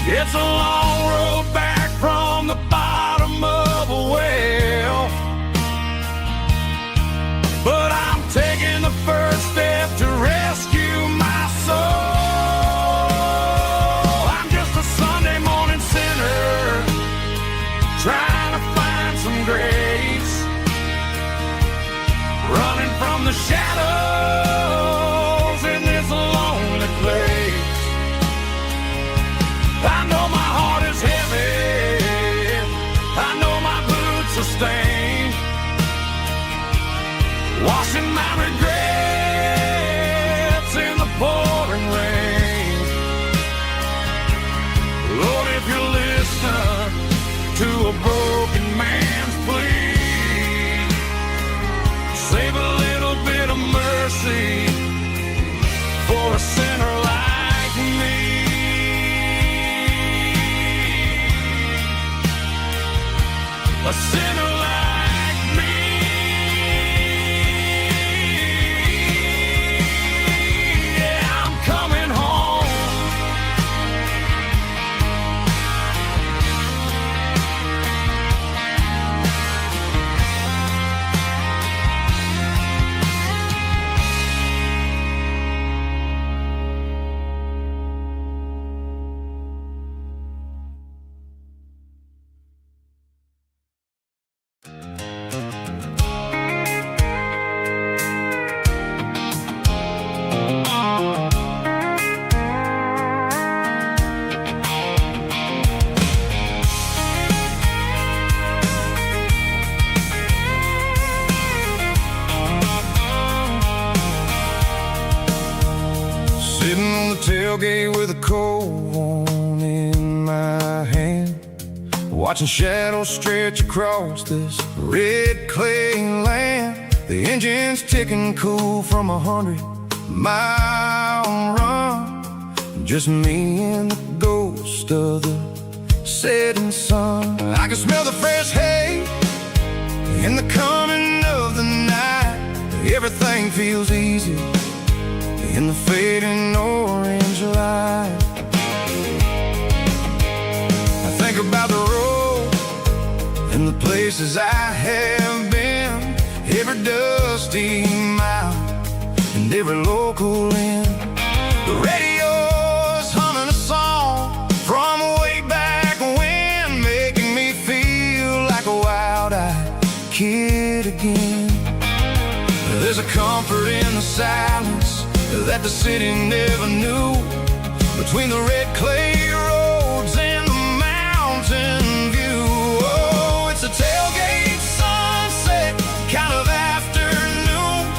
It's a long road back from the bottom of a well, but I'm taking the first step to rescue my soul. I'm just a Sunday morning sinner trying to find some grace, running from the shadows in this lonely place. I know my heart is heavy, I know my boots are stained, washing my regrets in the pouring rain. Lord, if you listen to a broken man's plea, save a little bit of mercy for a sinner like me. A sinner like me. Yeah, I'm coming home. Sitting on the tailgate with a cold one in my hand, watching shadows stretch across this red clay land. The engine's ticking cool from 100-mile run. Just me and the ghost of the setting sun. I can smell the fresh hay in the coming of the night. Everything feels easy in the fading orange light. I think about the road and the places I have been, every dusty mile and every local inn. The radio's humming a song from way back when, making me feel like a wild-eyed kid again. There's a comfort in the silence that the city never knew, between the red clay roads and the mountain view. Oh, it's a tailgate sunset kind of afternoon,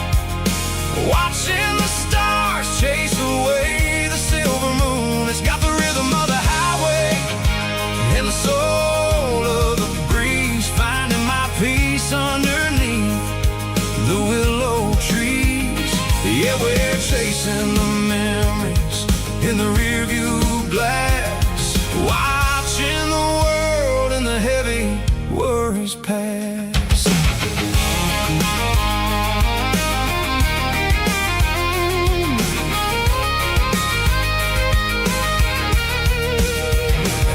watching the stars chase away the silver moon. It's got the rhythm of the highway and the soul of the breeze, finding my peace underneath the willow trees. Yeah, we're chasing the memories in the rearview glass, watching the world and the heavy worries pass.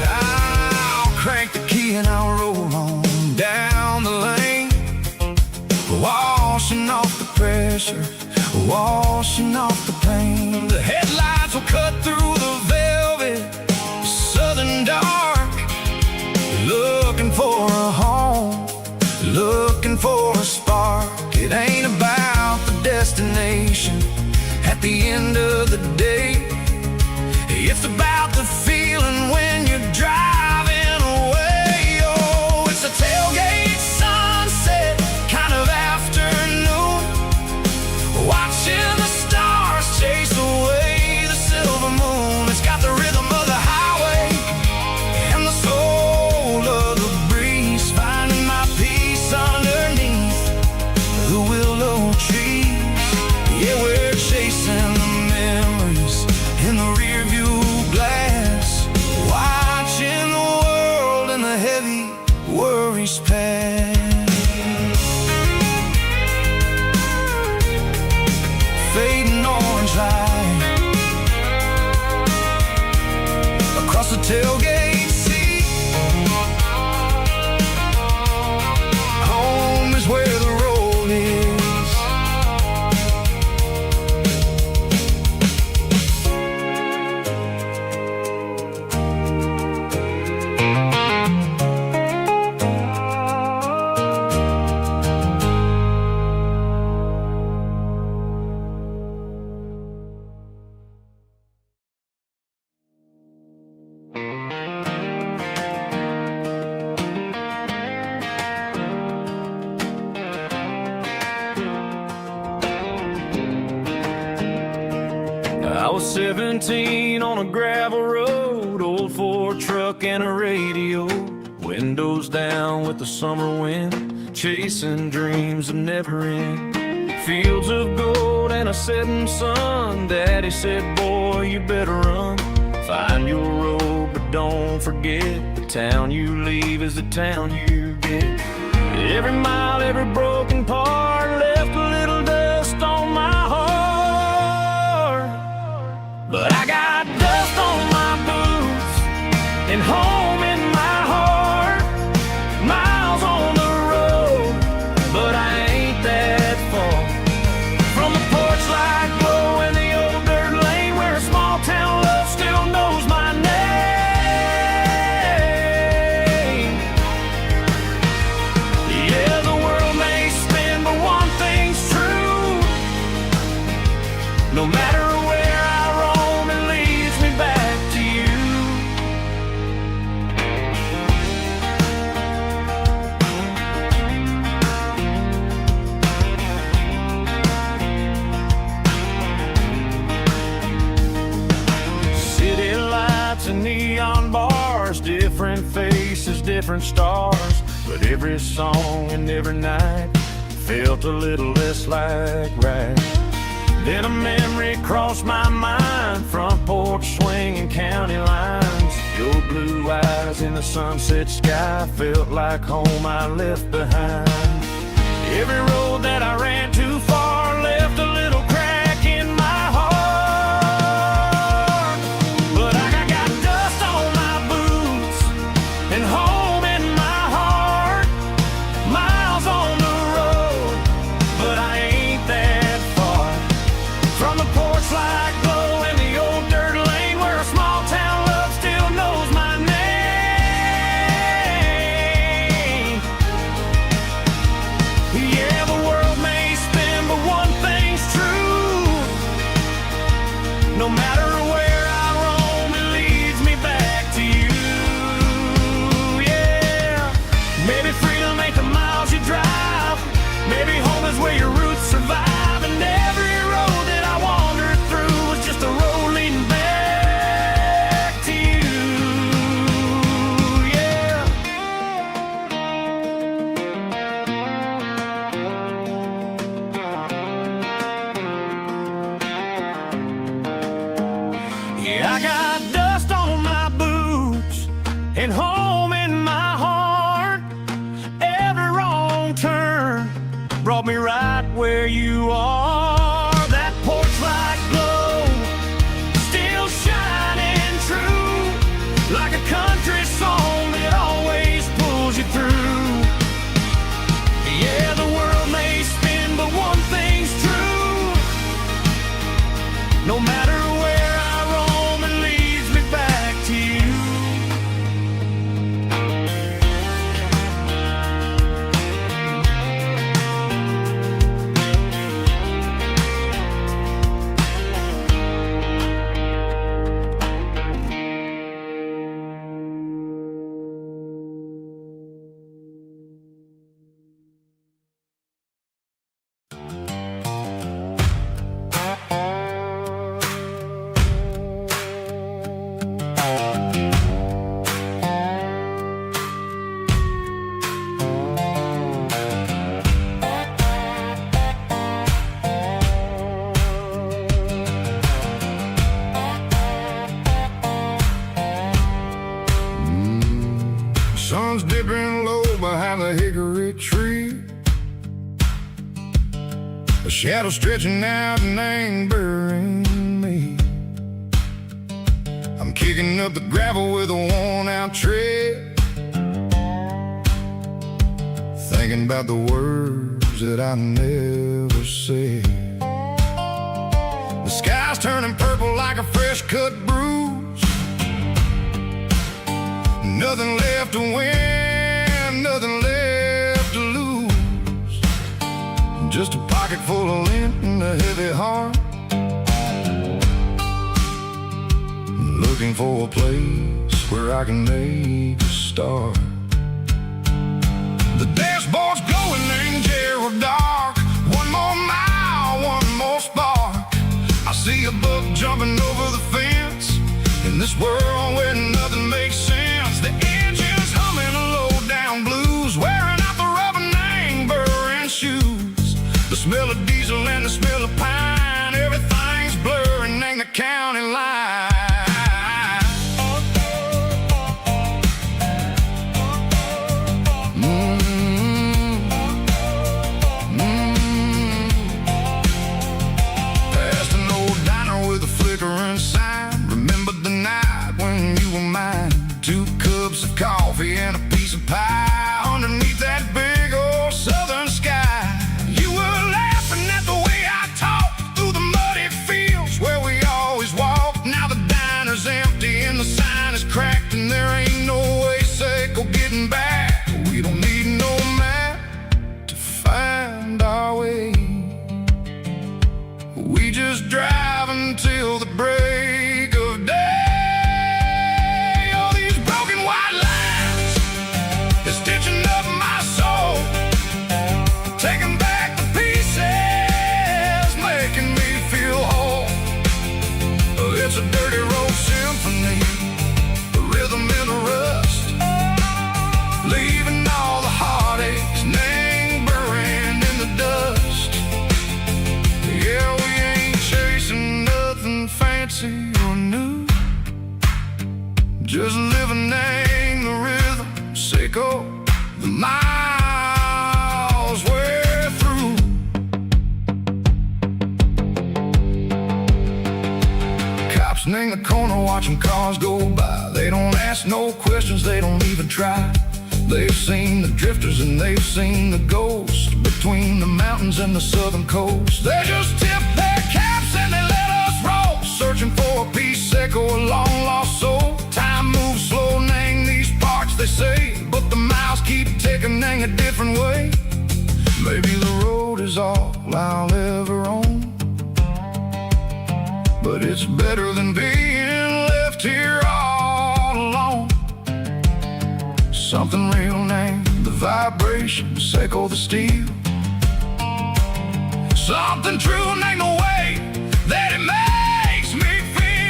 I'll crank the key and I'll roll on down the lane, washing off the pressure, washing off the pain. The headlights will cut through the velvet southern dark, looking for a home, looking for a spark. It ain't about the destination at the end of the day, it's about the feeling when you're driving away. Oh, it's a tailgate sunset kind of afternoon, watching the stars chase away the silver moon. It's got the rhythm of the highway and the soul of the breeze, finding my peace underneath the willow trees. Yeah, we're chasing the memories in the rearview glass, watching the tailgate seat. Home is where the road is. I was 17 on a gravel road, old Ford truck and a radio, windows down with the summer wind, chasing dreams of never end. Fields of gold and a setting sun. Daddy said, boy, you better run. Find your road, but don't forget, the town you leave is the town you get. Every mile, every broken part left a little dust on my heart. But I got dust on my boots and home in my heart. Miles on the road, but I ain't that far from the porch light glow and the old dirt lane where a small town love still knows my name. Yeah, the world may spin, but one thing's true. No matter where I roam, it leads me back to you. City lights and neon bars, different faces, different stars, but every song and every night felt a little less like right. Then a memory crossed my mind, front porch swinging county lines. Your blue eyes in the sunset sky felt like home I left behind. Every road that I ran too far left a little crack in my heart. But I got dust on my boots and home in my heart. Miles on the road, but I ain't that far from the porch light glow and the old dirt lane where a small town love still knows my name. Yeah, the world may spin, but one thing's true. No matter where I roam, it leads me back to you. Yeah, maybe freedom ain't the miles you drive. Maybe home is where your roots survive. And every road that I wandered through was just a road leading back to you. Yeah. Yeah, I got dust on my boots and home in my heart. Every wrong turn brought me right where you are. That porch light glow still shining true, like a country song that always pulls you through. Yeah, the world may spin, but one thing's true. No matter where I roam, it leads me back to you. Sun's dipping low behind the hickory tree. A shadow stretching out and angering me. I'm kicking Picking up the gravel with a worn-out tread, thinking about the words that I never said. The sky's turning purple like a fresh-cut bruise. Nothing left to win, nothing left to lose. Just a pocket full of lint and a heavy heart, looking for a place where I can make a start. The dashboard's glowing in Gerald dark. One more mile, one more spark. I see a buck jumping over the fence in this world where nothing makes sense. The engine's humming a low-down blues, wearing out the rubber-nang burring shoes. The smell of diesel and the smell of pine, everything's blurring in the county line. Coffee and a piece of pie underneath that big old southern sky. You were laughing at the way I talked through the muddy fields where we always walked. Now the diner's empty and the sign is cracked, and there ain't no way Seco getting back. We don't need no map to find our way. We just drive until the break of day. It's a dirty road symphony, a rhythm in the rust, leaving all the heartaches lingering in the dust. Yeah, we ain't chasing nothing fancy or new, just living in the rhythm, Seco, the miles we're through. In the corner watching cars go by, they don't ask no questions, they don't even try. They've seen the drifters and they've seen the ghosts between the mountains and the southern coast. They just tip their caps and they let us roll, searching for a piece, Seco, a long lost soul. Time moves slow, nang these parts, they say, but the miles keep ticking, nang a different way. Maybe the road is all I'll ever own, but it's better than being left here all alone. Something real named the vibration, Seco the steel. Something true named the way that it makes me feel.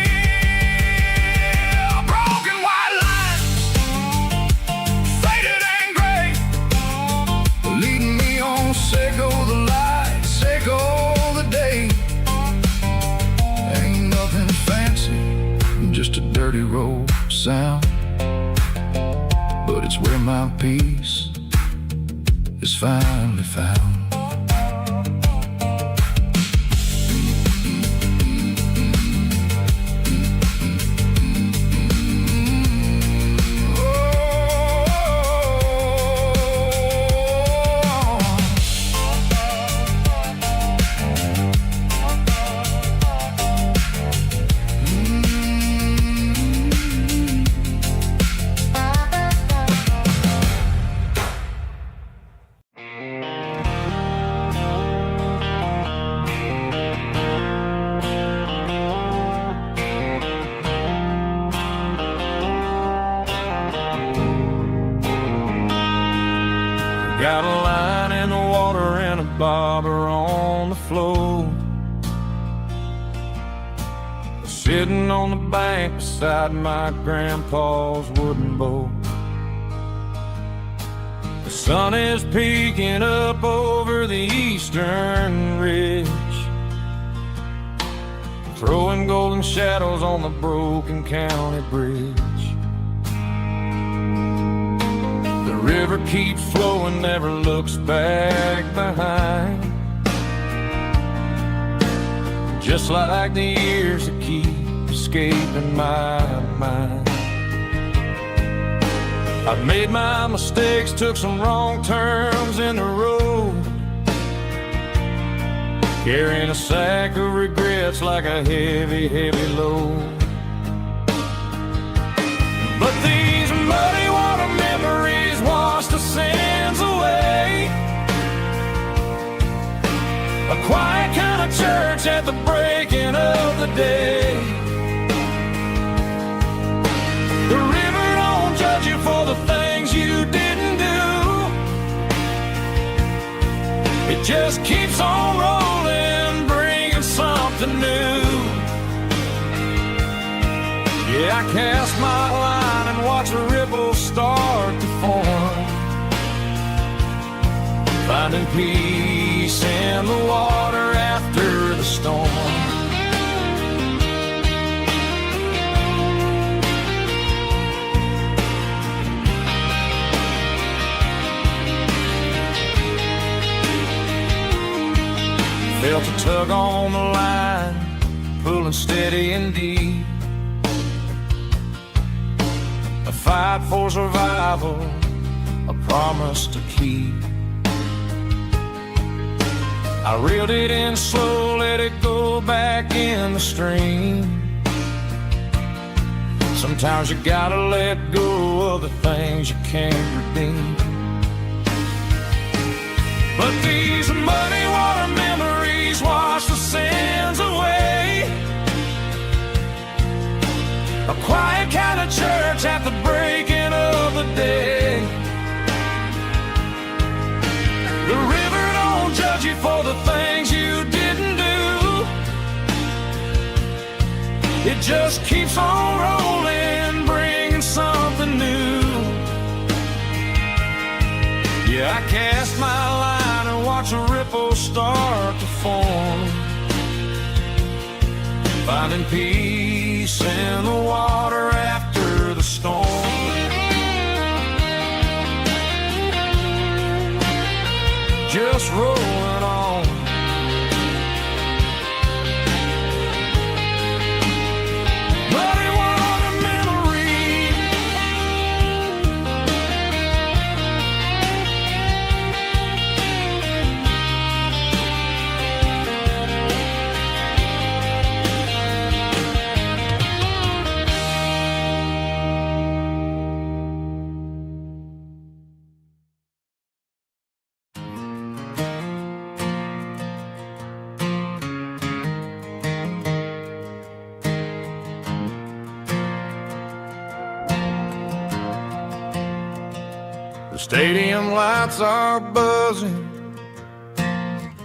Broken white lines, faded and gray, leading me on, Seco the light, Seco the day. Just a dirty road sound, but it's where my peace is finally found. Got a line in the water and a bobber on the floor, sitting on the bank beside my grandpa's wooden boat. The sun is peeking up over the eastern ridge, throwing golden shadows on the broken county bridge. The river keeps flowing, never looks back behind, just like the years that keep the escaping my mind. I've made my mistakes, took some wrong turns in the road, carrying a sack of regrets like a heavy, heavy load. But these muddy water memories wash the sins away. A quiet kind of church at the breaking of the day. The river don't judge you for the things you didn't do. It just keeps on rolling, bringing something new. Yeah, I cast my line and watch a ripple start to form, finding peace in the water after the storm. Felt a tug on the line, pulling steady and deep. A fight for survival, a promise to keep. I reeled it in slow, let it go back in the stream. Sometimes you gotta let go of the things you can't redeem. But these muddy water memories wash the sins away. A quiet kind of church at the breaking of the day. The river don't judge you for the things you didn't do. It just keeps on rolling, bringing something new. Yeah, I cast my line and watch a ripple start to form, finding peace in the water after the storm. Just rolling on. Muddy water memories. The stadium lights are buzzing,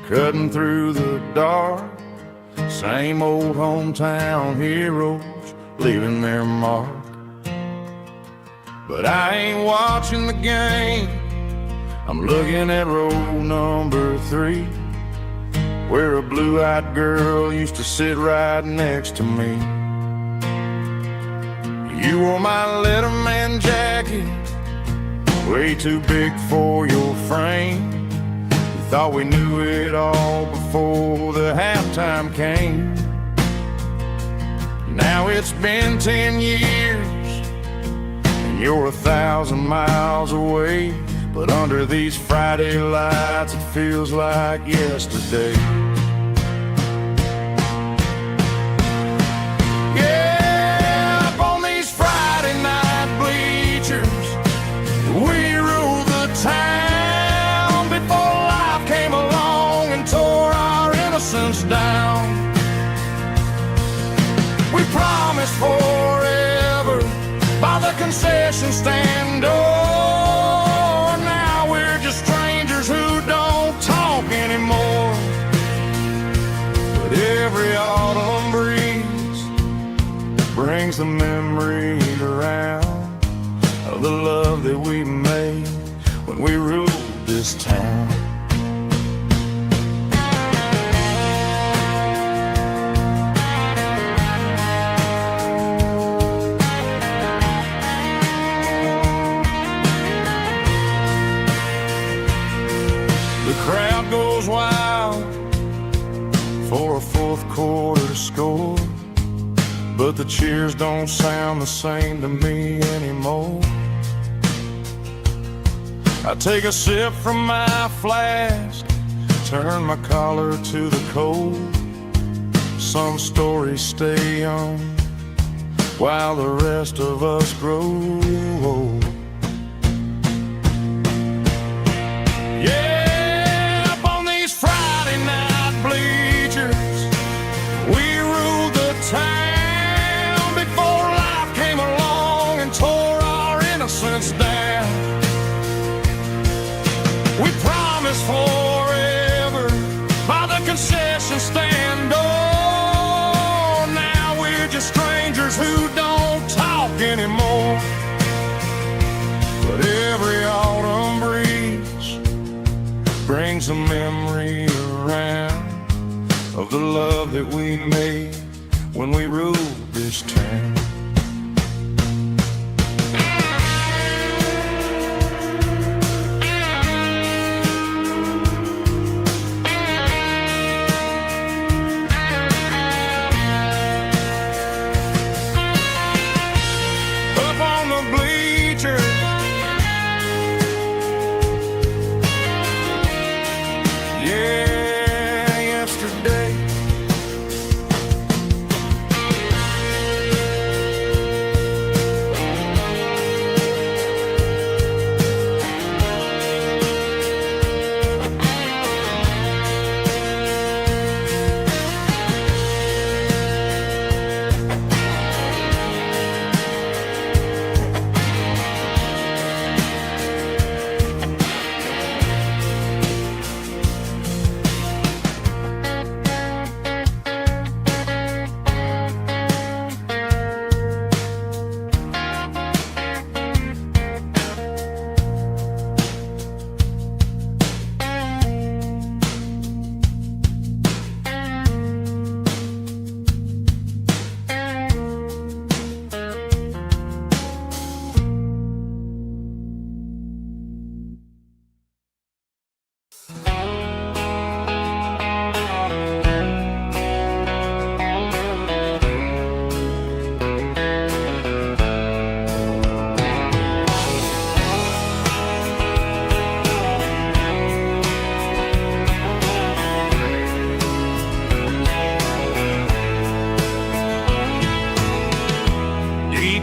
cutting through the dark. Same old hometown heroes leaving their mark. But I ain't watching the game, I'm looking at row number 3, where a blue-eyed girl used to sit right next to me. You wore my Letterman jacket, way too big for your frame. We thought we knew it all before the halftime came. Now it's been 10 years and you're 1,000 miles away, but under these Friday lights it feels like yesterday. Yeah, up on these Friday night bleachers, we ruled the town before life came along and tore our innocence down. We promised forever by the concession stand door. Now we're just strangers who don't talk anymore. But every autumn breeze brings the memories around of the love that we made when we ruled this town. The crowd goes wild for a fourth quarter score. but the cheers don't sound the same to me anymore. I take a sip from my flask, turn my collar to the cold. Some stories stay young while the rest of us grow old. Yeah, up on these Friday night bleachers, we ruled the town before life came along and tore our innocence down. We promised forever by the concession stand door. Now we're just strangers who don't talk anymore. But every autumn breeze brings a memory around of the love that we made when we ruled this town.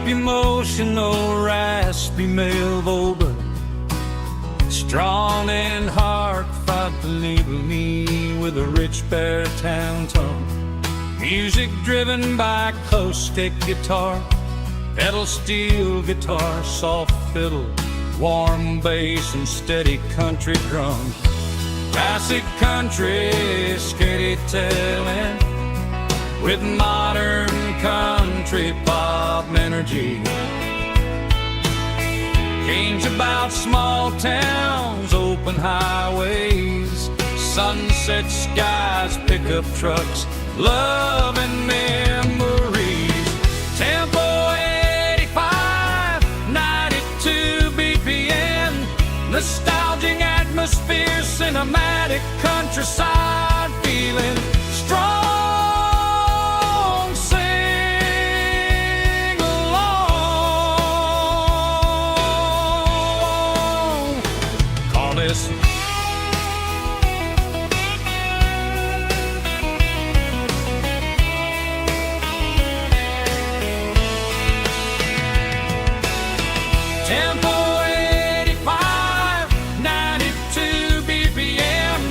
Emotional, raspy male vocal, strong and heartfelt, believe me, with a rich baritone tone. Music driven by close-stick guitar, pedal steel guitar, soft fiddle, warm bass, and steady country drums. Classic country storytelling with modern country pop energy. Kings about small towns, open highways, sunset skies, pickup trucks, love and memories. Tempo 85, 92 BPM, nostalgic atmosphere, cinematic countryside feeling strong. Tempo 85, 92 BPM,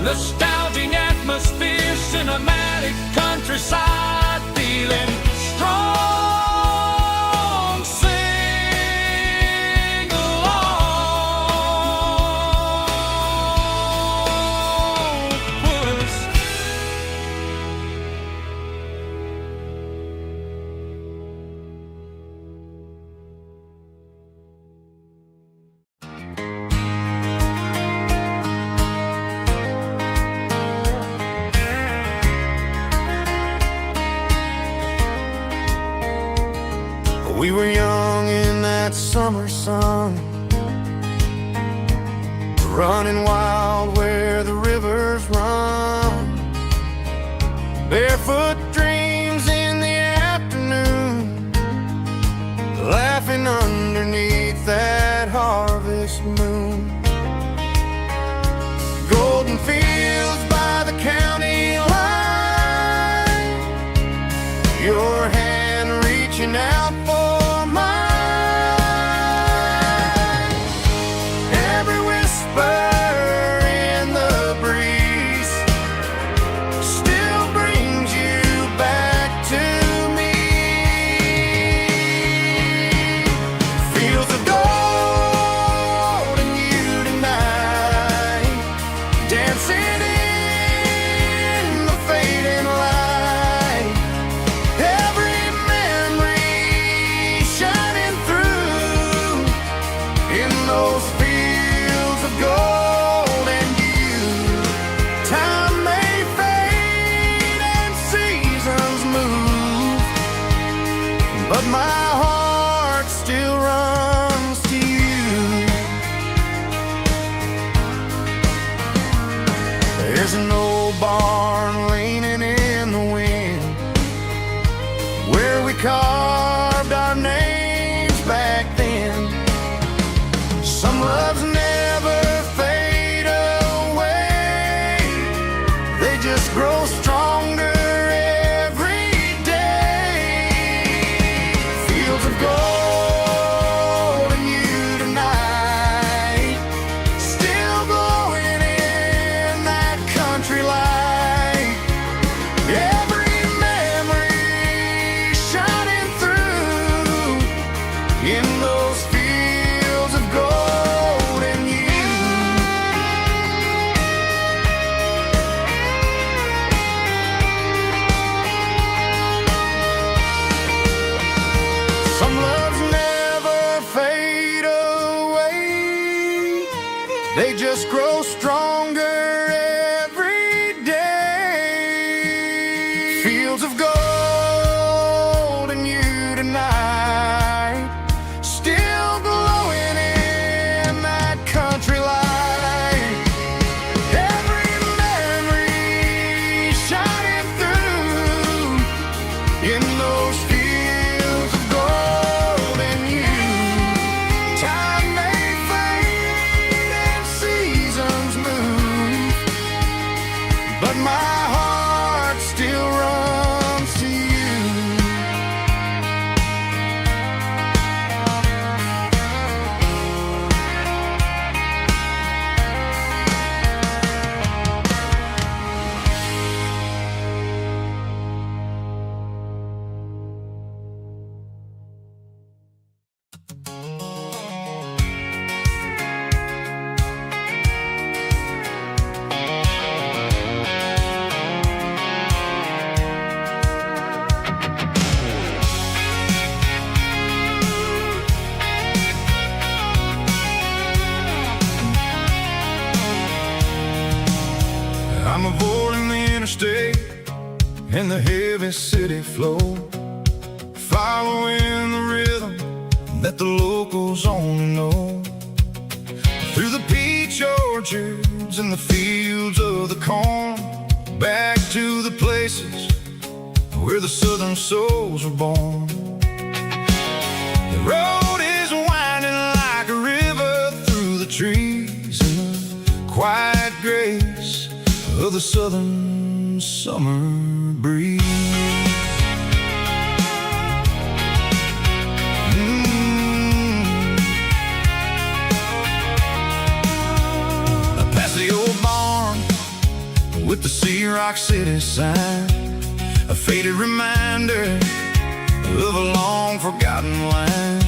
nostalgic atmosphere, cinematic countryside feeling strong. Sing along with us. We were young in that summer sun, running wild where the rivers run. Barefoot dreams in the afternoon. back then. Some loves never fade away, they just grow stronger every day. Fields of gold in you tonight, still glowing in that country light. Every memory shining through in those fields of gold in you. Some loves never fade away, they just grow stronger every day. Fields of gold in you tonight, still glowing in that country light. Every memory shining through in those fields of gold in you. Time may fade and seasons move, but my heart still runs to you. I'm avoiding the interstate and the heavy city flow, following the rhythm that the locals only know. Through the peach orchards and the fields of the corn, back to the places where the southern souls were born. The road is winding like a river through the trees in the quiet grace of the southern summer breeze. Past the old barn with the Sea Rock City sign, a faded reminder of a long forgotten line.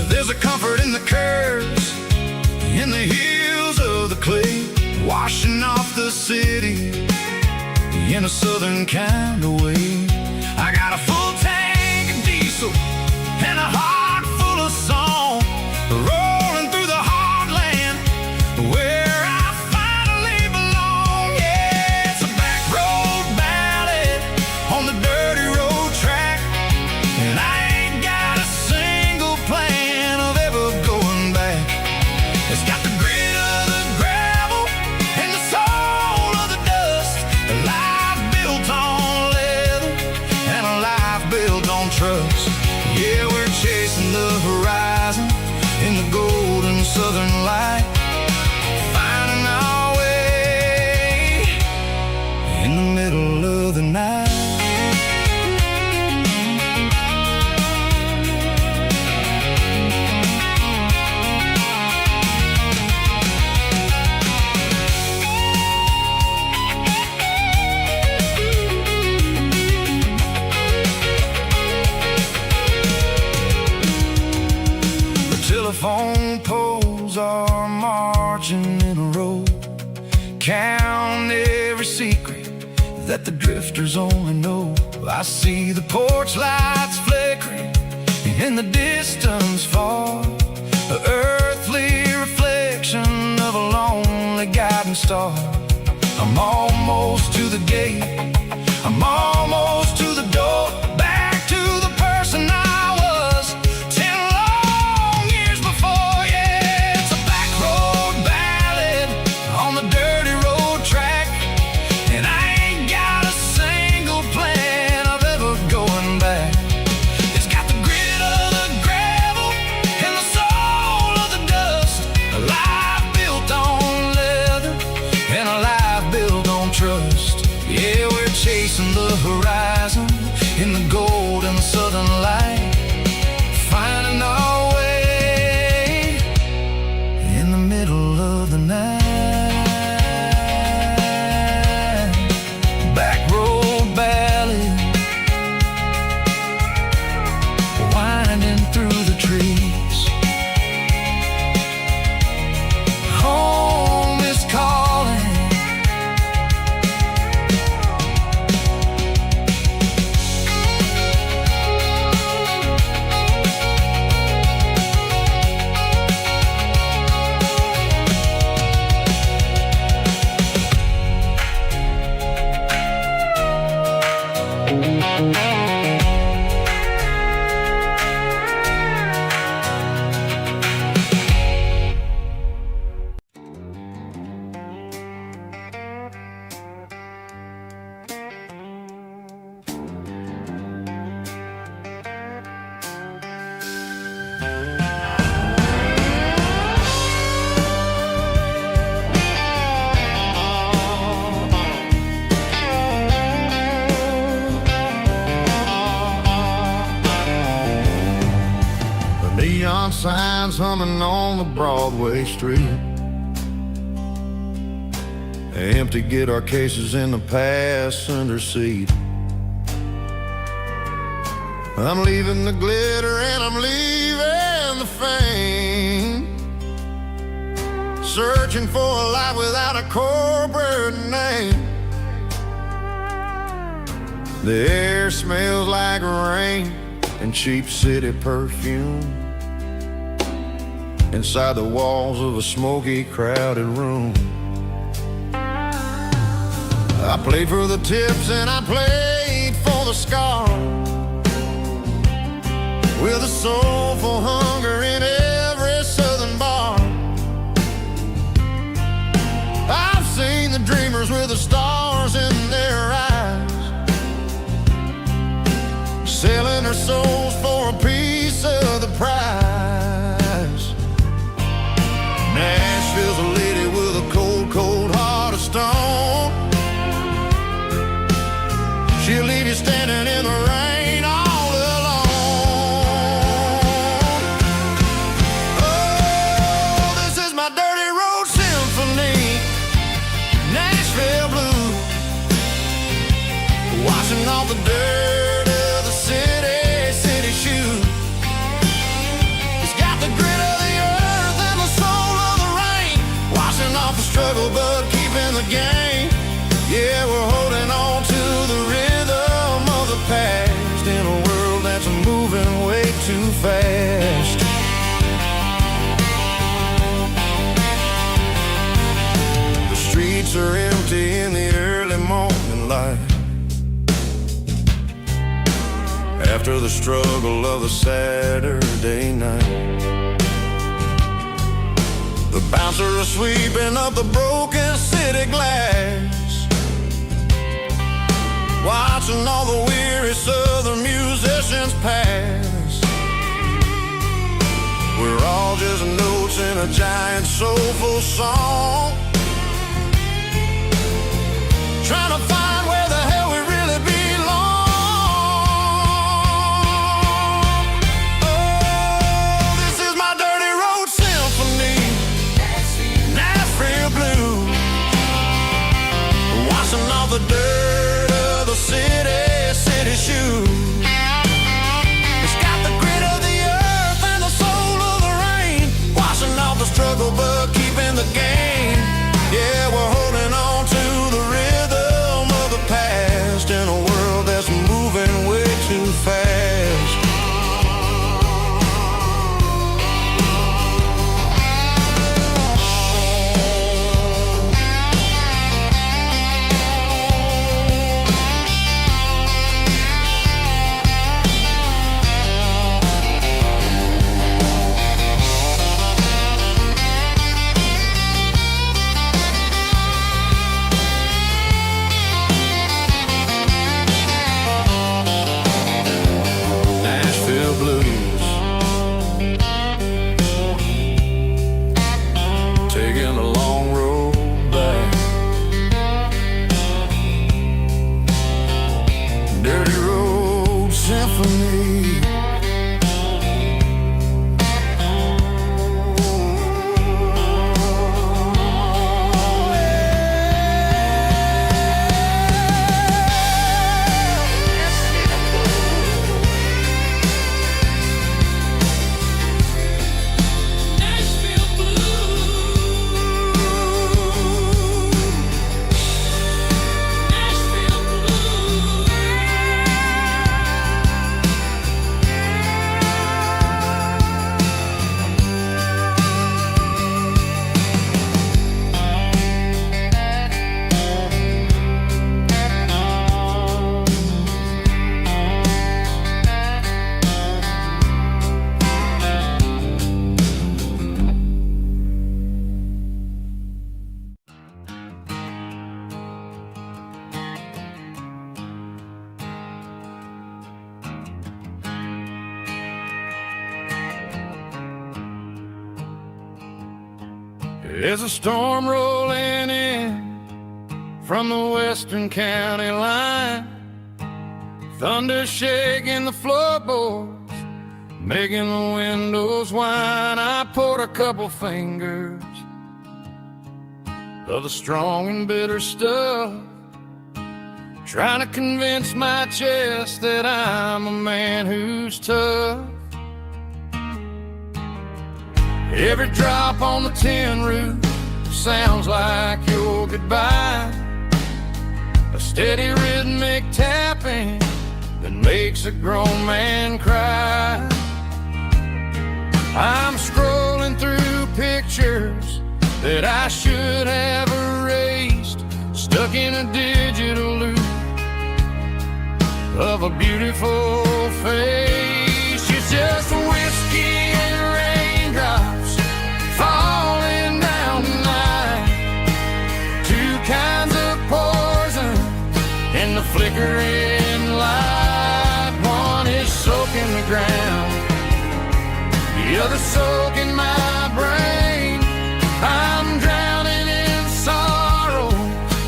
There's a comfort in the curves, in the hills of the clay, washing off the city in a southern kind of way. I got a full tank of diesel and a heart full of song, rolling through the heartland where I finally belong. Yeah, it's a back road ballad on the dirty road track, and I ain't got a single plan of ever going back. It's got the grit of the gravel and the soul of the dust, a life built on leather and a life built on trust. Yeah, we're chasing the horizon in the golden southern light, finding our way in the middle of the night. Telephone poles are marching in a row, count every secret that the drifters only know. I see the porch lights flickering in the distance far, an earthly reflection of a lonely guiding star. I'm almost to the gate, I'm almost to the door, back to the person I was 10 long years before. Yeah, it's a back road ballad on the dirty road track, and I ain't got a single plan of ever going back. It's got the grit of the gravel signs humming on the Broadway street. Empty guitar cases in the passenger seat. I'm leaving the glitter and I'm leaving the fame, searching for a life without a corporate name. The air smells like rain and cheap city perfume inside the walls of a smoky, crowded room. I played for the tips and I played for the scars, with a soulful hunger in every southern bar. I've seen the dreamers with the stars in their eyes, selling their souls for a piece of the prize. Nashville's a lady with a cold, cold heart of stone. She'll leave you standing in the rain all alone. Oh, this is my dirty road symphony, Nashville blues, washing off the dirt of the city shoes. It's got the grit of the earth and the soul of the rain, washing off the struggle but keeping the game. Yeah, we're holding on to the rhythm of the past in a world that's moving way too fast. The streets are empty in the early morning light, after the struggle of the Saturday night. The bouncers are sweeping up the broken city glass, watching all the weary southern musicians pass. We're all just notes in a giant soulful song, trying to find where the hell we really belong. Oh, this is my dirty road symphony, Nashville blues, washing off the dirt of the city shoes. It's got the grit of the earth and the soul of the rain, washing off the struggle but keeping the game. Yeah, we're holding on to the rhythm of the past in a world that's moving way too fast. Nashville blues, taking a long road back. Dirty road symphony. There's a storm rolling in from the western county line, thunder shaking the floorboards, making the windows whine. I poured a couple fingers of the strong and bitter stuff, trying to convince my chest that I'm a man who's tough. Every drop on the tin roof sounds like your goodbye, a steady rhythmic tapping that makes a grown man cry. I'm scrolling through pictures that I should have erased, stuck in a digital loop of a beautiful face. It's just whiskey and raindrops falling down tonight, two kinds of poison in the flickering light. One is soaking the ground, the other soaking my brain. I'm drowning in sorrow,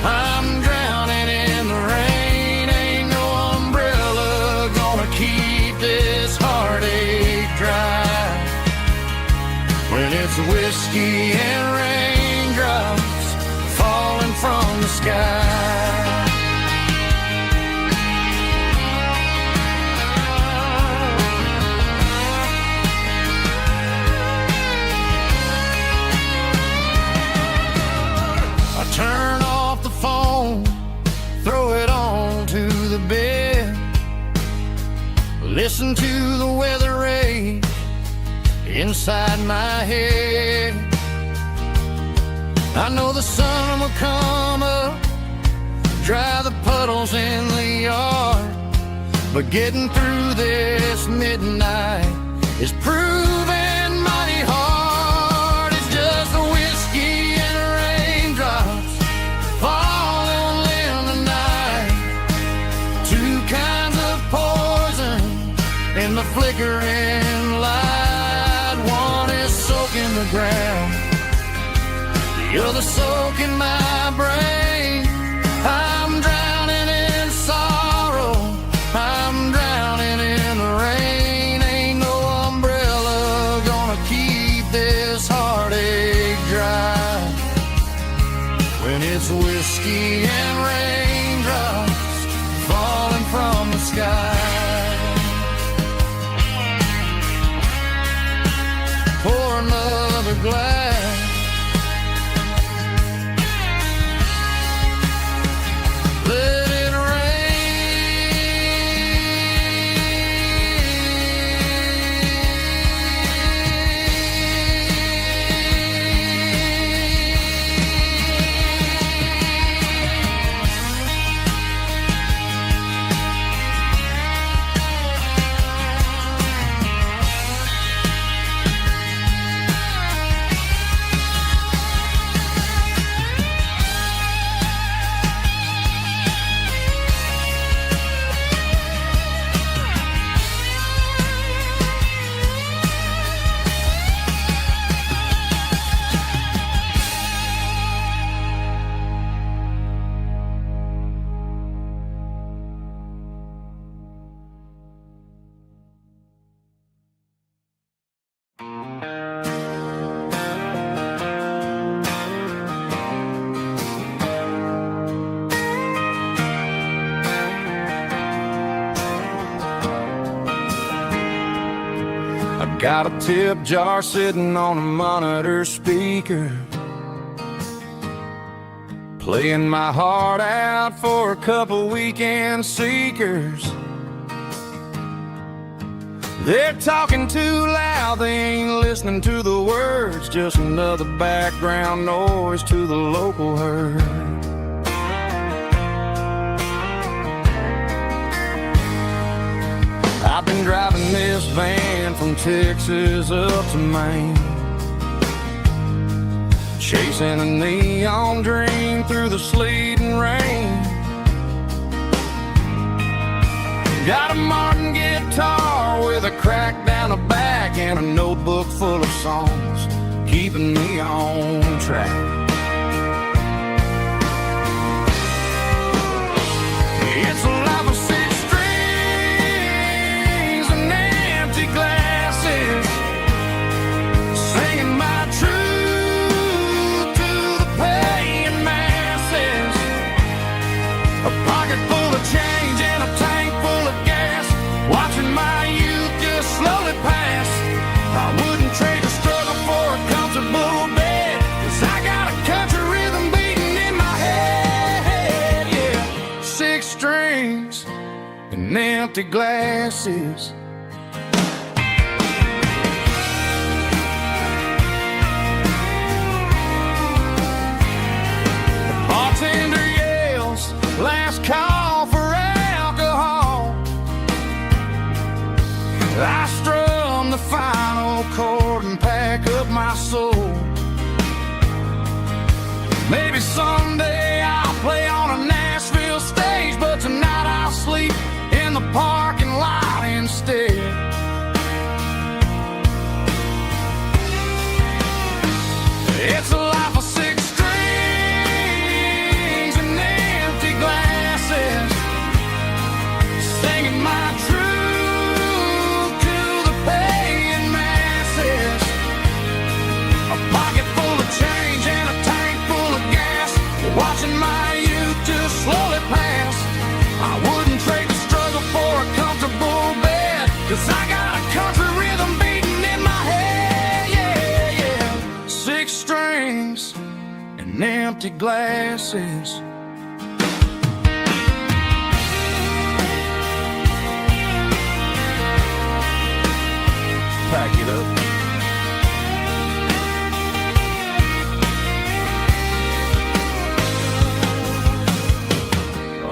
I'm drowning in the rain. Ain't no umbrella gonna keep this heartache dry when it's whiskey and raindrops falling from the sky. Turn off the phone, throw it on to the bed, listen to the weather rage inside my head. I know the sun will come up, dry the puddles in the yard, but getting through this midnight is proving mighty hard. It's just a whiskey and raindrops falling in the night, two kinds of poison in the flickering light. One is soaking the ground, the other soaking my brain. I'm drowning in sorrow, I'm drowning in the rain. Ain't no umbrella gonna keep this heartache dry when it's whiskey and raindrops falling from the sky. Pour another glass, let it got a tip jar sitting on a monitor speaker, playing my heart out for a couple weekend seekers. They're talking too loud, they ain't listening to the words, just another background noise to the local herd. I've been driving this van from Texas up to Maine, chasing a neon dream through the sleet and rain. Got a Martin guitar with a crack down the back and a notebook full of songs, keeping me on track. It's a life of six strings and empty glass empty glasses. The bartender yells, last call for alcohol. I strum the final chord and pack up my soul. Maybe someday I'll play on a Nashville stage, but tonight I'll sleep in the parking lot instead. It's a life of six strings and empty glasses, singing my truth to the paying masses. A pocket full of change and a tank full of gas, watching my youth just slowly pass. I wouldn't trade the struggle for a comfortable bed, 'cause I got a country rhythm beating in my head, yeah, yeah. Six strings and empty glasses. Pack it up.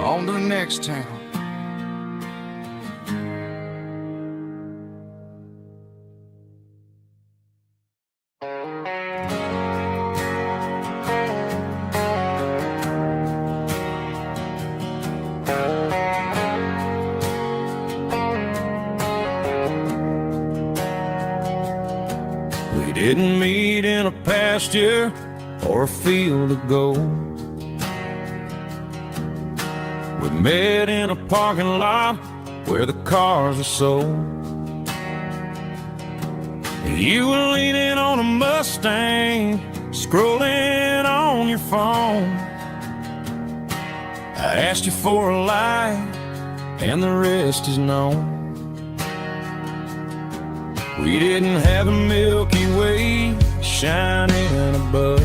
On to the next town. We didn't meet in a pasture or a field of gold. We met in a parking lot where the cars are sold. You were leaning on a Mustang, scrolling on your phone. I asked you for a light, and the rest is known. We didn't have a Milky Way shining above,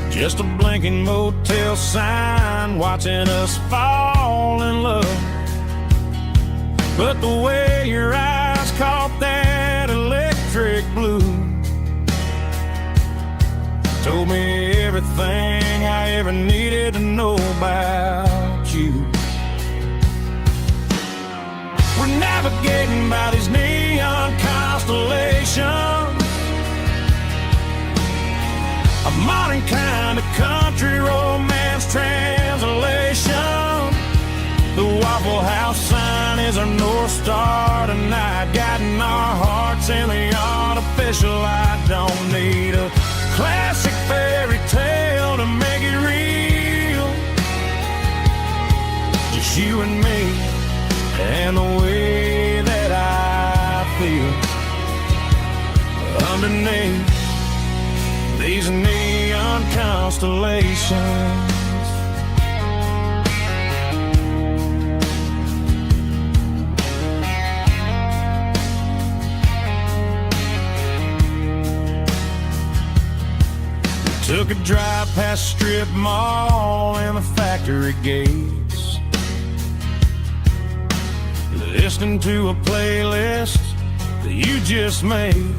just a blinking motel sign watching us fall in love. But the way your eyes caught that electric blue told me everything I ever needed to know about you. We're navigating by these neon constellations, a modern kind of country romance translation. The Waffle House sign is our North Star tonight, guiding our hearts in the artificial light. Don't need a classic fairy tale to make it real, just you and me and the way that I feel underneath these neon constellations. We took a drive past strip mall and the factory gates, listening to a playlist that you just made.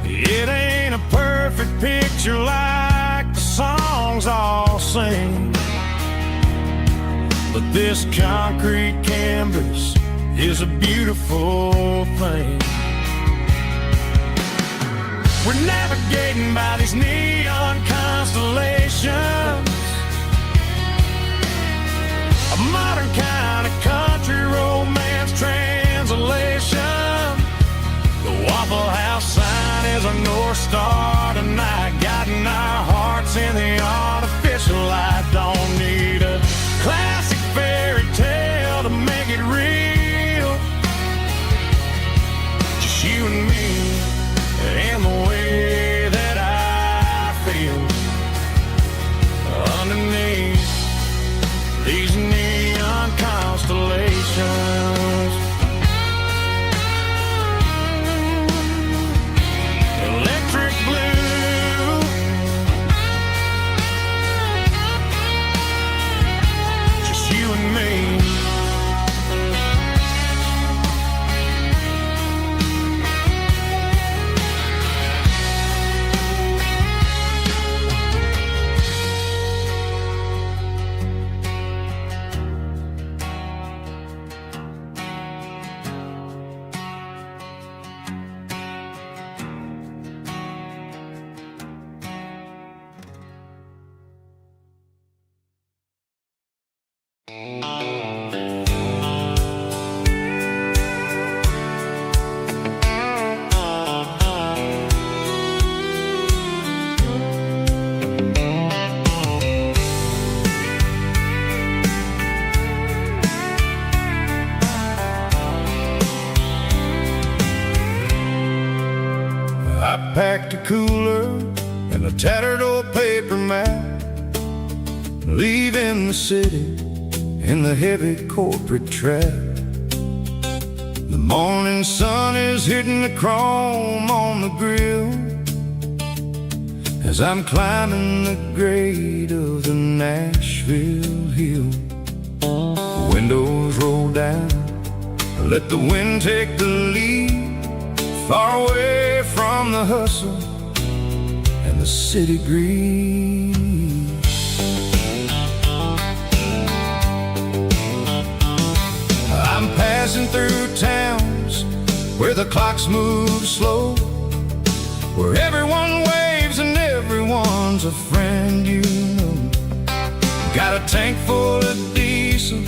It ain't a perfect picture like the songs all sing, but this concrete canvas is a beautiful thing. We're navigating by these neon constellations, a modern kind of country romance translation. The Waffle House sign is our North Star tonight, guiding our hearts in the artificial light. Don't need a classic fairy tale to make it real, just you and me and the way that I feel underneath these neon constellations. Electric blue, I packed a cooler and a tattered old paper map, leaving the city in the heavy corporate trap. The morning sun is hitting the chrome on the grill as I'm climbing the grade of the Nashville hill. Windows roll down, let the wind take the lead, far away from the hustle and the city greed. I'm passing through towns where the clocks move slow, where everyone waves and everyone's a friend you know. Got a tank full of diesel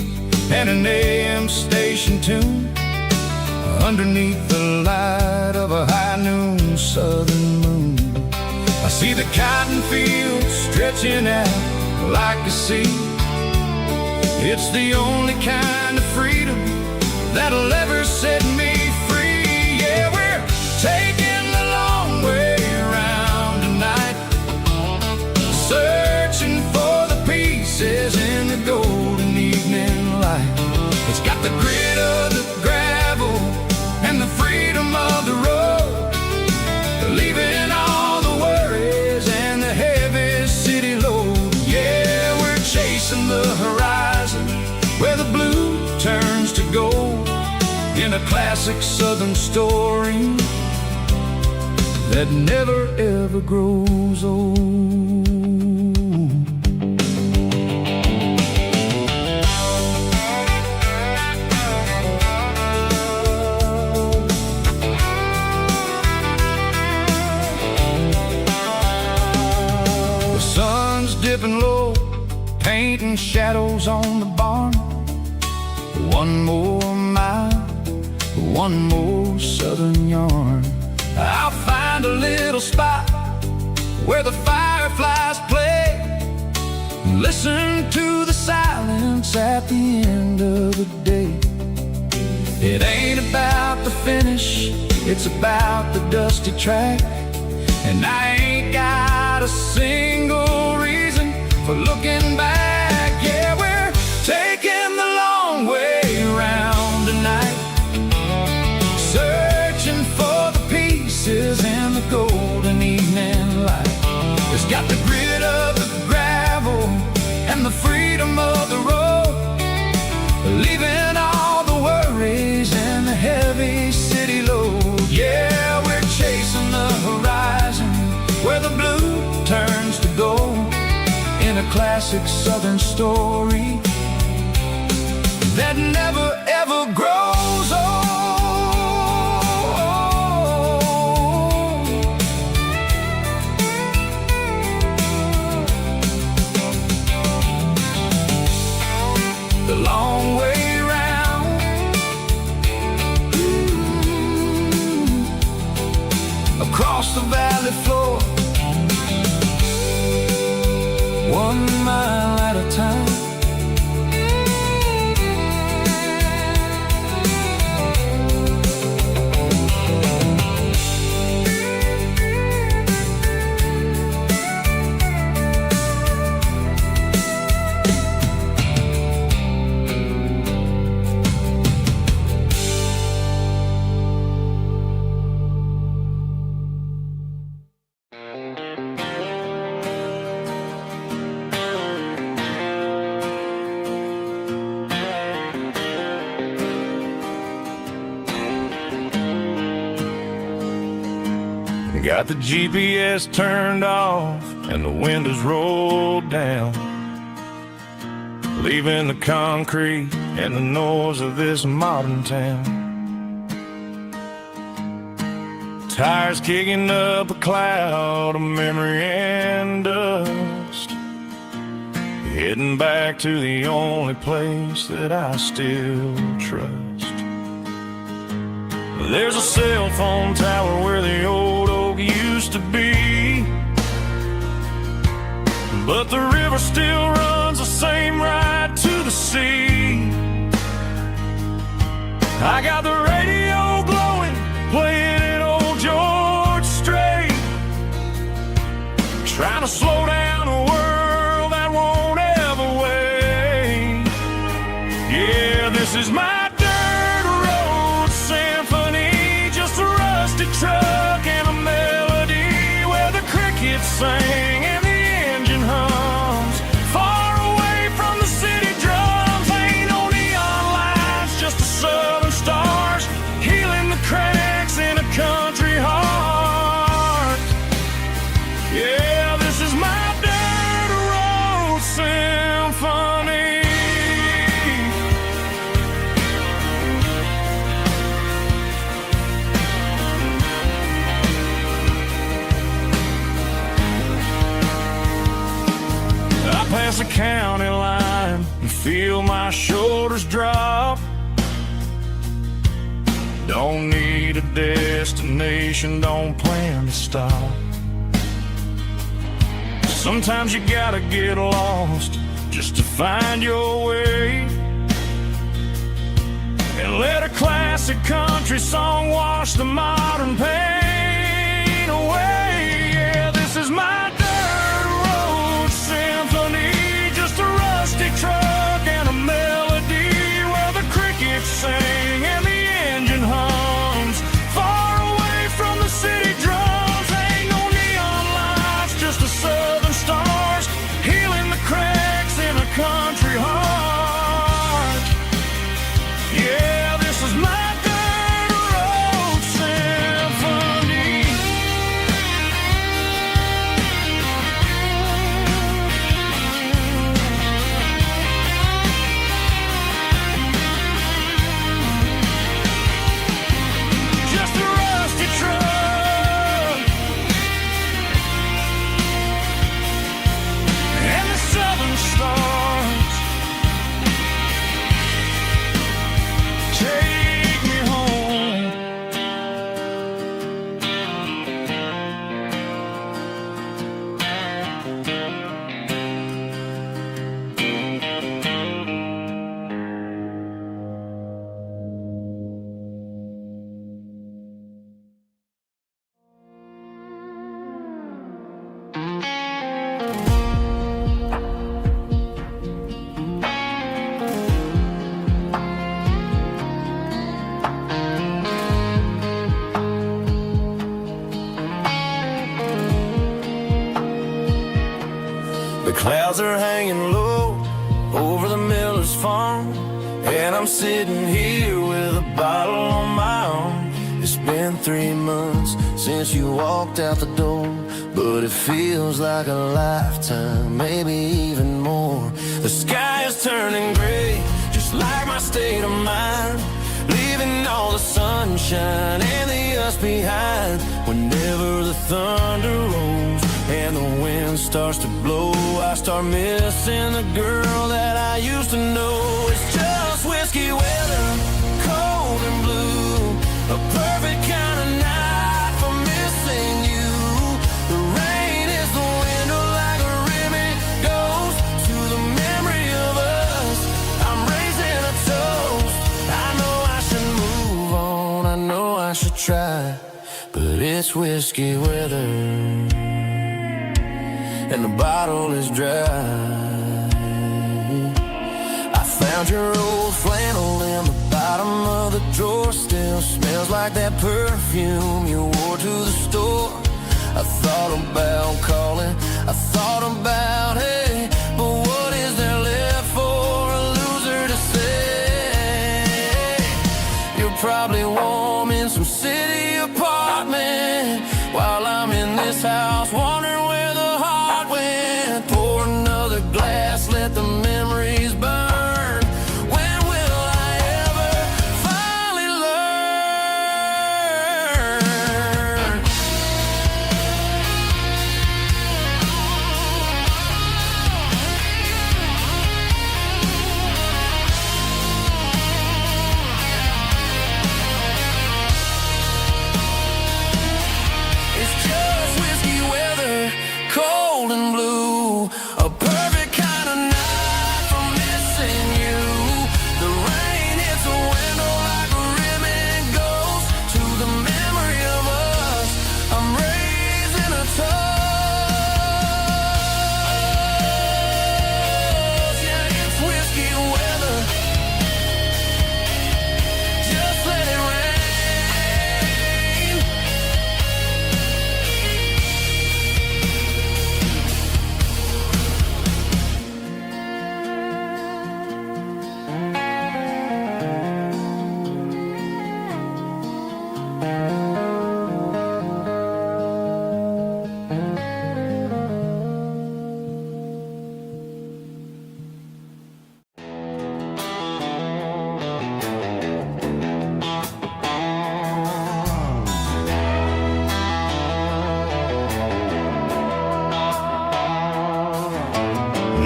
and an AM station tune underneath the light of a high noon southern moon. I see the cotton fields stretching out like a sea. It's the only kind of freedom that'll ever set me free. Yeah, we're taking the long way around tonight, searching for the pieces in the golden evening light. It's got the grit of the gravel and the freedom of the road, leaving all the worries and the heavy city load. Yeah, we're chasing the horizon where the blue turns to gold, in a classic southern story that never ever grows old. The sun's dipping low, painting shadows on the barn. One more mile, one more southern yarn. I'll find a little spot where the fireflies play, listen to the silence at the end of the day. It ain't about the finish, it's about the dusty track, and I ain't got a single reason for looking back. Yeah, we're taking the long way around tonight, searching for the pieces in the golden evening light. It's got the grit of the gravel and the freedom of the road, leaving all the worries and the heavy city load. Yeah, we're chasing the horizon where the blue turns to gold, in a classic southern story that never ever grows old. The long way round, across the valley floor, 1 mile at a time. Got the GPS turned off and the windows rolled down, leaving the concrete and the noise of this modern town. Tires kicking up a cloud of memory and dust, heading back to the only place that I still trust. There's a cell phone tower where the old oak used to be, but the river still runs the same right to the sea. I got the radio glowing, playing an old George Strait, to slow down a world that won't ever wait. Yeah, this is my dirt road symphony, just a rusty truck and a melody where the crickets sing and the engine hums. Far away from the city drums, ain't no neon lights, just the southern stars healing the cracks in a country heart. Yeah, this is my dirt road symphony. I pass a county line and feel my shoulders drop. Don't need a destination, don't plan to stop. Sometimes you gotta get lost just to find your way, and let a classic country song wash the modern pain away. Yeah, this is my dirt road symphony, just a rusty truck and a melody where the crickets sing and the engine hums. Far away from the city drums, ain't no neon lights, just the southern stars healing the cracks in a country heart. Yeah, this is my dirt road symphony. Just a rusty truck and the southern stars take me home. The clouds are hanging low over the miller's farm, and I'm sitting here with a bottle on my arm. It's been 3 months since you walked out the door, but it feels like a lifetime, maybe even more. The sky is turning gray, just like my state of mind, leaving all the sunshine and the us behind. Whenever the thunder rolls and the wind starts to blow, I start missing the girl that I used to know. It's just whiskey weather, cold and blue, a perfect kind of night for missing you. The rain is the window like a ribbon goes to the memory of us. I'm raising a toast. I know I should move on, I know I should try, but it's whiskey weather and the bottle is dry. I found your old flannel in the bottom of the drawer, still smells like that perfume you wore to the store. I thought about calling, I thought about, hey, but what is there left for a loser to say? You're probably warm in some city apartment while I'm in this house wondering where the heart went. Pour another glass, let the memories burn. When will I ever finally learn?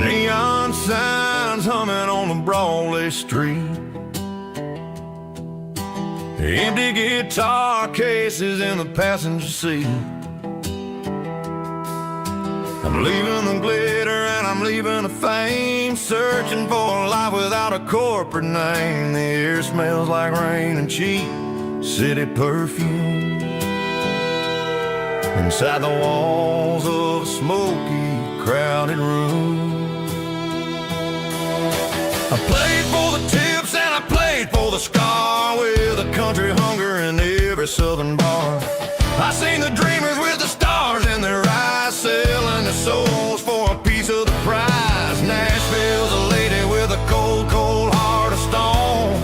Neon signs humming on the Broadway street. Empty guitar cases in the passenger seat. I'm leaving the glitter and I'm leaving the fame, searching for a life without a corporate name. The air smells like rain and cheap city perfume. Inside the walls of a smoky, crowded room. I played for the tips and I played for the scar, with a country hunger in every southern bar. I seen the dreamers with the stars in their eyes, selling their souls for a piece of the prize. Nashville's a lady with a cold, cold heart of stone.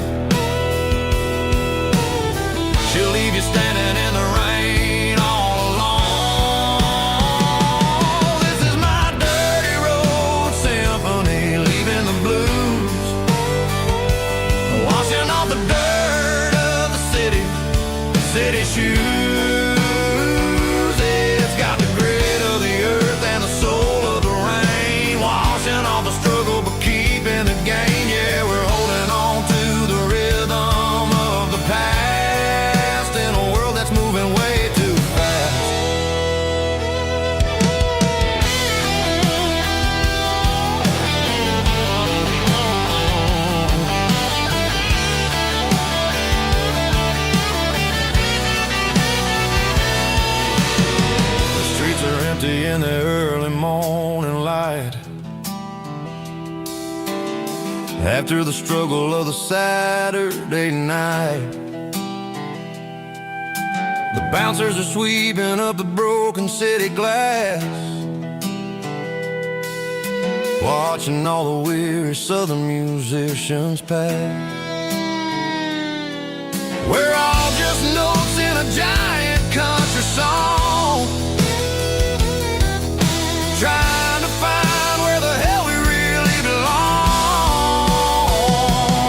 She'll leave you standing in the rain all alone. This is my dirty road symphony, leaving the blues, washing off the dirt of the city shoes. It's got the grit of the earth and the soul of the rain, washing off the struggle but keeping the gain. Yeah, we're holding on to the rhythm of the past in a world that's moving way too fast. In the early morning light, after the struggle of the Saturday night, the bouncers are sweeping up the broken city glass, watching all the weary southern musicians pass. We're all just notes in a giant country song, trying to find where the hell we really belong.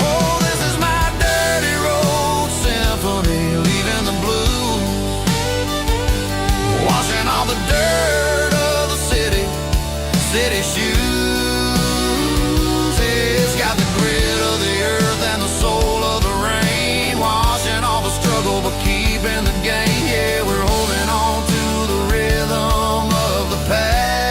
Oh, this is my dirty road symphony, leaving the blues, washing all the dirt of the city shoes. It's got the grit of the earth and the soul of the rain, washing all the struggle but keeping the gain. Yeah, we're holding on to the rhythm of the past.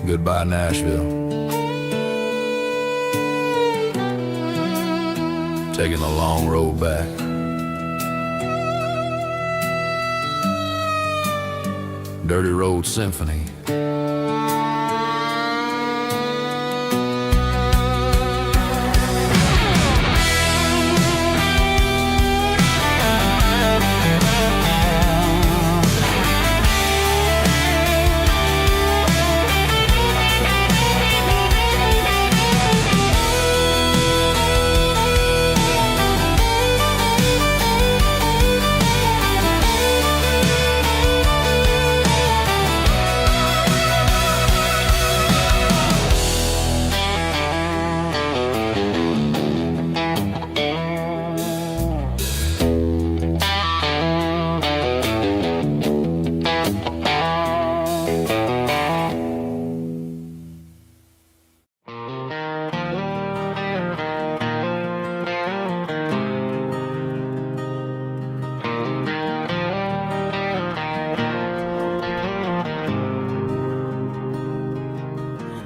Goodbye, Nashville. Taking the long road back. Dirty Road Symphony.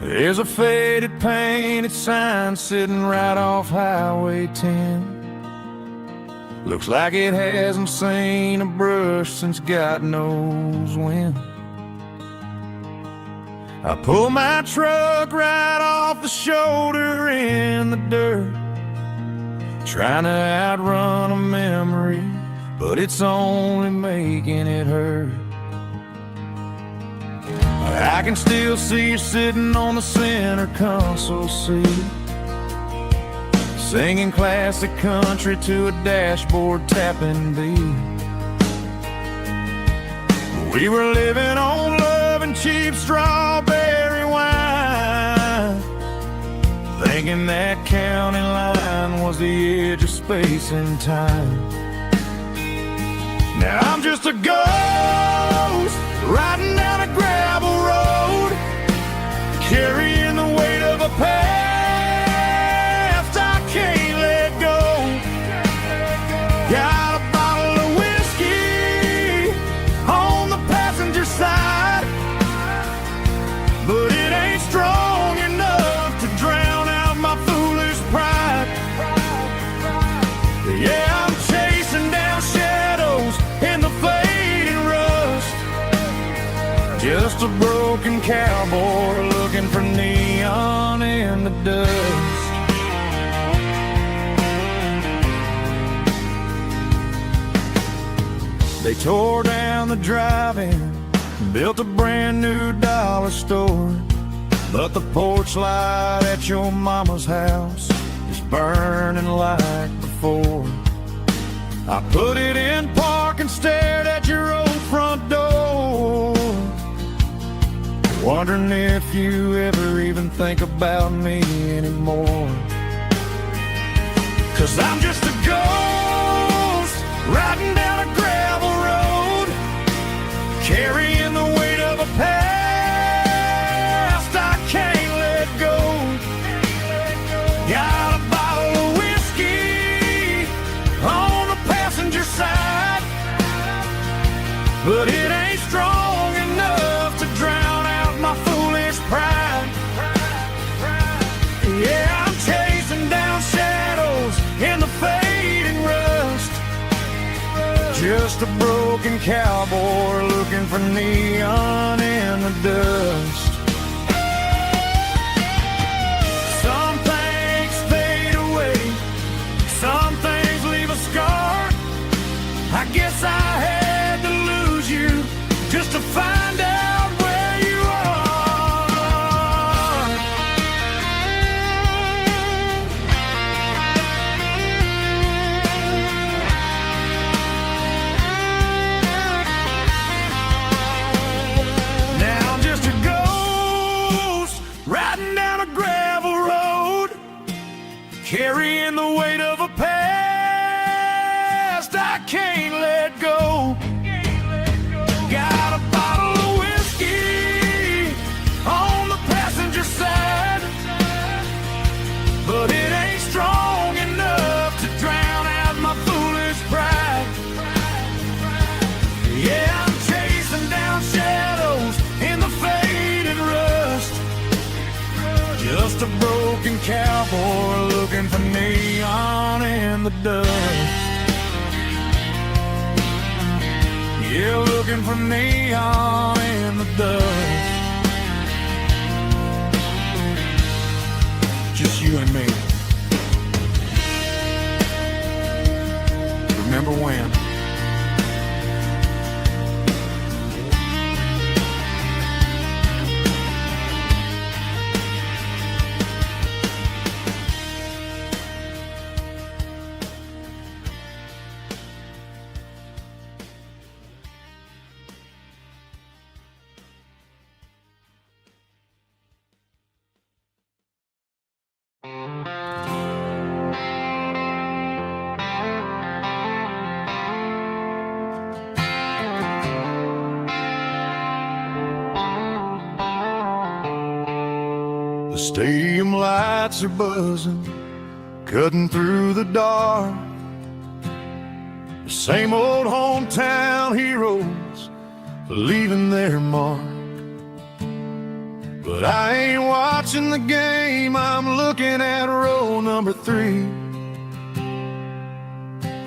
There's a faded painted sign sitting right off Highway 10. Looks like it hasn't seen a brush since God knows when. I pull my truck right off the shoulder in the dirt, trying to outrun a memory, but it's only making it hurt. I can still see you sitting on the center console seat, singing classic country to a dashboard tapping beat. We were living on love and cheap strawberry wine, thinking that county line was the edge of space and time. Now I'm just a ghost riding down a gravel road, carrying the weight of a past I can't let go. Got a bottle of whiskey on the passenger side, but it ain't strong enough to drown out my foolish pride. Yeah, I'm chasing down shadows in the fading rust, just a broken cowboy looking for neon in the dust. They tore down the drive-in, built a brand new dollar store, but the porch light at your mama's house is burning like before. I put it in park and stared at your old front door, wondering if you ever even think about me anymore. 'Cause I'm just a ghost riding down a gravel road, carrying the weight of a past I can't let go. Got a bottle of whiskey on the passenger side, but it ain't strong enough to drown out my foolish pride. Yeah, I'm chasing down shadows in the fading rust, just a broken cowboy looking for neon in the dust. Some things fade away, some things leave a scar. I guess I had to lose you just to find out where you are. Now I'm just a ghost riding down a gravel road, carrying the weight of a past I can't let go. Got a bottle of whiskey on the passenger side, but it ain't strong enough to drown out my foolish pride. Yeah, I'm chasing down shadows in the faded rust, just a broken cowboy looking for neon in the dust. Yeah, looking for neon in the dust. Just you and me. Remember when? The stadium lights are buzzing, cutting through the dark. The same old hometown heroes leaving their mark. But I ain't watching the game, I'm looking at row number 3,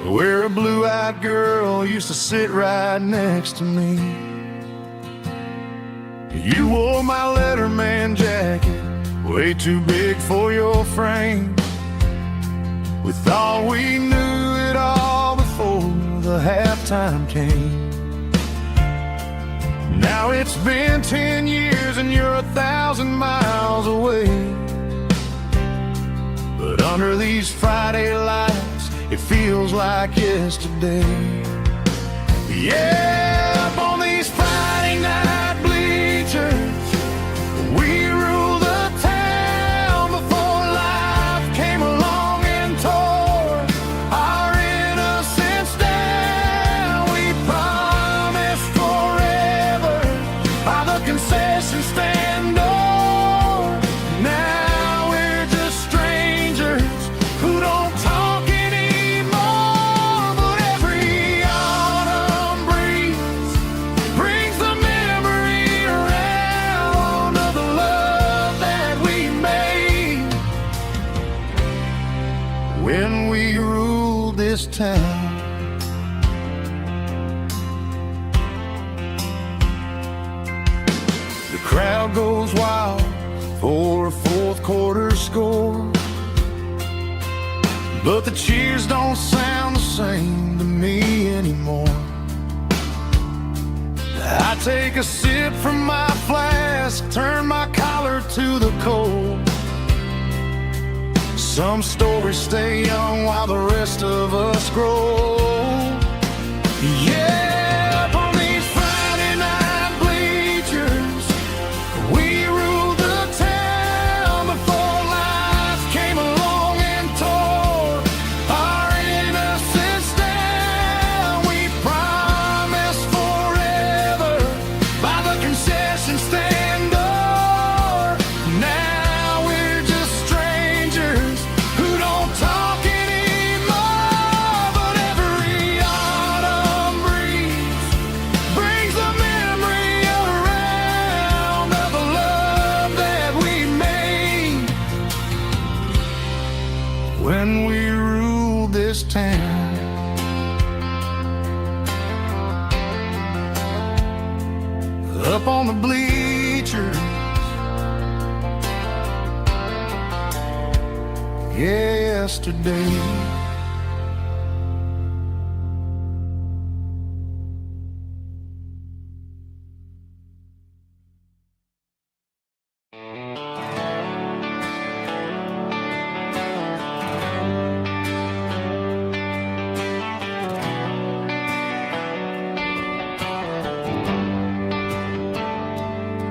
where a blue-eyed girl used to sit right next to me. You wore my Letterman jacket, way too big for your frame. We thought we knew it all before the halftime came. Now it's been 10 years and you're 1,000 miles away. But under these Friday lights, it feels like yesterday. Yeah, up on these Friday night bleachers, we rule the town before life came along and tore our innocence down. We promised forever by the concession stand door. Now we're just strangers who don't talk anymore. But every autumn breeze brings the memory around of the love that we made when we ruled this town. The crowd goes wild for a fourth quarter score, but the cheers don't sound the same to me anymore. I take a sip from my flask, turn my collar to the cold. Some stories stay young while the rest of us grow. Yeah, up on these Friday night bleachers, we ruled the town before life came along and tore our innocence down. We promised forever by the concession stand door. Now we're just strangers who don't talk anymore. But every autumn breeze brings the memory around of the love that we made when we ruled this town. Up on the bleachers, yesterday.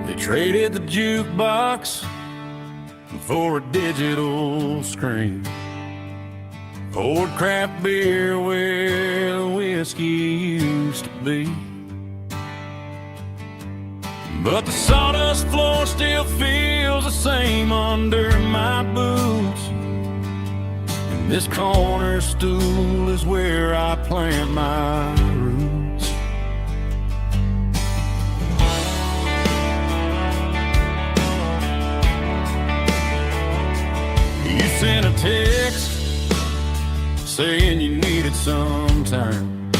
They traded the jukebox for a digital screen, poured craft beer where the whiskey used to be. But the sawdust floor still feels the same under my boots, and this corner stool is where I plant my roots. You sent a text saying you needed some time,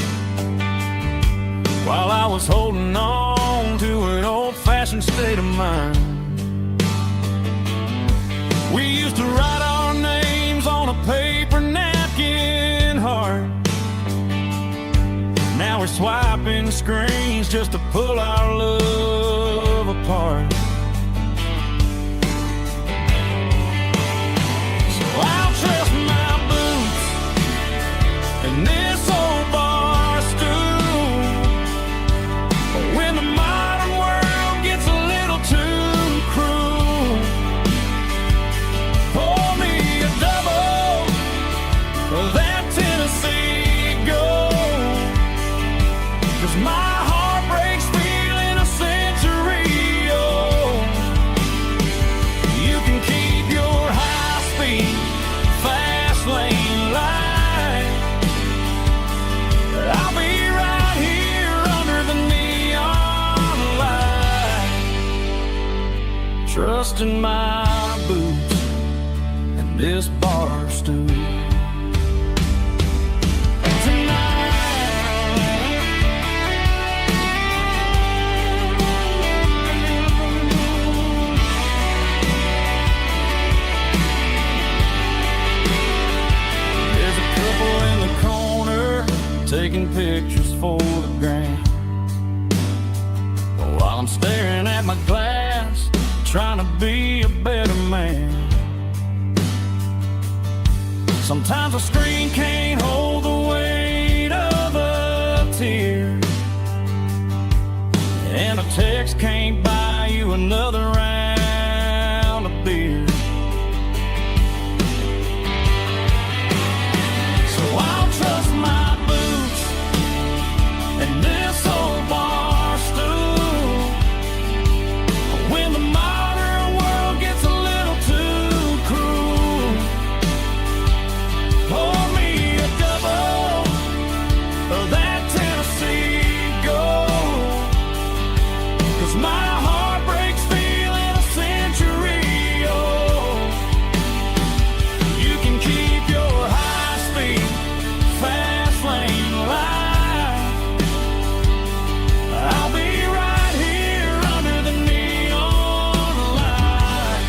while I was holding on to an old-fashioned state of mind. We used to write our names on a paper napkin heart. Now we're swiping screens just to pull our love apart. I'll trust my boots and this old bar stool when the modern world gets a little too cruel. Pour me a double of that Tennessee Gold, 'cause my heart breaks feeling a century old. You can keep your high-speed fast lane light, I'll be right here under the neon light, trusting my boots and this bar stool. Taking pictures for the gram. Oh, I'm staring at my glass, trying to be a better man. Sometimes a screen can't hold the weight of a tear, and a text can't buy you another round of beer. So I'll trust my boots and this old bar stool. When the modern world gets a little too cruel, pour me a double of that Tennessee Gold, 'cause my heart breaks feeling a century old. You can keep your high-speed, fast lane life. I'll be right here under the neon light,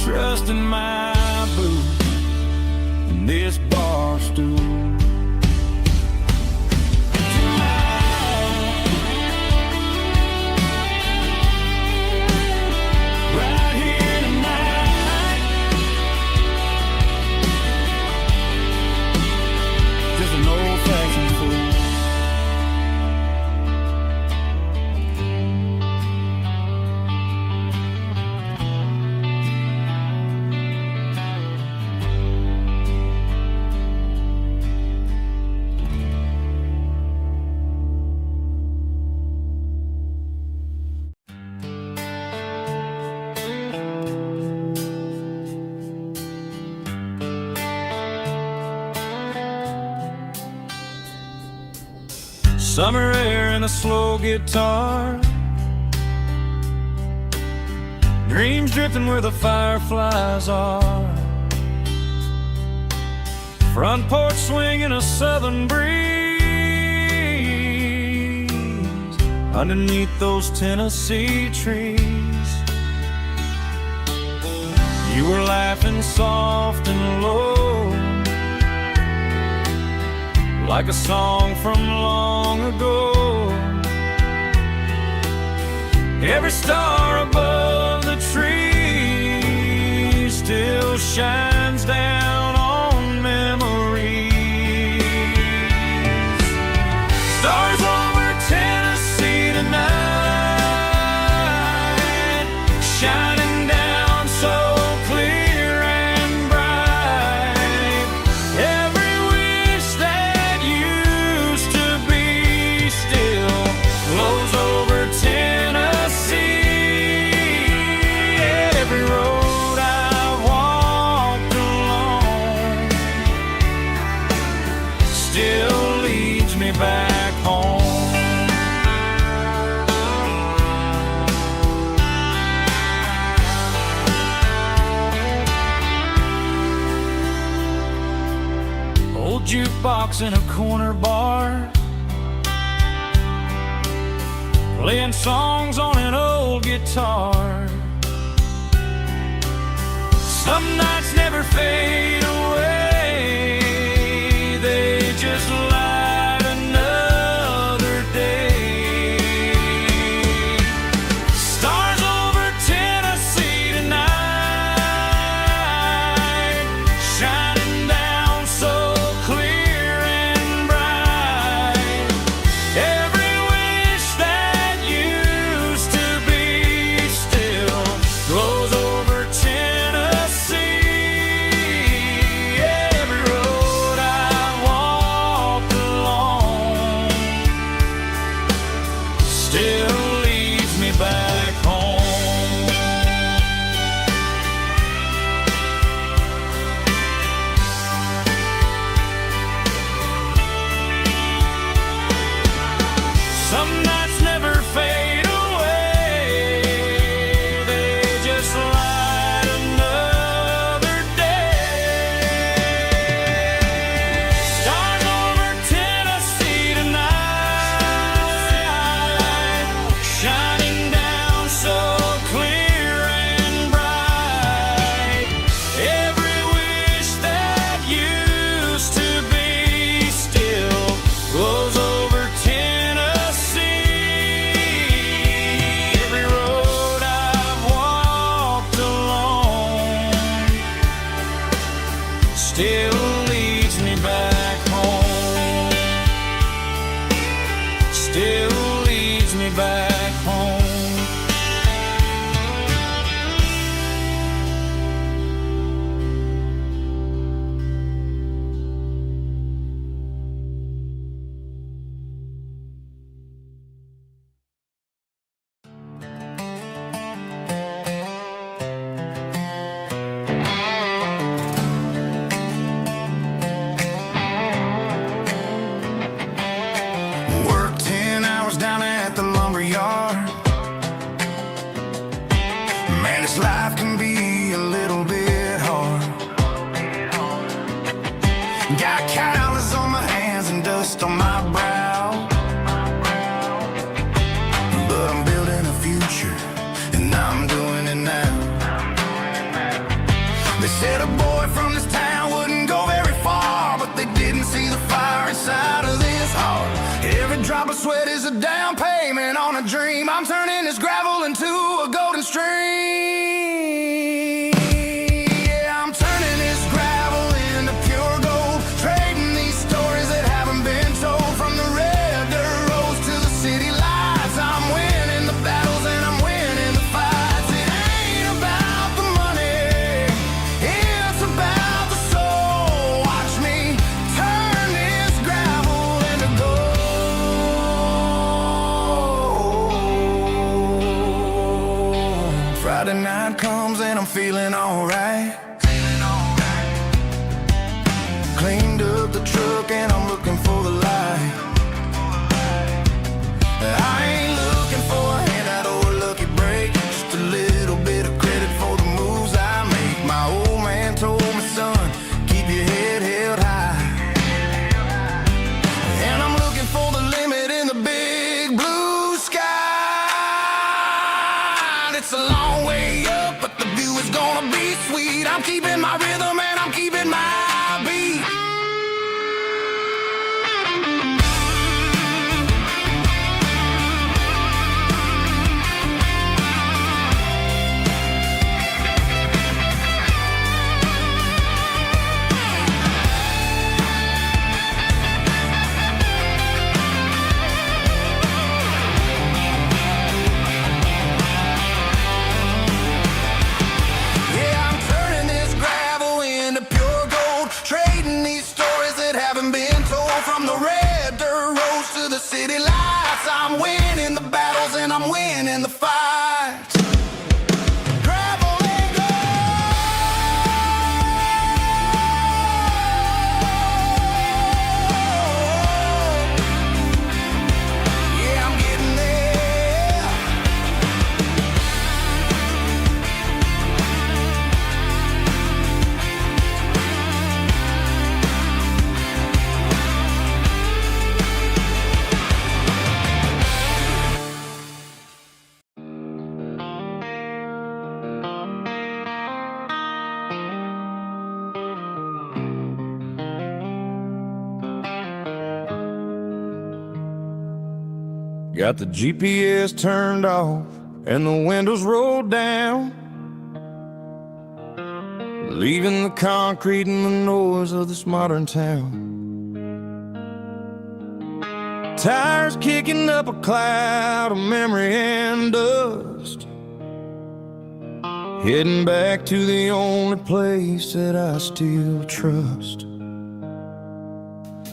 trusting my boots and this bar stool. Right here tonight, just an old-fashioned fool. Summer air and a slow guitar, dreams drifting where the fireflies are. Front porch swinging a southern breeze underneath those Tennessee trees. You were laughing soft and low, like a song from long ago. Every star above the tree still shines down on memories. Stars over Tennessee tonight, shining down so clear and bright. Every wish that used to be still flows over Tennessee. Every road I've walked along still leads me back home. Old jukebox in a corner bar, playing songs on an old guitar. Some nights never fade away, they just light another day. Stars over Tennessee tonight, shining down so clear and bright. Every wish that used to be still glows over Tennessee. still leads me back home. Still leads me back home. Worked 10 hours down at the lumber yard. Man, this life can be a little bit hard. Got calluses on my hands and dust on my brow, but I'm building a future, and I'm doing it now. They said a boy from this town wouldn't go very far, but they didn't see the fire inside of this heart. Every drop of sweat is a down payment on a dream. I'm turning this gravel into a golden stream. Yeah, I'm turning this gravel into pure gold, trading these stories that haven't been told. From the red dirt roads to the city lights, I'm winning the battles and I'm winning the fights. It ain't about the money, it's about the soul. Watch me turn this gravel into gold. Friday night comes and I'm feeling alright. Cleaned up the truck and I'm looking for the light. I ain't looking for a handout or a lucky break, just a little bit of credit for the moves I make. My old man told me, son, keep your head held high. And I'm looking for the limit in the big blue sky. It's a long way up, but the view is gonna be sweet. I'm keeping my rhythm and I'm keeping my beat. Yeah, I'm turning this gravel into pure gold, trading these stories that haven't been told. From the red dirt roads to the city lights, I'm winning the battles and I'm winning the fights. Gravel and gold. Yeah, I'm getting there. Got the GPS turned off and the windows rolled down, leaving the concrete and the noise of this modern town. Tires kicking up a cloud of memory and dust, heading back to the only place that I still trust.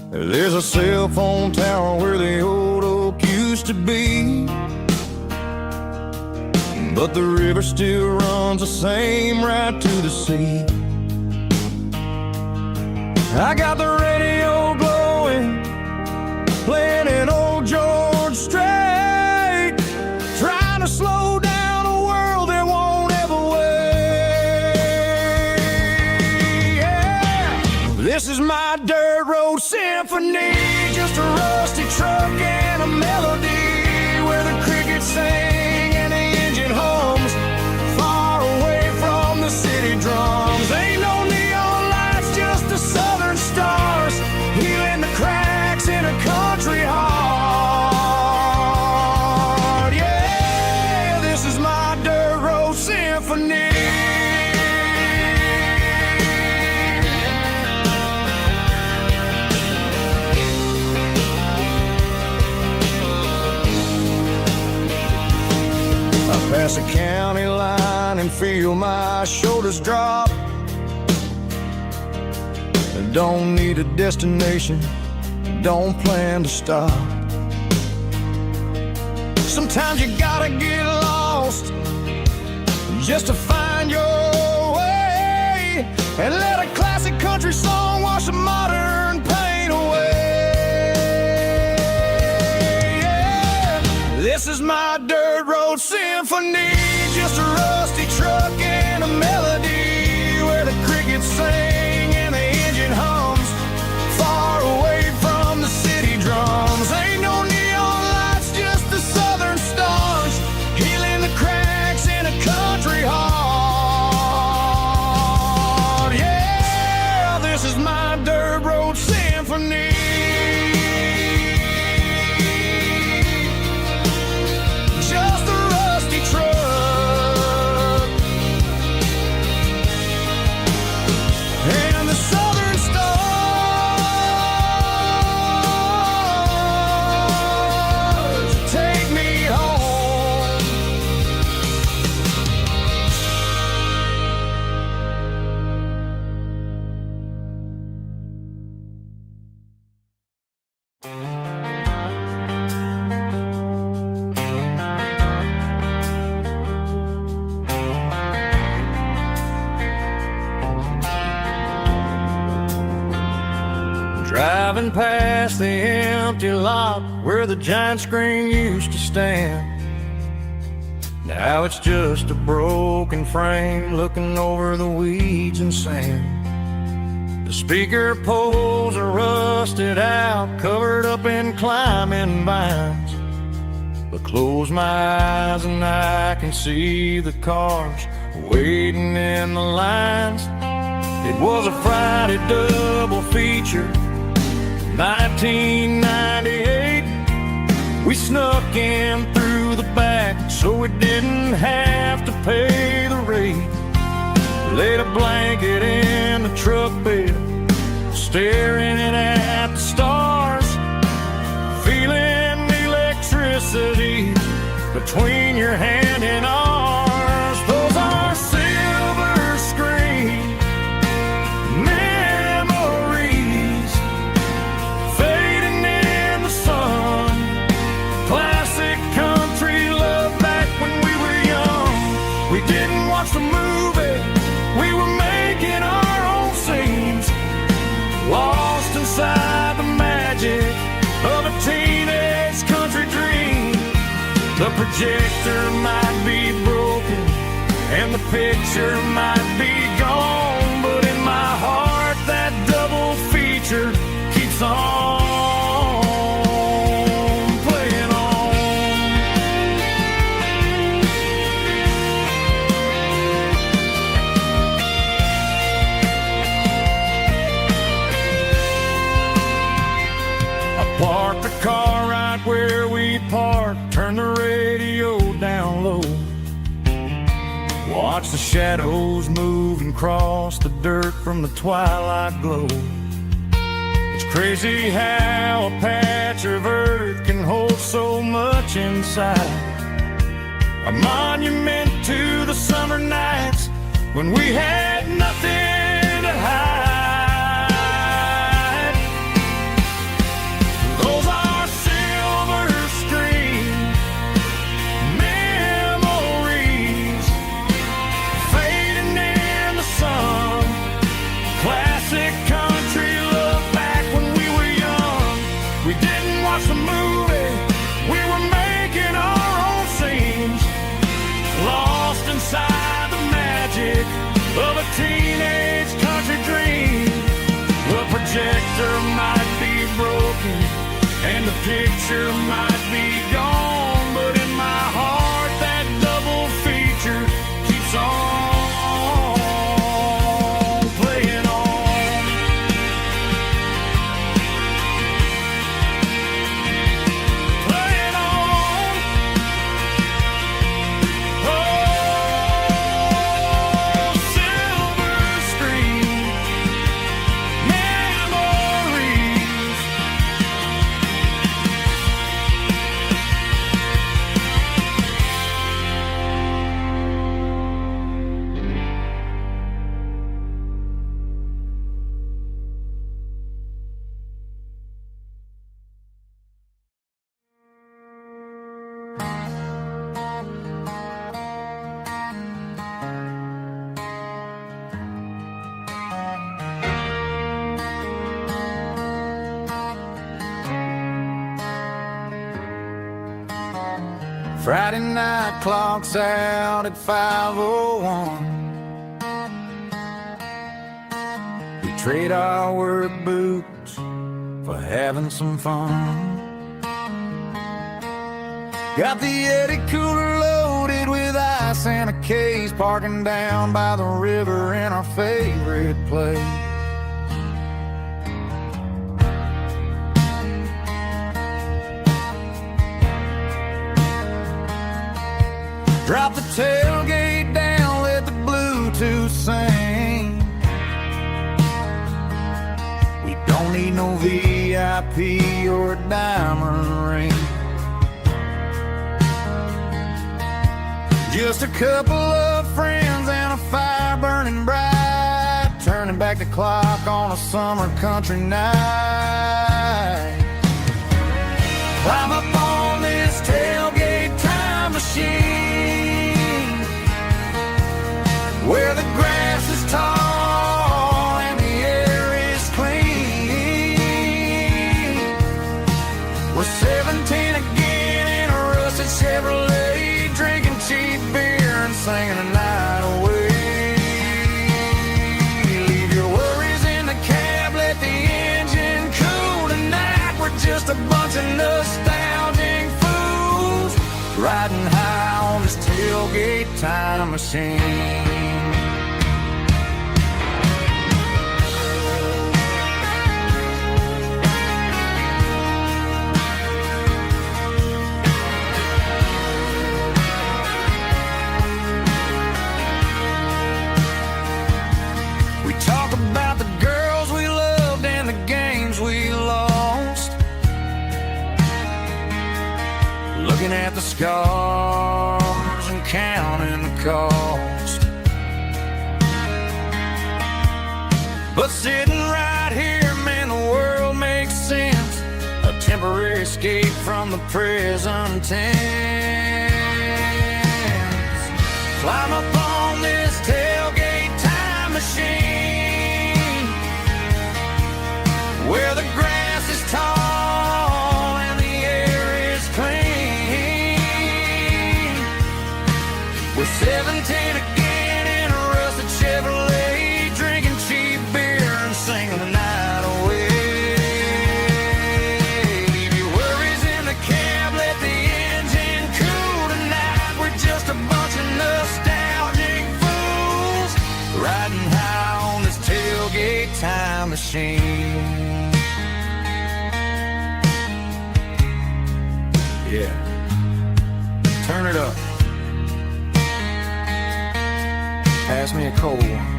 There's a cell phone tower where the old oak used to be, but the river still runs the same right to the sea. I got the radio glowing, playing an old George Strait, trying to slow down a world that won't ever wait. Yeah. This is my dirt road symphony, just a rusty truck and a melody where the crickets sing and the engine hums, far away from the city drums. Ain't no neon lights, just the southern stars, healing the cracks in a country heart. Yeah, this is my dirt road symphony. cross a county line and feel my shoulders drop. I don't need a destination, don't plan to stop. Sometimes you gotta get lost just to find your way, and let a classic country song wash the modern pain away. Yeah. This is my dirt road symphony, just a rusty truck and a melody where the crickets sing and the engine hums far away from the city drums. Ain't no neon lights, just the southern stars healing the cracks in a country heart. Yeah, this is my dirt road symphony. Just a rusty truck and the southern stars take me home. Driving past the empty lot where the giant screen used to stand. Now it's just a broken frame looking over the weeds and sand. The speaker poles are rusted out, covered up in climbing vines. But close my eyes and I can see the cars waiting in the lines. It was a Friday double feature, 1998. We snuck in through the back so we didn't have to pay the rate. Laid a blanket in the truck bed, staring at the stars, feeling the electricity between your hand and ours. Those are silver screen memories fading in the sun. Classic country love back when we were young. We didn't watch the movie, we were making our own scenes, lost inside the magic of a teenage country dream. The projector might be broken and the picture might be gone, but in my heart that double feature keeps on playing on. I parked the car right where we parked, turned the radio down low, watch the shadows move and cross the dirt from the twilight glow. It's crazy how a patch of earth can hold so much inside. A monument to the summer nights when we had nothing to hide. Those are silver screen memories fading in the sun. Classic country love back when we were young. We didn't watch the movie, we were making our own scenes, lost inside the magic of a teenage country dream. The projector might be broken and the picture might be gone, but in my heart that double feature keeps on playing on. Playing on. Oh, silver screen memories Friday night clocks out at 5:01. We trade our work boots for having some fun. Got the Yeti cooler loaded with ice and a case, parking down by the river in our favorite place. Drop the tailgate down, let the Bluetooth sing. We don't need no VIP or a diamond ring. Just a couple of friends and a fire burning bright, turning back the clock on a summer country night. Climb up on this tailgate time machine, where the grass is tall and the air is clean. We're 17 again in a rusted Chevrolet, drinking cheap beer and singing the night away. Leave your worries in the cab, let the engine cool tonight. We're just a bunch of nostalgic fools riding high on this tailgate time machine. Looking at the scars and counting the cost. But sitting right here, man, the world makes sense. A temporary escape from the present tense. Climb up on this tailgate time machine, where the grass is tall and the air is clean. We're 17 again in a rusted Chevrolet, drinking cheap beer and singing the night away. Leave your worries in the cab, let the engine cool tonight. We're just a bunch of nostalgic fools riding high on this tailgate time machine. Yeah, turn it up. Pass me a cold one.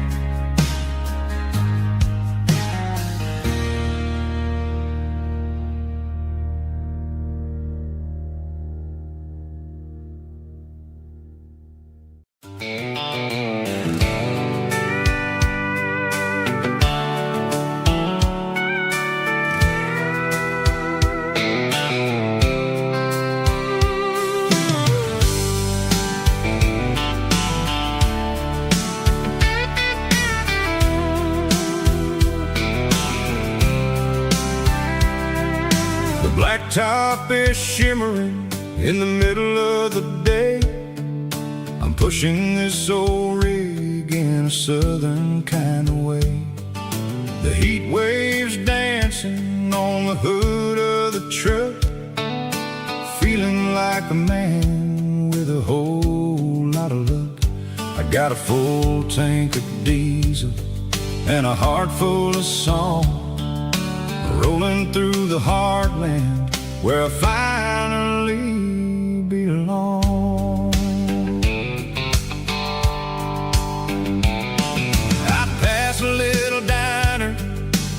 Blacktop is shimmering in the middle of the day. I'm pushing this old rig in a southern kind of way. The heat waves dancing on the hood of the truck, feeling like a man with a whole lot of luck. I got a full tank of diesel and a heart full of song, rolling through the heartland where I finally belong. I pass a little diner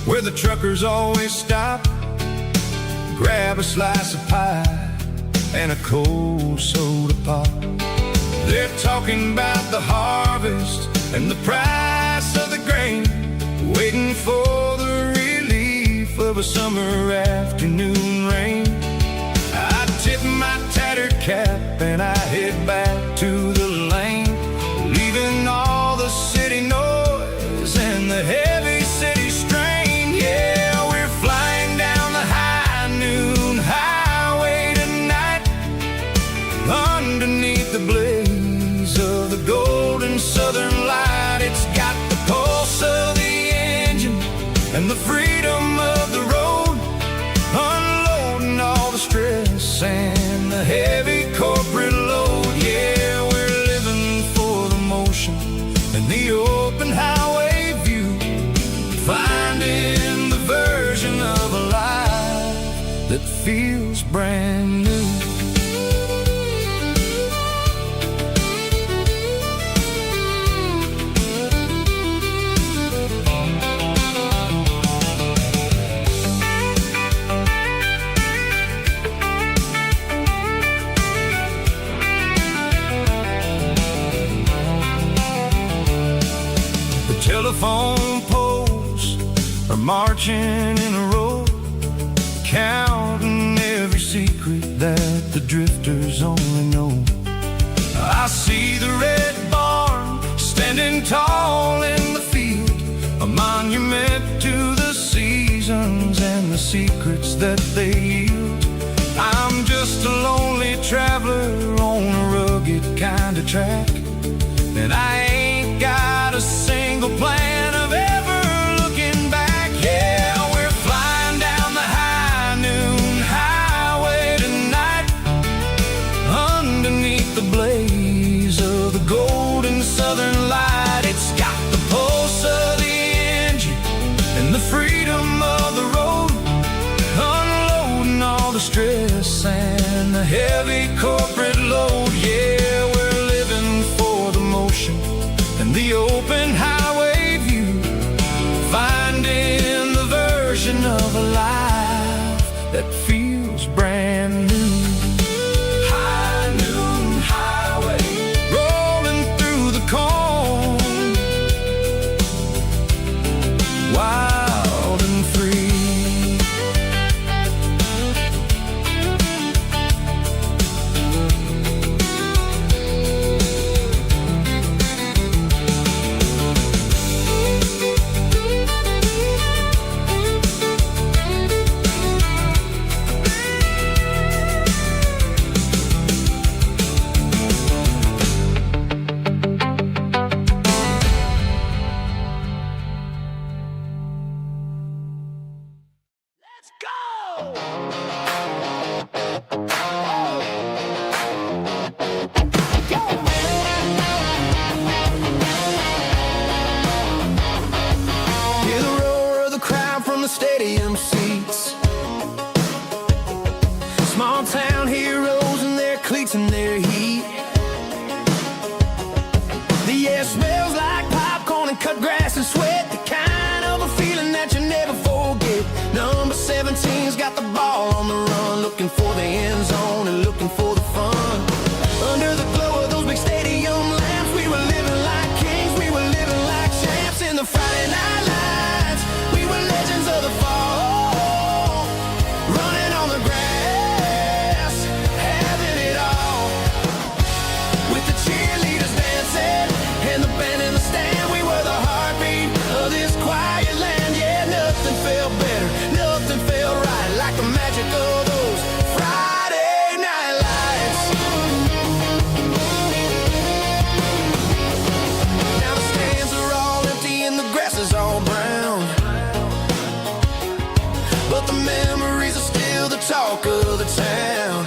where the truckers always stop, grab a slice of pie and a cold soda pop. They're talking about the harvest and the price of the grain, waiting for the relief of a summer afternoon rain. I tip my tattered cap and I head back to the lane, leaving all the city noise and the heavy city strain. Yeah, we're flying down the high noon highway tonight, and the freedom of the road, unloading all the stress and the heavy corporate load. Yeah, we're living for the motion and the open highway view, finding the version of a life that feels brand new. Telephone poles are marching in a row, counting every secret that the drifters only know. I see the red barn standing tall in the field, a monument to the seasons and the secrets that they yield. I'm just a lonely traveler on a rugged kind of track, and I ain't got a single plan of ever looking back. Yeah, we're flying down the high noon highway tonight, underneath the blaze of the golden southern light. It's got the pulse of the engine and the freedom of the road, unloading all the stress and the heavy corporate load. Yeah, we're living for the motion and the open highway view, finding the version of a life that feels brand new. High noon highway, rolling through the corn, wild and free. Stadium seats, small town heroes in their cleats and their heat. The air smells like popcorn and cut grass and sweat, the kind of a feeling that you never forget. Number 17's got the ball on the run, looking for the end zone and looking for the fun. Under the glow of those big stadium lamps, we were living like kings, we were living like champs in the Friday night lights. We were legends of the fall, running on the grass, having it all. With the cheerleaders dancing and the band in the stand, we were the heartbeat of this quiet land. Yeah, nothing felt better, nothing felt right like the magic of those Friday night lights. Now the stands are all empty and the grass is all brown, but the memories are still the talk of the town.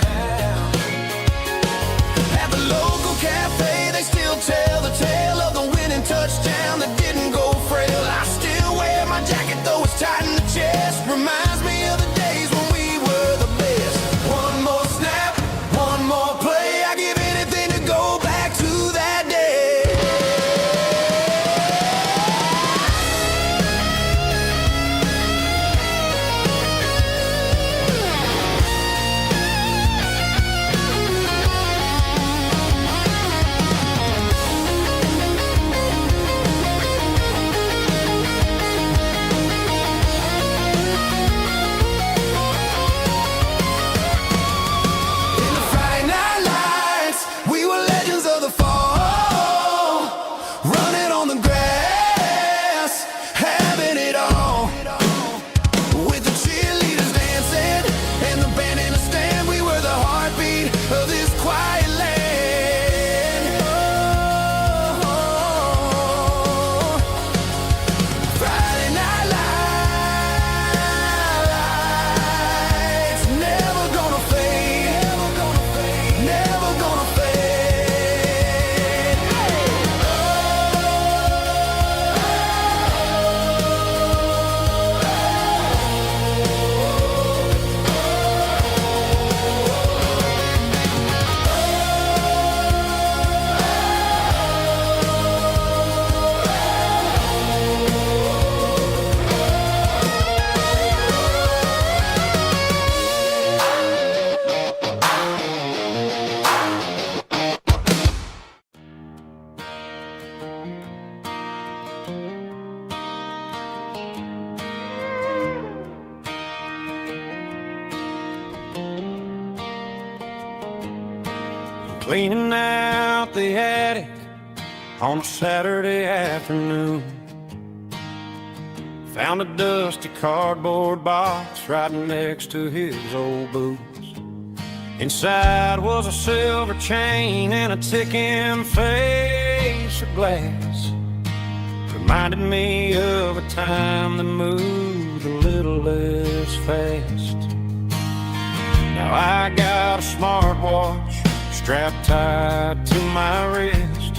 At the local cafe, they still tell the tale of the winning touchdown that didn't go frail. I still wear my jacket, though it's tight in the chest. Reminds me of the days when we were the best. One more snap, one more play, I give anything to go back to that day. cleaning out the attic on a Saturday afternoon. Found a dusty cardboard box right next to his old boots. Inside was a silver chain and a ticking face of glass. Reminded me of a time that moved a little less fast. Now I got a smartwatch strapped tight to my wrist,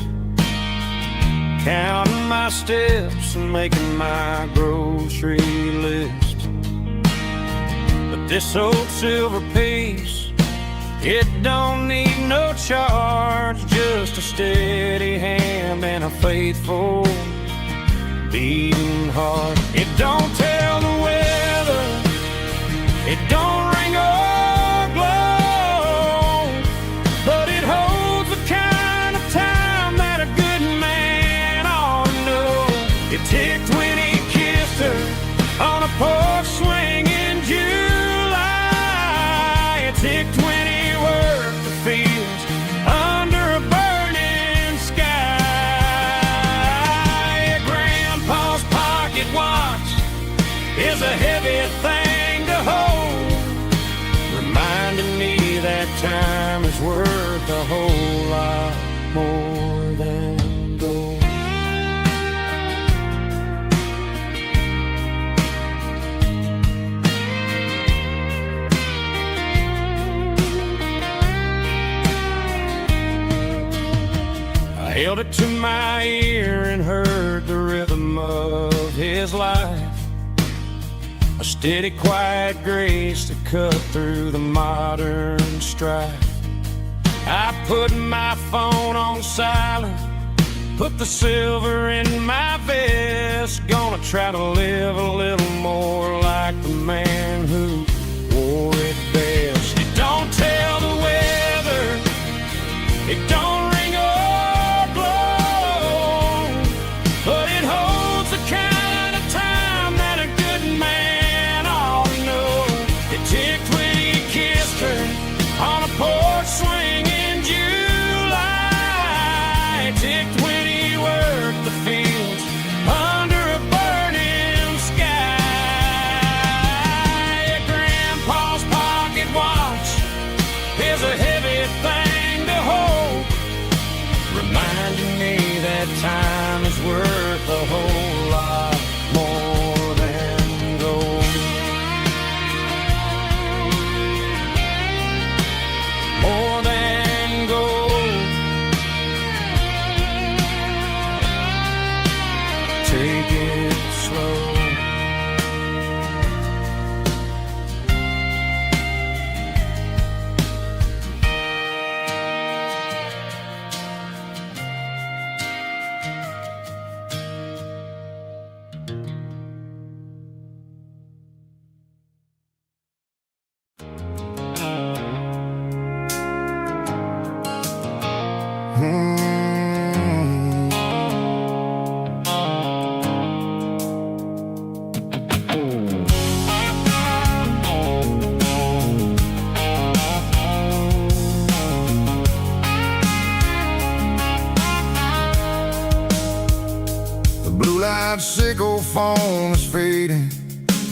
counting my steps and making my grocery list. But this old silver piece, it don't need no charge, just a steady hand and a faithful beating heart. It don't tell the weather, it don't ring or glow, but it holds the kind of time that a good man ought to know. It ticked when he kissed her on a porch swing in July. It ticked when he worked the fields under a burning sky. Grandpa's pocket watch is a heavy thing to hold, reminding me that time is worth a whole lot more than gold. I held it to my ear and heard the rhythm of his life, a steady, quiet grace that cut through the modern strife. I put my phone on silent, put the silver in my vest. Gonna try to live a little more like the man who wore it best. It don't tell the weather, it don't ring or glow, but it holds the kind of time that a good man ought to know. It ticked when he kissed her on a porch swing in July. It ticked when he worked the fields under a burning sky. Grandpa's pocket watch is a heavy thing to hold, reminding me that time is worth a whole lot more than gold. More than gold. Take it slow. The blue light sickle phone is fading,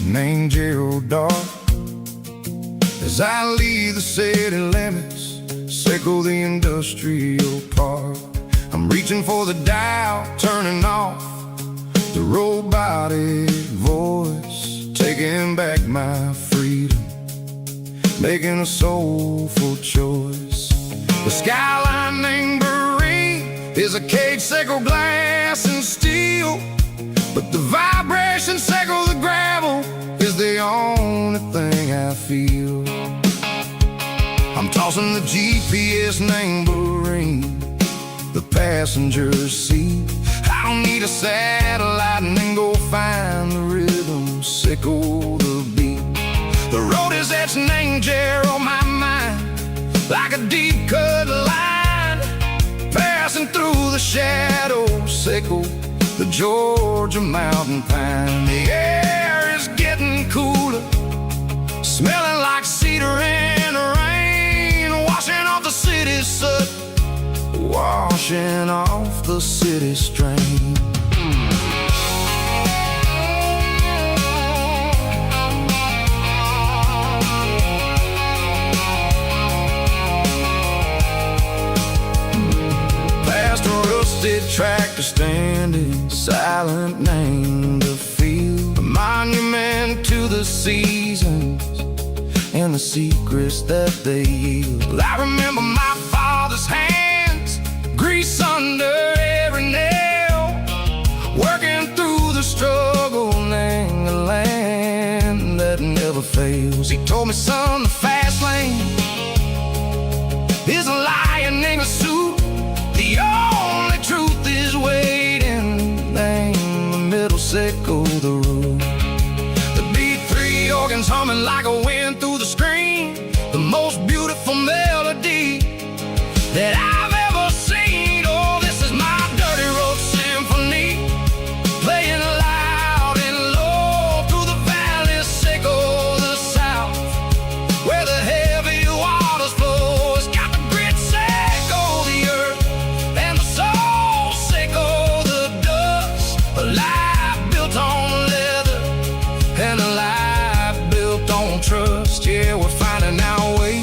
an angel dark. As I leave the city limits, sickle the industrial park. I'm reaching for the dial, turning off the robotic voice, taking back my freedom, making a soulful choice. The skyline named Marine is a cage, sickle glass and steel, but the vibration sickle the gravel is the only thing I feel. I'm tossing the GPS named Marine, the passenger seat. I don't need a satellite and then go find the rhythm, sickle the beat. The road is etched named Jer on my mind, like a deep cut line, passing through the shadows, sickle the Georgia mountain pine. The air is getting cooler, smelling like cedar in the rain, washing off the city's soot. washing off the city strain. Past a rusted tractor standing silent, named a field, a monument to the seasons and the secrets that they yield. I remember my father's hands, grease under every nail, working through the struggle in the land that never fails. He told me, son, the fast lane is a lion in a suit. The only truth is waiting. Name the middle, sickle the root. The B3 organs humming like a wind through the screen, the most beautiful melody that I've ever seen. Oh, this is my dirty road symphony, playing loud and low through the valleys, sickle the south, where the heavy waters flow. It's got the grit, sickle the earth, and the soul, sickle the dust. A life built on leather and a life built on trust. Yeah, we're finding our way.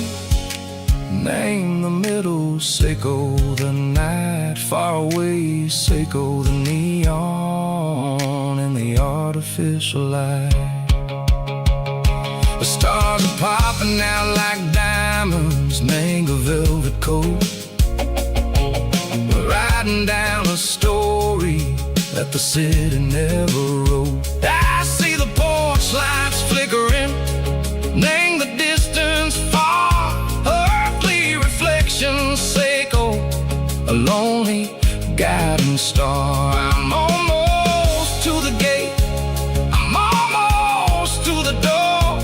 Name the middle, sickle the night, far away, sickle the neon and the artificial light. The stars are popping out like diamonds, mango velvet coat. We're riding down a story that the city never wrote. I see the porch lights flickering, name the distance far, earthly reflections, sickle a lonely guiding star. I'm almost to the gate, I'm almost to the door,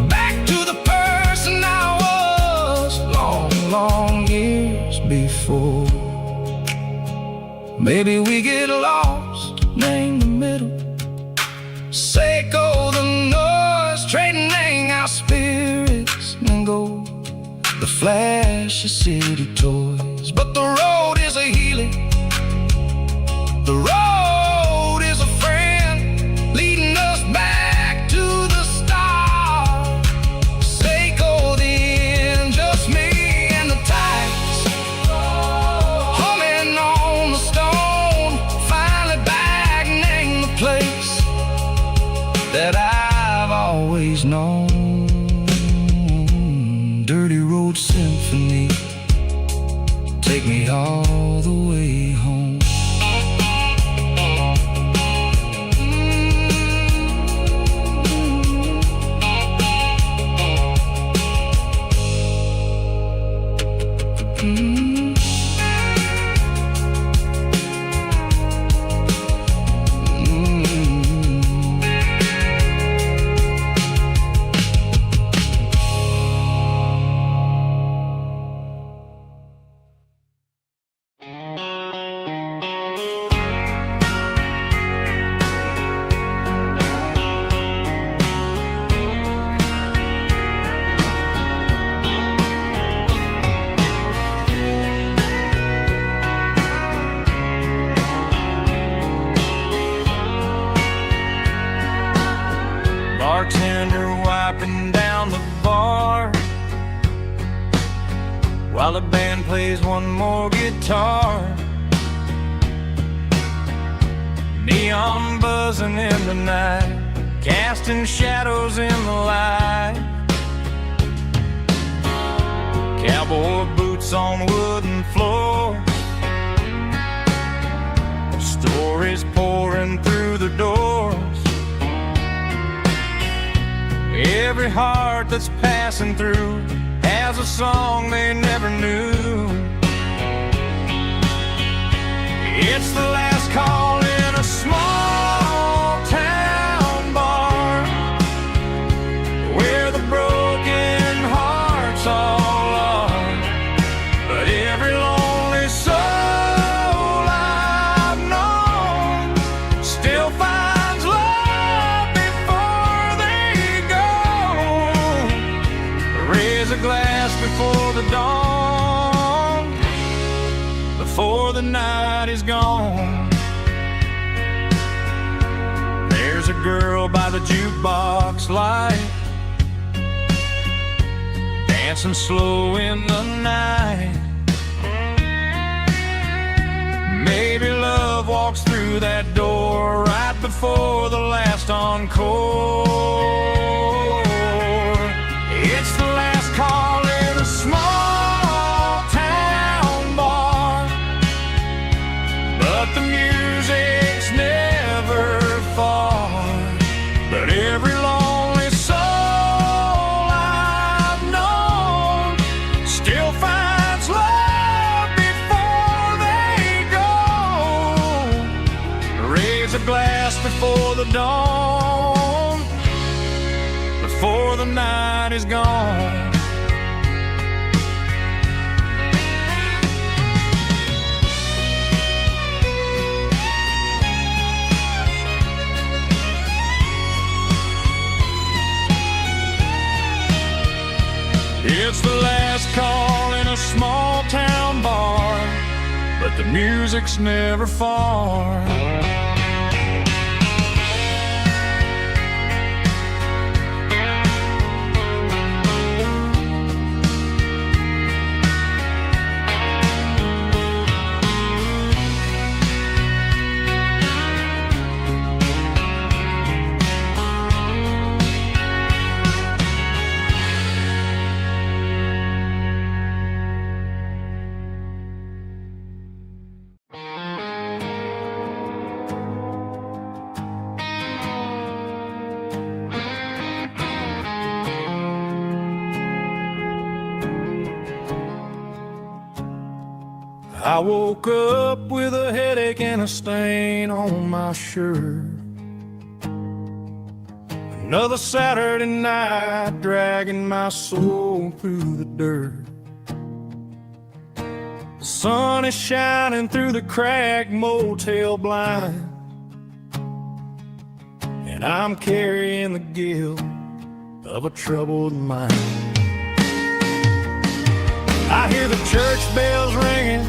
back to the person I was long, long years before. Maybe we get lost, name the middle, sickle the noise, trading our spirits and gold, the flash of city toys. But the road is a healing, the road is a friend, leading us back to the start. Sickle the end, just me and the tides, humming on the stone, finally back, name the place that I've always known. Dirty road symphony, take me all the way home. Bartender wiping down the bar while the band plays one more guitar. Neon buzzing in the night, casting shadows in the light. Cowboy boots on wooden floors, stories pouring through the doors. Every heart that's passing through has a song they never knew. It's the last call in a small town bar, where the broken hearts all are. But every lonely soul I've known still finds love before they go. Raise a glass before the dawn, before girl by the jukebox light, dancing slow in the night. Maybe love walks through that door right before the last encore. It's the last call in a small town bar, but the music's never far. But every lonely soul I've known still finds love before they go. Raise a glass before the dawn, before the night is gone. It's the last call in a small town bar, but the music's never far. I woke up with a headache and a stain on my shirt. Another Saturday night dragging my soul through the dirt. The sun is shining through the cracked motel blind, and I'm carrying the guilt of a troubled mind. I hear the church bells ringing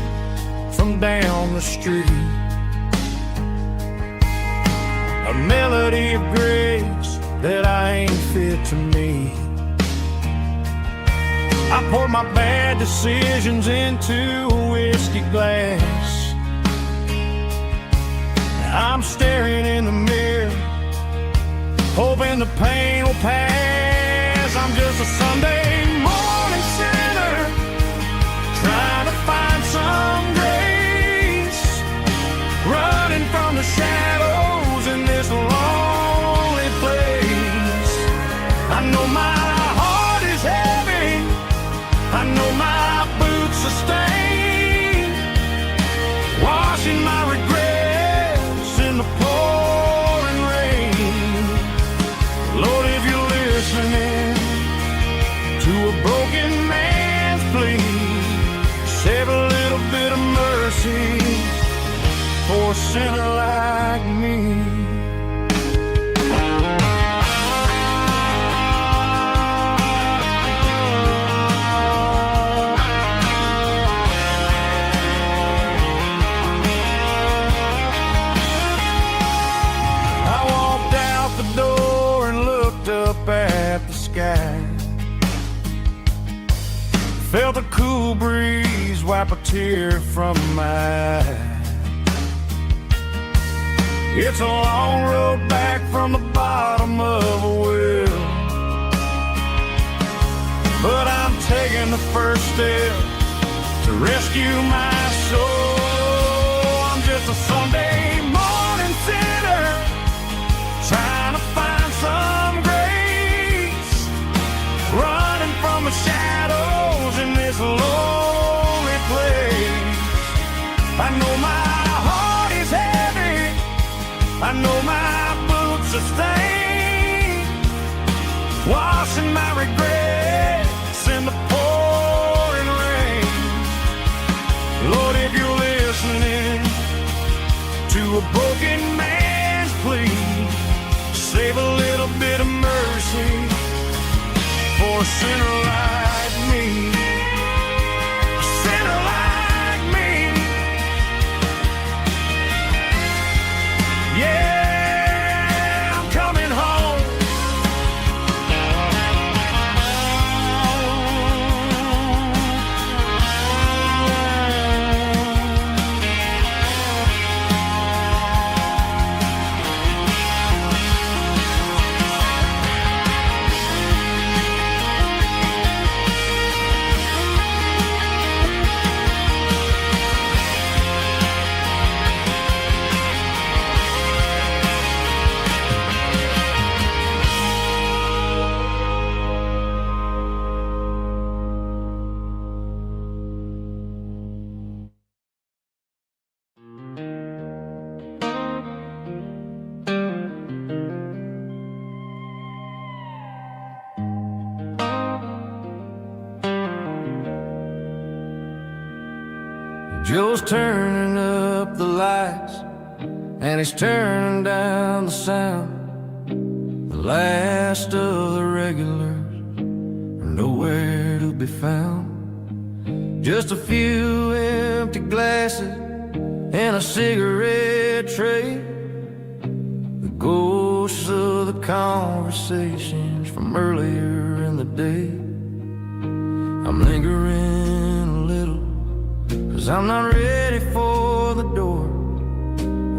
from down the street, a melody of grace that I ain't fit to meet. I pour my bad decisions into a whiskey glass. I'm staring in the mirror, hoping the pain will pass. I'm just a Sunday morning sinner, trying to find some grace, running from the shadows in this lonely place. I know my heart is heavy, I know my boots are stained, washing my regrets in the pouring rain. Lord, if you're listening to a broken man's plea, save a little bit of mercy for a sinner like me. I walked out the door and looked up at the sky, felt a cool breeze wipe a tear from my eye. It's a long road back from the bottom of a well, but I'm taking the first step to rescue my soul. I'm just a Sunday morning sinner, trying to find some grace, running from the shadows in this lonely place. I know my heart is heavy, I know my boots are stained, washing my regrets in the pouring rain. Lord, if you're listening to a broken man's plea, save a little bit of mercy for a sinner like me. A sinner like me. Yeah, I'm coming. Joe's turning up the lights, and he's turning down the sound. The last of the regulars are nowhere to be found. Just a few empty glasses and a cigarette tray, the ghosts of the conversations from earlier in the day. I'm lingering a little, 'cause I'm not ready for the door,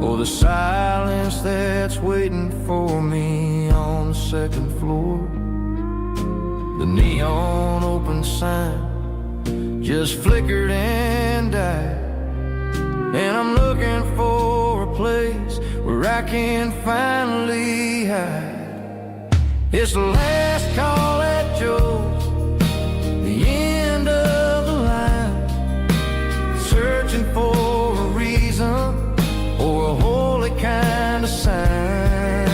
or the silence that's waiting for me on the second floor. The neon open sign just flickered and died, and I'm looking for a place where I can finally hide. It's the last call at Joe's, the end of the line, searching for a reason or a holy kind of sign.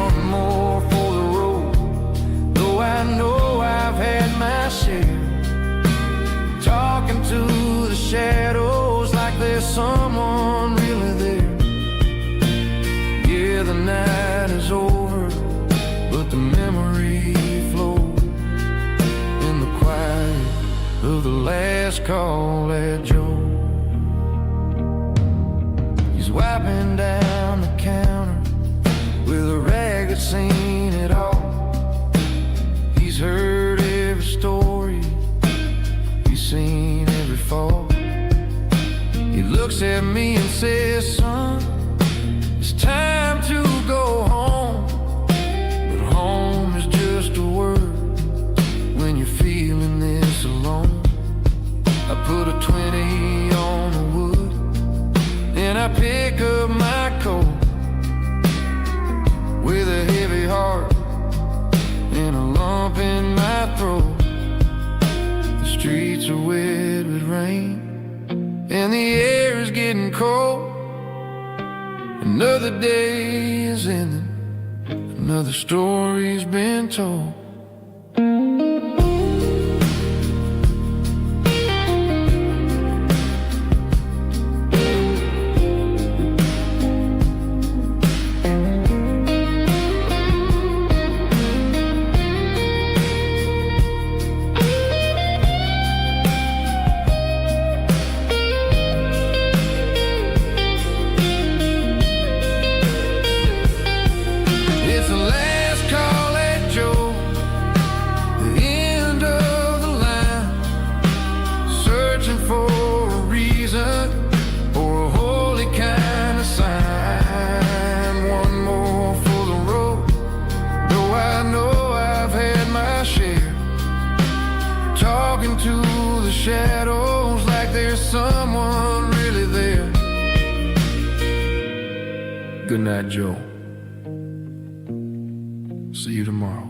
One more for the road, though I know I've had my share. Talking to the shadows like there's someone really there. Yeah, the night is over, but the memory flows in the quiet of the last call at Joe. He's wiping down the counter with a rag that's seen it all. He's heard every story, he's seen every fall. He looks at me and says, son, it's time to go home. But home is just a word when you're feeling this alone. I put a 20 on the wood, and I pick up my coat with a heavy heart and a lump in my throat. The streets are wet with rain, and the air is getting cold. Another day is ending, another story's been told. Shadows like there's someone really there. Good night, Joe. See you tomorrow.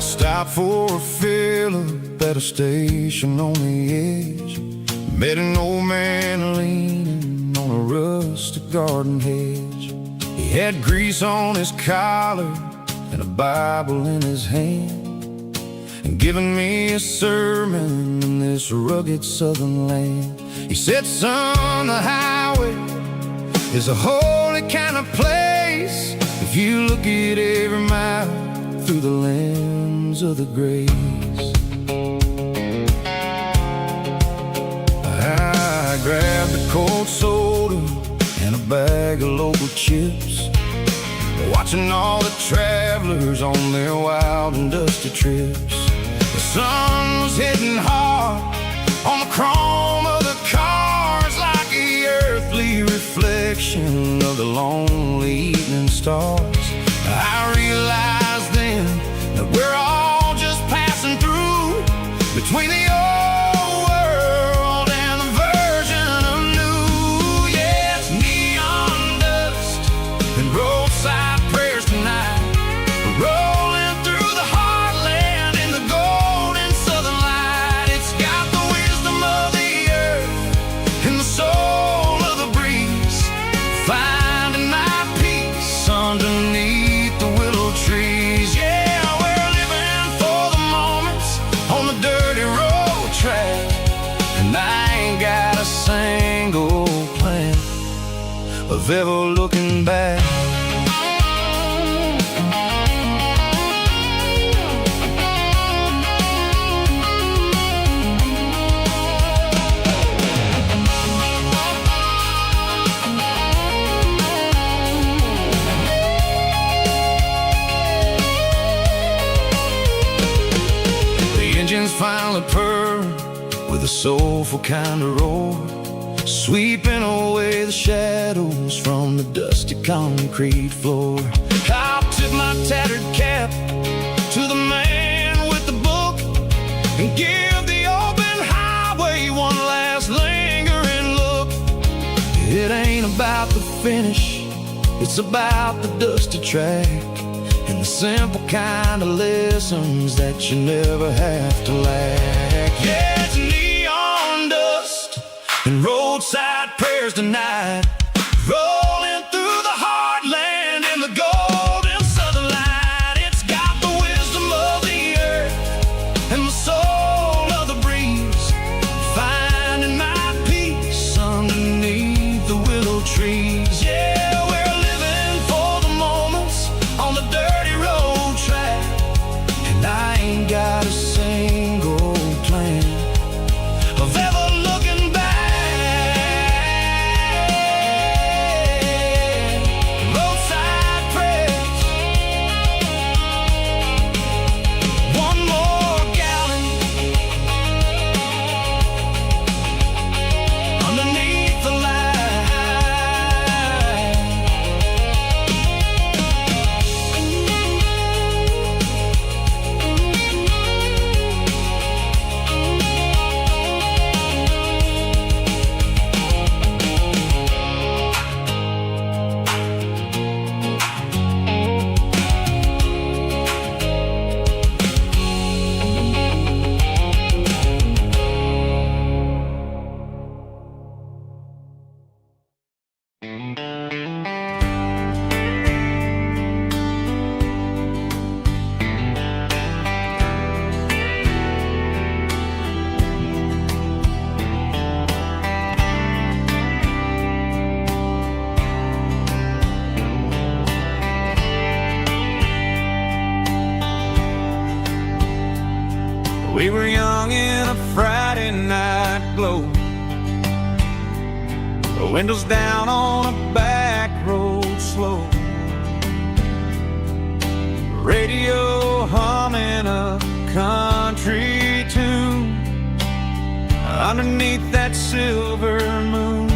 Stopped for a fill-up at a station on the edge. Met an old man leaning on a rustic garden hedge. He had grease on his collar and a Bible in his hand, and giving me a sermon in this rugged southern land. He said, son, the highway is a holy kind of place if you look at every mile through the lens of the grace. I grabbed a cold soda and a bag of local chips, watching all the travelers on their wild and dusty trips. The sun was hitting hard on the chrome of the cars, like the earthly reflection of the lonely evening stars. I realized then a single plan of ever looking back. The engines finally purr with a soulful kind of roar, sweeping away the shadows from the dusty concrete floor. I'll tip my tattered cap to the man with the book and give the open highway one last lingering look. It ain't about the finish, it's about the dusty track and the simple kind of lessons that you never have to lack. Yeah, it's neon dust and roadside prayers tonight, rolling through the heartland in the golden southern light. It's got the wisdom of the earth and the soul of the breeze, finding my peace underneath the willow trees. Yeah, we're living for the moments on the dirty road track, and I ain't got a single plan of ever looking back. Roadside prayers, one more gallon underneath the light. We were young in a Friday night glow, the windows down on a back road slow, radio humming a country tune underneath that silver moon.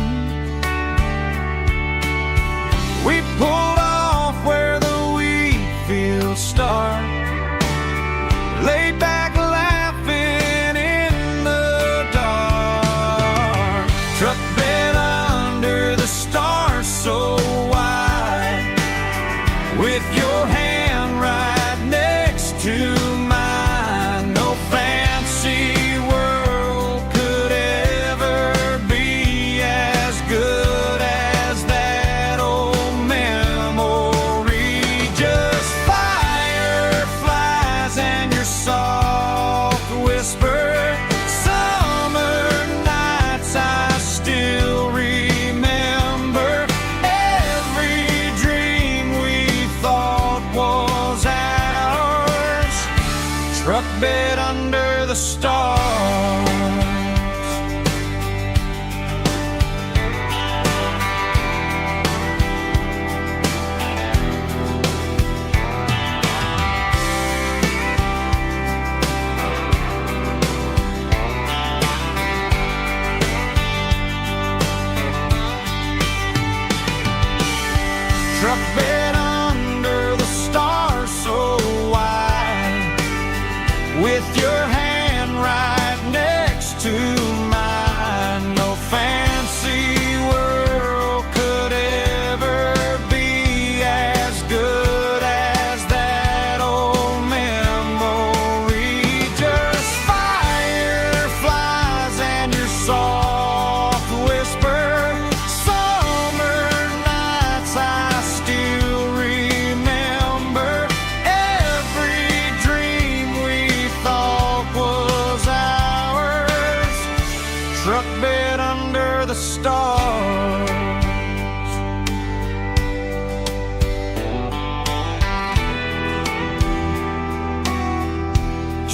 We pulled off where the wheat fields start, laid back laughing in the dark, truck bed under the stars so wide, with your hand right next to mine. No fancy world could ever be as good as that old memory. Just fireflies and your soft whisper. Summer nights I still under the stars.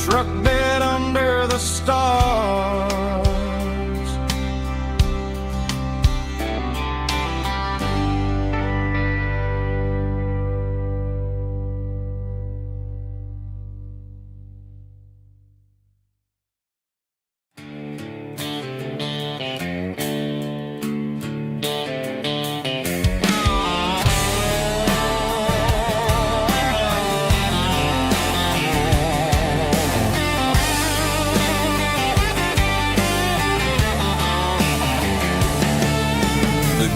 Truck bed under the stars.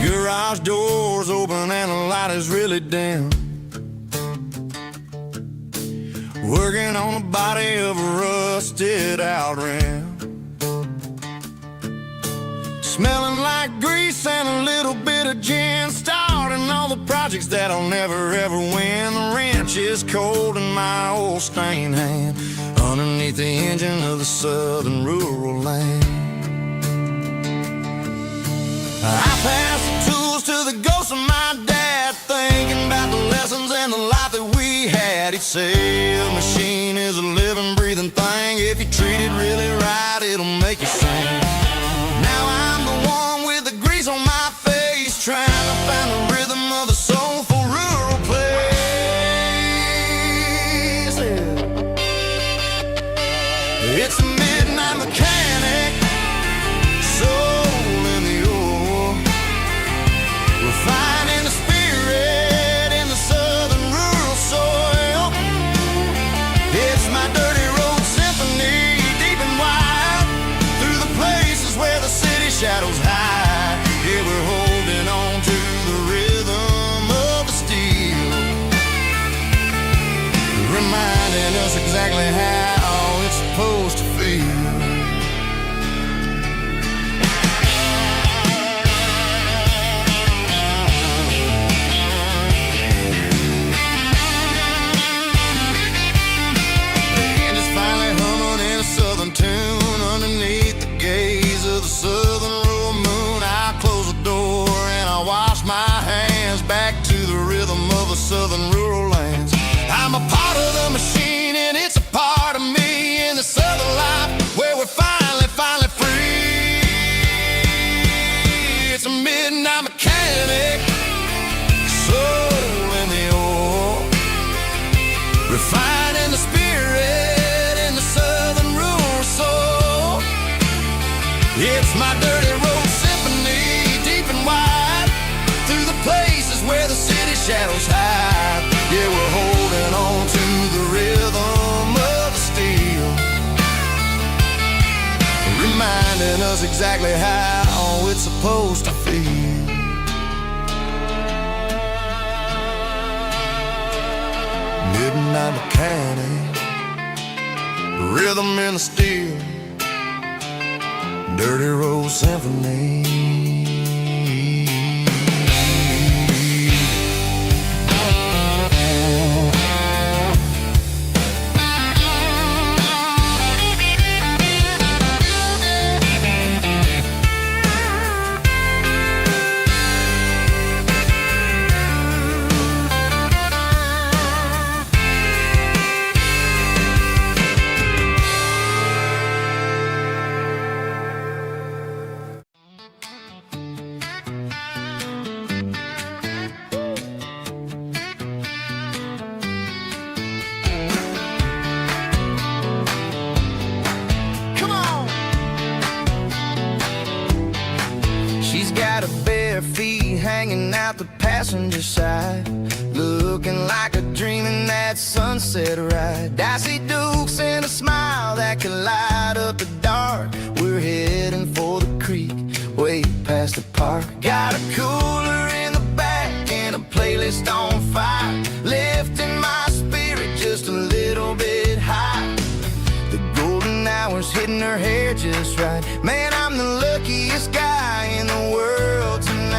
Garage doors open and the light is really dim. Working on the body of a rusted out rim. Smelling like grease and a little bit of gin. Starting all the projects that'll never ever win. The wrench is cold in my old stained hand underneath the engine of the southern rural land. I pass the tools to the ghost of my dad, thinking about the lessons and the life that we had. He'd say a machine is a living, breathing thing. If you treat it really right, it'll make you sing. Now I'm the one with the grease on my face, trying to find the rhythm of the soulful rural place. It's a midnight mechanic, soul in the ore, refining the spirit in the southern rural soil. It's my dirty road symphony, deep and wide, through the places where the city shadows hide. Yeah, we're holding on to the rhythm of the steel, reminding us exactly how it's supposed to feel. Tune underneath the gaze of the southern rural moon. I close the door and I wash my hands back to the rhythm of the southern rural lands. I'm a part of the machine and it's a part of me in the southern life where we're finally free. It's a midnight mechanic, soul in the ore, refining the spirit in the southern rural soul. It's my dirty road symphony, deep and wide, through the places where the city shadows hide. Yeah, we're holding on to the rhythm of the steel, reminding us exactly how it's supposed to feel. Midnight mechanic, rhythm in the steel, dirty road symphony. Hanging out the passenger side, looking like a dream in that sunset ride. I see Dukes and a smile that can light up the dark. We're heading for the creek, way past the park. Got a cooler in the back and a playlist on fire, lifting my spirit just a little bit high. The golden hours hitting her hair just right. Man, I'm the luckiest guy in the world tonight.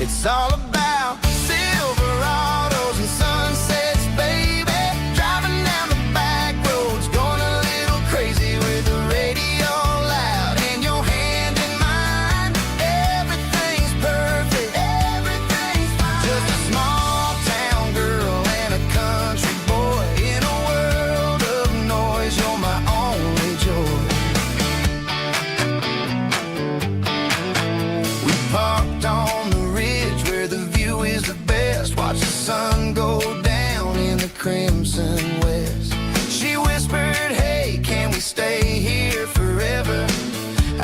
It's all about Silverados and sunsets, baby. Driving down the back roads, going a little crazy with the radio loud and your hand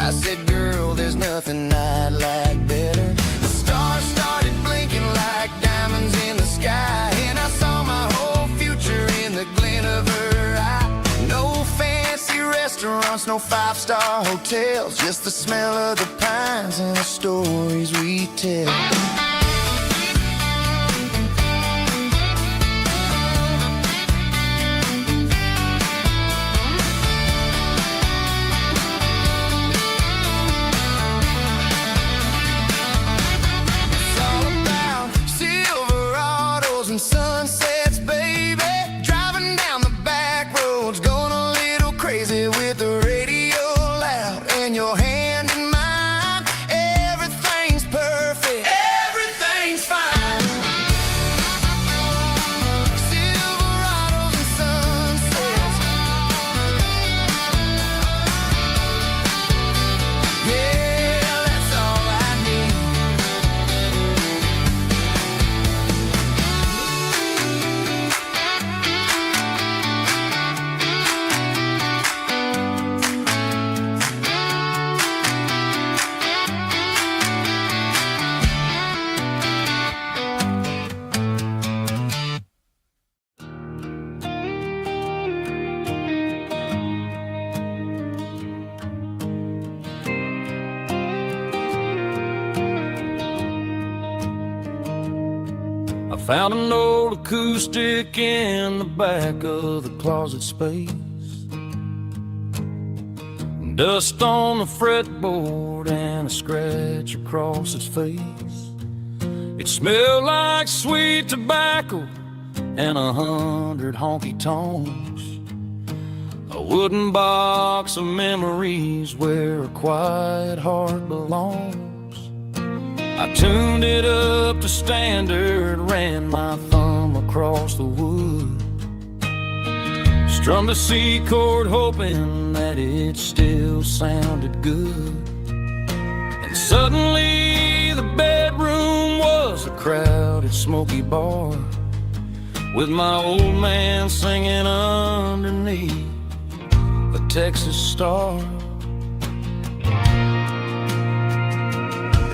I said, girl, there's nothing I'd like better. The stars started blinking like diamonds in the sky, and I saw my whole future in the glint of her eye. No fancy restaurants, no five-star hotels, just the smell of the pines and the stories we tell. Sunsets, baby, driving down the back roads, going a little crazy with the radio loud, and your hand in mine. Everything's perfect, everything's fine. Silverados and sunsets, yeah, that's all I need. I found an old acoustic in the back of the closet space. Dust on the fretboard and a scratch across its face. It smelled like sweet tobacco and 100 honky tonks. A wooden box of memories where a quiet heart belongs. I tuned it up to standard, ran my thumb across the wood, strummed a C chord hoping that it still sounded good. And suddenly the bedroom was a crowded smoky bar, with my old man singing underneath a Texas star.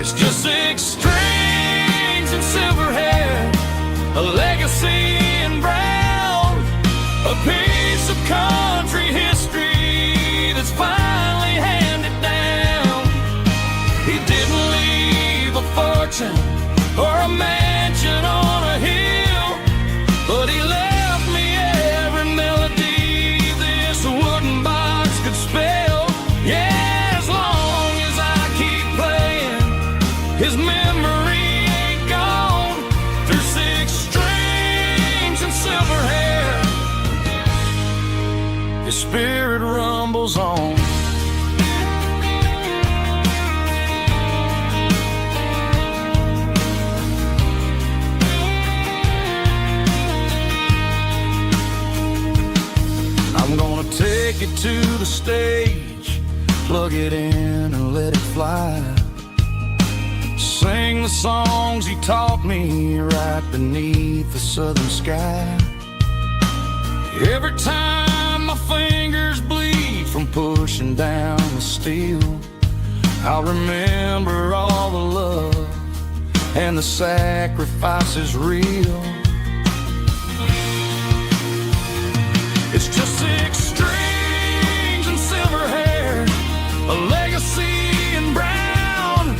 It's just 6 strings and silver hair, a legacy in brown, a piece of country history that's finally handed down. He didn't leave a fortune or a mansion on a hill, but he left me every melody this wooden box could spell. Yeah, as long as I keep playing, his memory ain't gone. Through 6 strings and silver hair, his spirit rumbles on. I'm gonna take it to the stage, plug it in and let it fly. Sing the songs he taught me right beneath the southern sky. Every time my fingers bleed from pushing down the steel, I'll remember all the love and the sacrifices real. It's just 6 strings and silver hair, a legacy in brown,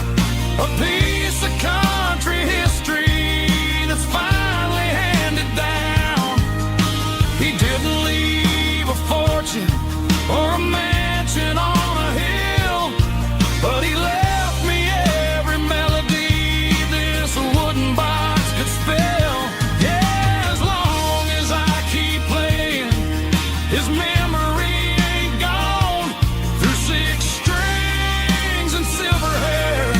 a piece of country history that's finally handed down. He didn't leave a fortune or a mansion on a hill, but he left me every melody this wooden box could spell. Yeah, as long as I keep playing, his memory ain't gone. Through 6 strings and silver hair,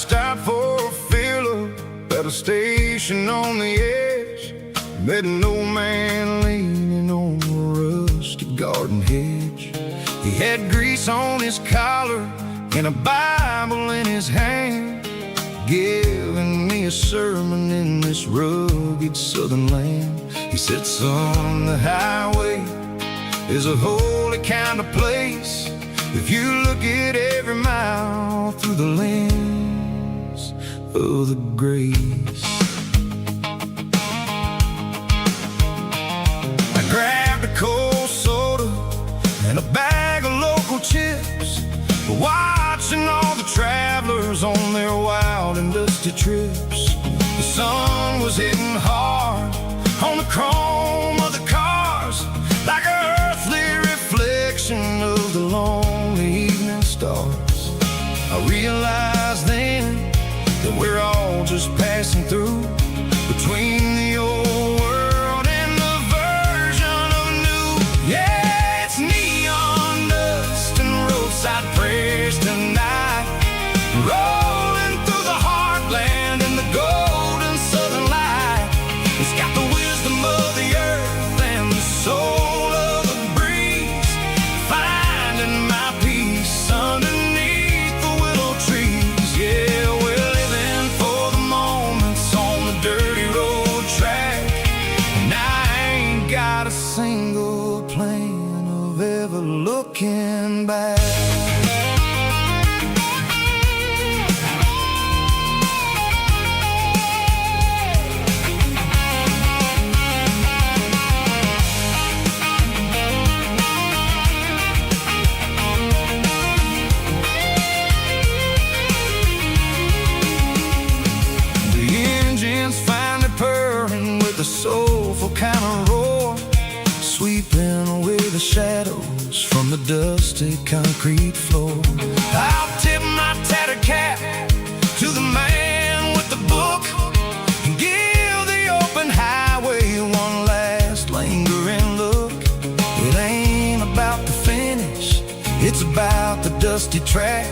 stopped for a fill-up at a station on the edge. Met an old man leaning on a rusty garden hedge. He had grease on his collar and a Bible in his hand, giving me a sermon in this rugged southern land. He said, son, the highway is a holy kind of place if you look at every mile through the lens of the grace. I grabbed a cold soda and a bag of local chips, watching all the travelers on their wild and dusty trips. The sun was hitting hard on the chrome of the cars, like an earthly reflection of the lonely evening stars. I realized then that we're all just passing through between the old world and the version of new. Yeah, it's neon dust and roadside prayers tonight, rolling through the heartland in the golden southern light. It's got the wisdom of the earth and the soul of the breeze, finding my peace underneath the willow trees. Yeah, we're living for the moments on the dirty road track, and I ain't got a single plan of ever looking back. A soulful kind of roar, sweeping away the shadows from the dusty concrete floor. I'll tip my tattered cap to the man with the book and give the open highway one last lingering look. It ain't about the finish, it's about the dusty track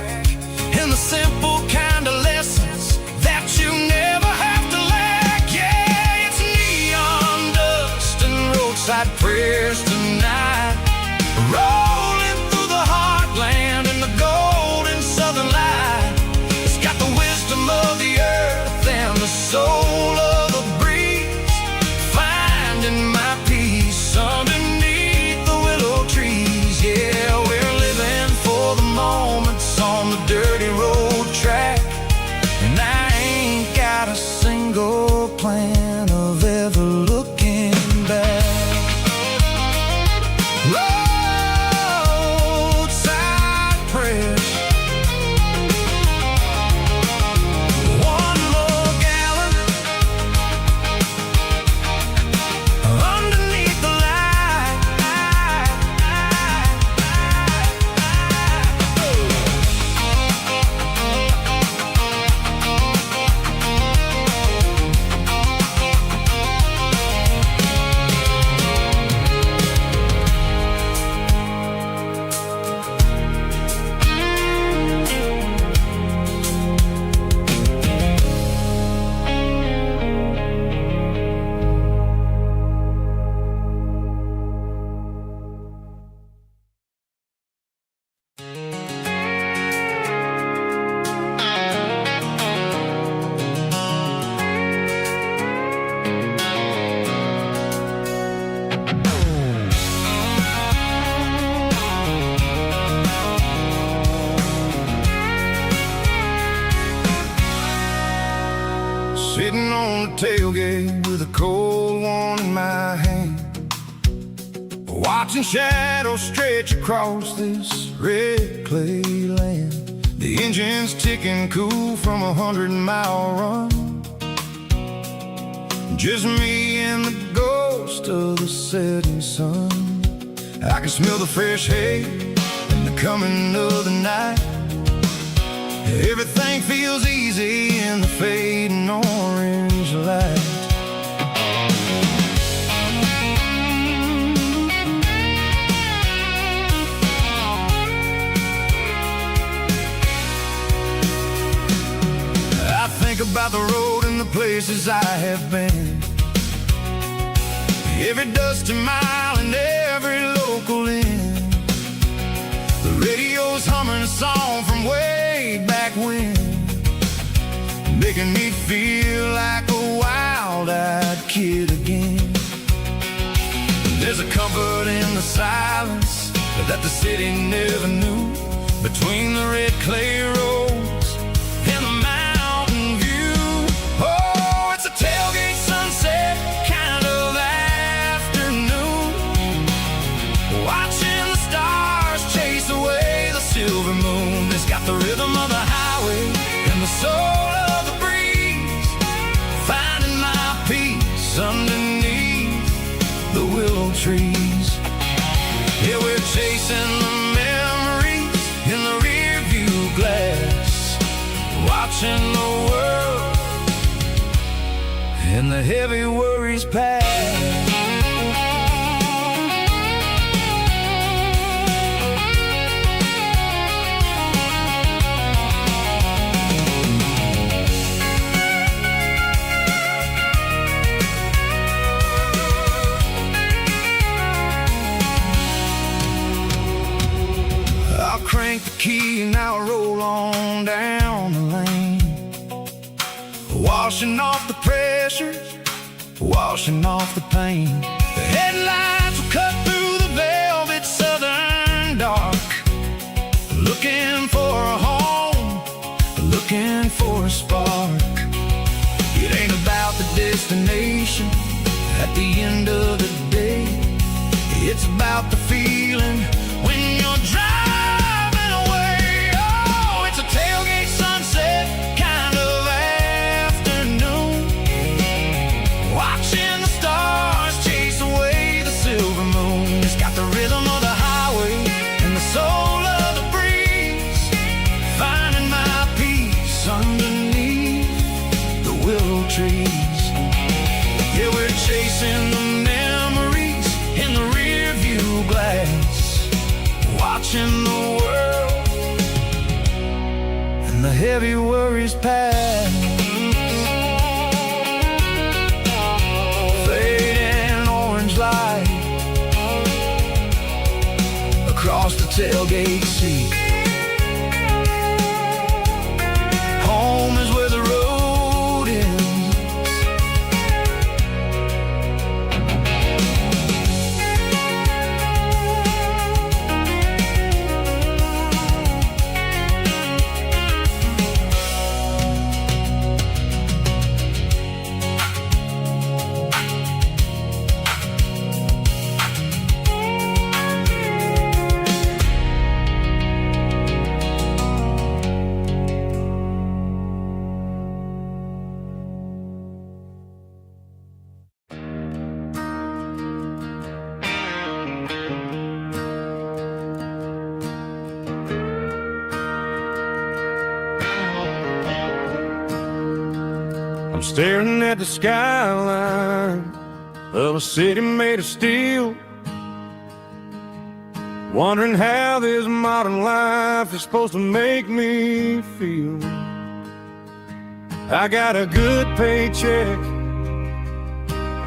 and the simple kind of lessons that you never have to lack. Yeah, it's neon dust and roadside prayers tonight, rolling through the heartland in the golden southern light. It's got the wisdom of the earth and the soul of the breeze, finding my peace underneath the willow trees. Yeah, we're living for the moments on the dirty road track, and I ain't got a single plan of ever looking back. Roadside prayers, one more gallon underneath the light. Sitting on the tailgate with a cold one in my hand, watching shadows stretch across this red clay land. The engine's ticking cool from 100-mile run, just me and the ghost of the setting sun. I can smell the fresh hay and the coming of the night. Everything feels easy in the fading orange light. think about the road and the places I have been, every dusty mile and every local inn, the radio's humming a song from way back when, making me feel like a wild-eyed kid again. There's a comfort in the silence that the city never knew, between the red clay roads and the mountain view. Oh, it's a tailgate sunset kind of afternoon, watching the stars chase away the silver moon. It's got the rhythm of the highway and the soul of the breeze, finding my peace underneath the willow trees. Yeah, we're chasing the memories in the rear view glass, watching the world and the heavy worries pass. Crank the key and I'll roll on down the lane, washing off the pressure, washing off the pain. The headlights will cut through the velvet southern dark, looking for a home, looking for a spark. It ain't about the destination at the end of the day, it's about the feeling when you're driving. Tailgate sunset kind of afternoon, watching the stars chase away the silver moon. It's got the rhythm of the highway and the soul of the breeze, finding my peace underneath the willow trees. Yeah, we're chasing the memories in the rear view glass, watching the world and the heavy worries pass. Fading orange light across the tailgate seat. Home is where the road ends. I'm staring at the skyline of a city made of steel, wondering how this modern life is supposed to make me feel. I got a good paycheck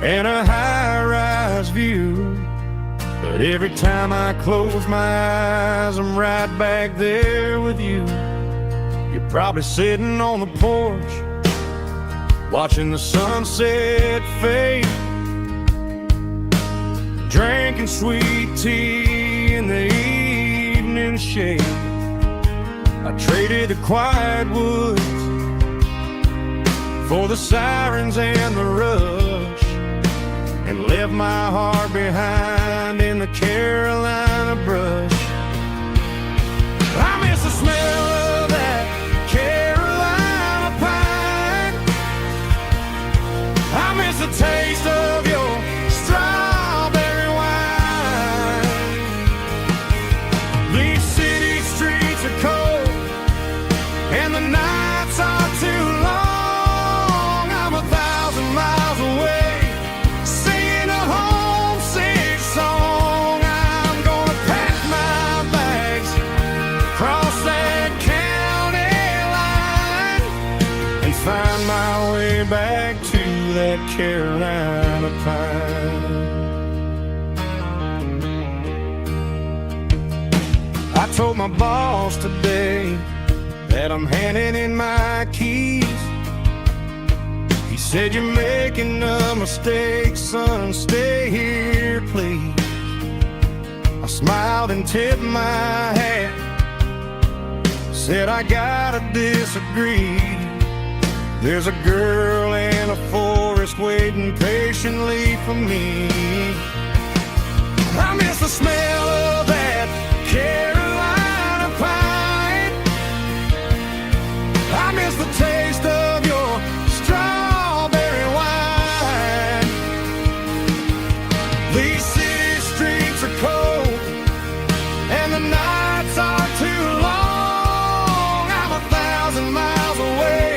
and a high-rise view, but every time I close my eyes, I'm right back there with you. You're probably sitting on the porch, watching the sunset fade, drinking sweet tea in the evening shade. I traded the quiet woods for the sirens and the rush, and left my heart behind in the Carolina brush. I miss the smell of that Carolina pine, I miss the taste of your strawberry wine. These city streets are cold and the nights are too long. I'm 1,000 miles away, singing a homesick song. I'm gonna way back to that Carolina pine. I told my boss today that I'm handing in my keys. He said, "You're making a mistake, son, stay here, please." I smiled and tipped my hat, said, "I gotta disagree. There's a girl in a forest waiting patiently for me. I miss the smell of that Carolina pine. I miss the taste of your strawberry wine. These city streets are cold and the nights are too long. I'm 1,000 miles away,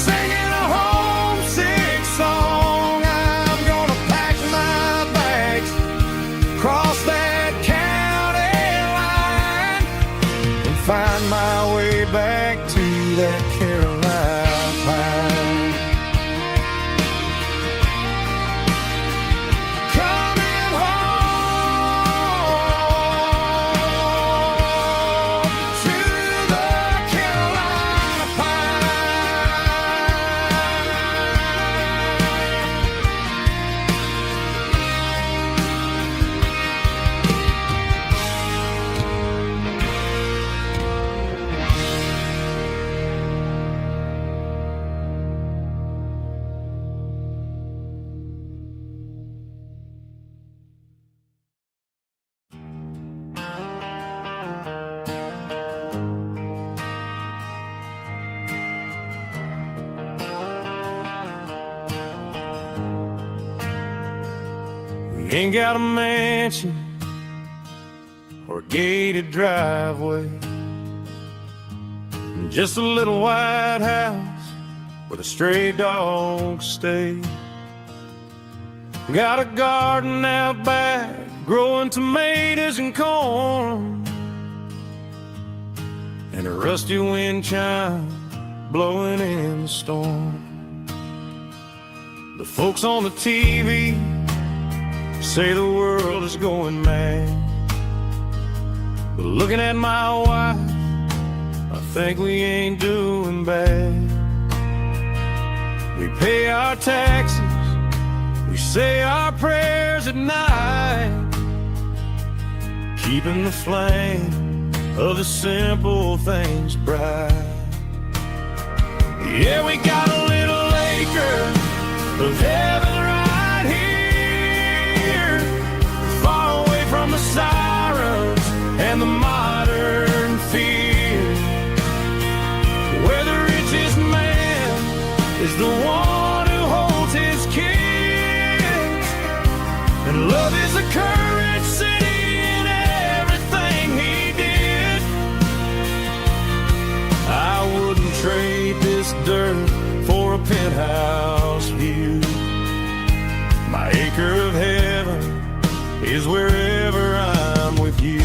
singing a homesick song. I'm gonna pack my bags, cross that county line, and find my way back to that Carolina pine. Coming home to the Carolina Ain't got a mansion or a gated driveway, just a little white house where the stray dogs stay. Got a garden out back, growing tomatoes and corn, and a rusty wind chime blowing in the storm. The folks on the TV say the world is going mad, but looking at my wife, I think we ain't doing bad. We pay our taxes, we say our prayers at night, keeping the flame of the simple things bright. Yeah, we got a little acre of heaven right here, far away from the sirens and the modern fear, where the richest man is the one who holds his kids, and love is the currency in everything he did. I wouldn't trade this dirt for a penthouse view. My acre of heaven is wherever I'm with you.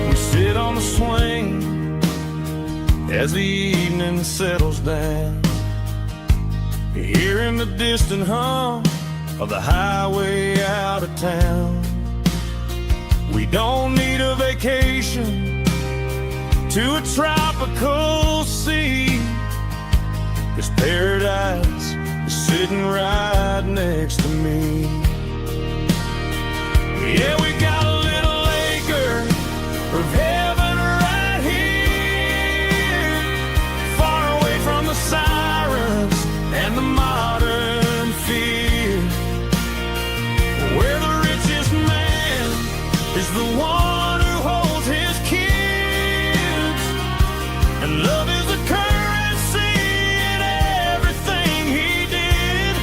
We sit on the swing as the evening settles down, hearing the distant hum of the highway out of town. We don't need a vacation to a tropical sea, 'cause paradise is sitting right next to me. Yeah, we got a little acre of heaven right here, far away from the sirens and the modern fear, where the richest man is the one who holds his kids, and love is the currency in everything he did.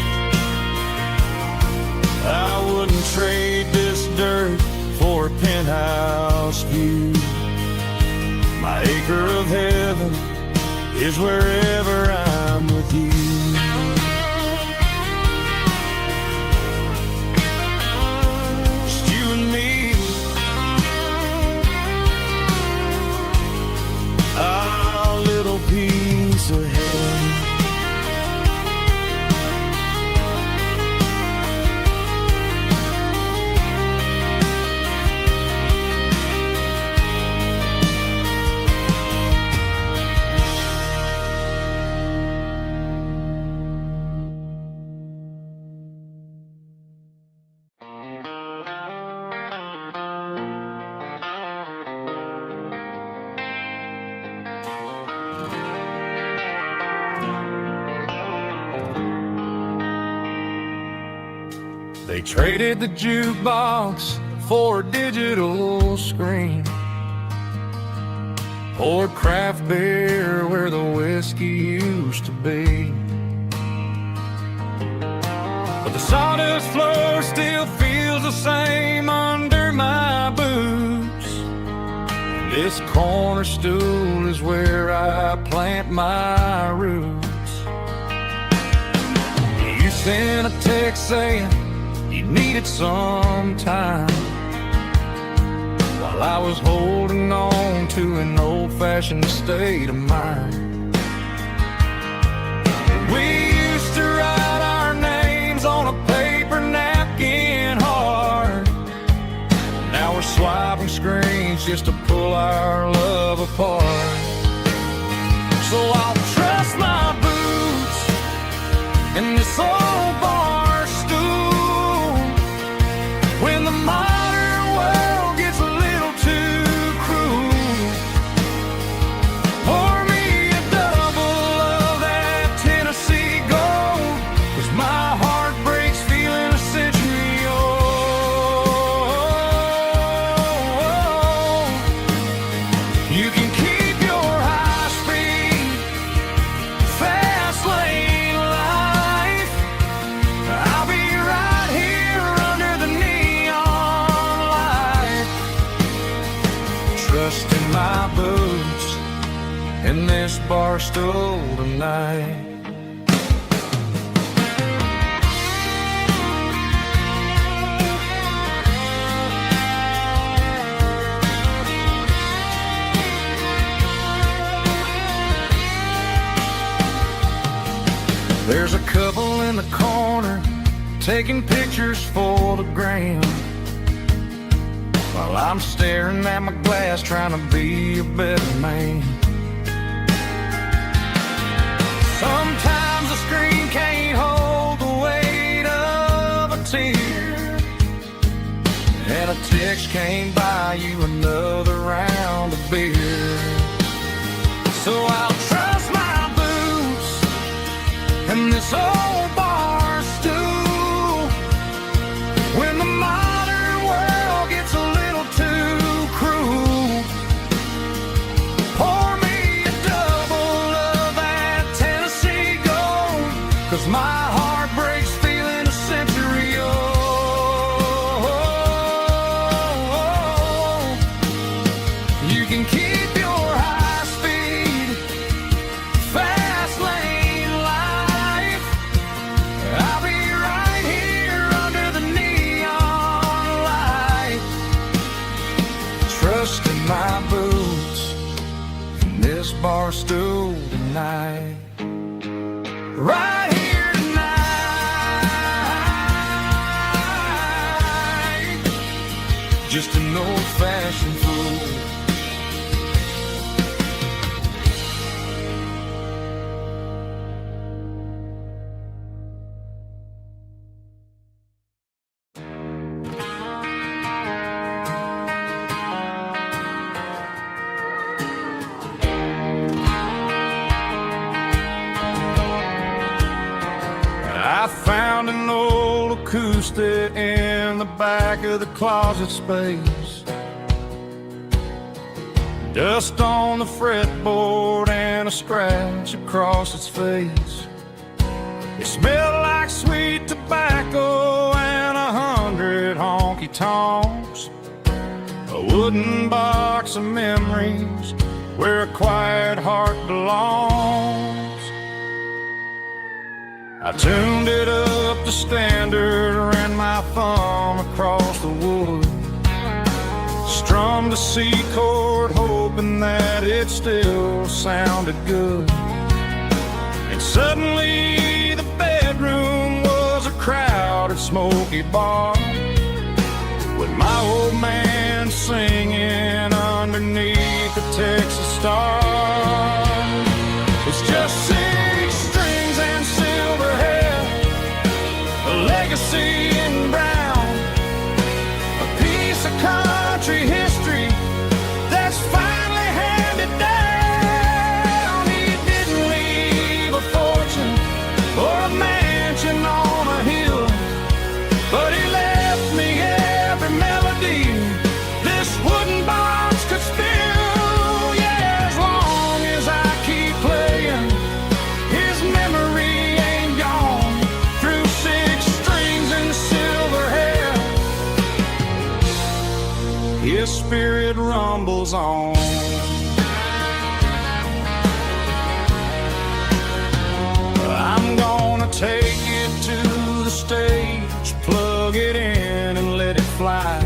I wouldn't trade this dirt for a penthouse view. My acre of heaven is wherever I'm with you. Just you and me. They traded the jukebox for a digital screen, poured craft beer where the whiskey used to be. But the sawdust floor still feels the same under my boots. This corner stool is where I plant my roots. You sent a text saying you needed some time, while I was holding on to an old-fashioned state of mind. We used to write our names on a paper napkin hard. Now we're swiping screens just to pull our love apart. So I'll trust my boots in this old bar stool when the modern world gets a little too cruel. Pour me a double of that Tennessee Gold, 'cause my heart breaks feeling a century old. You can keep your high-speed, fast lane life. I'll be right here under the neon light, trusting my boots in this bar stool tonight. There's a couple in the corner taking pictures for the gram, while I'm staring at my glass trying to be a better man. Sometimes the screen can't hold the weight of a tear, and a text can't buy you another round of beer. So I'll trust my boots and this old bar stool when the modern world gets a little too cruel. Pour me a double of that Tennessee Gold, 'cause my heart breaks feeling a century old. You can keep your high-speed, fast lane life. I'll be right here under the neon light, trusting my boots in this bar stool tonight. Right here tonight, just an old-fashioned fool. I found an old acoustic in the back of the closet space. Dust on the fretboard and a scratch across its face. It smelled like sweet tobacco and 100 honky-tonks. A wooden box of memories where a quiet heart belongs. I tuned it up to standard, ran my thumb across the wood, strummed a C chord hoping that it still sounded good. And suddenly the bedroom was a crowded smoky bar, with my old man singing underneath the Texas star. It's just 6 strings and silver hair, a legacy in brown, a piece of country history that's finally handed down. He didn't leave a fortune or a mansion on a hill, but he His spirit rumbles on. I'm gonna take it to the stage, plug it in and let it fly.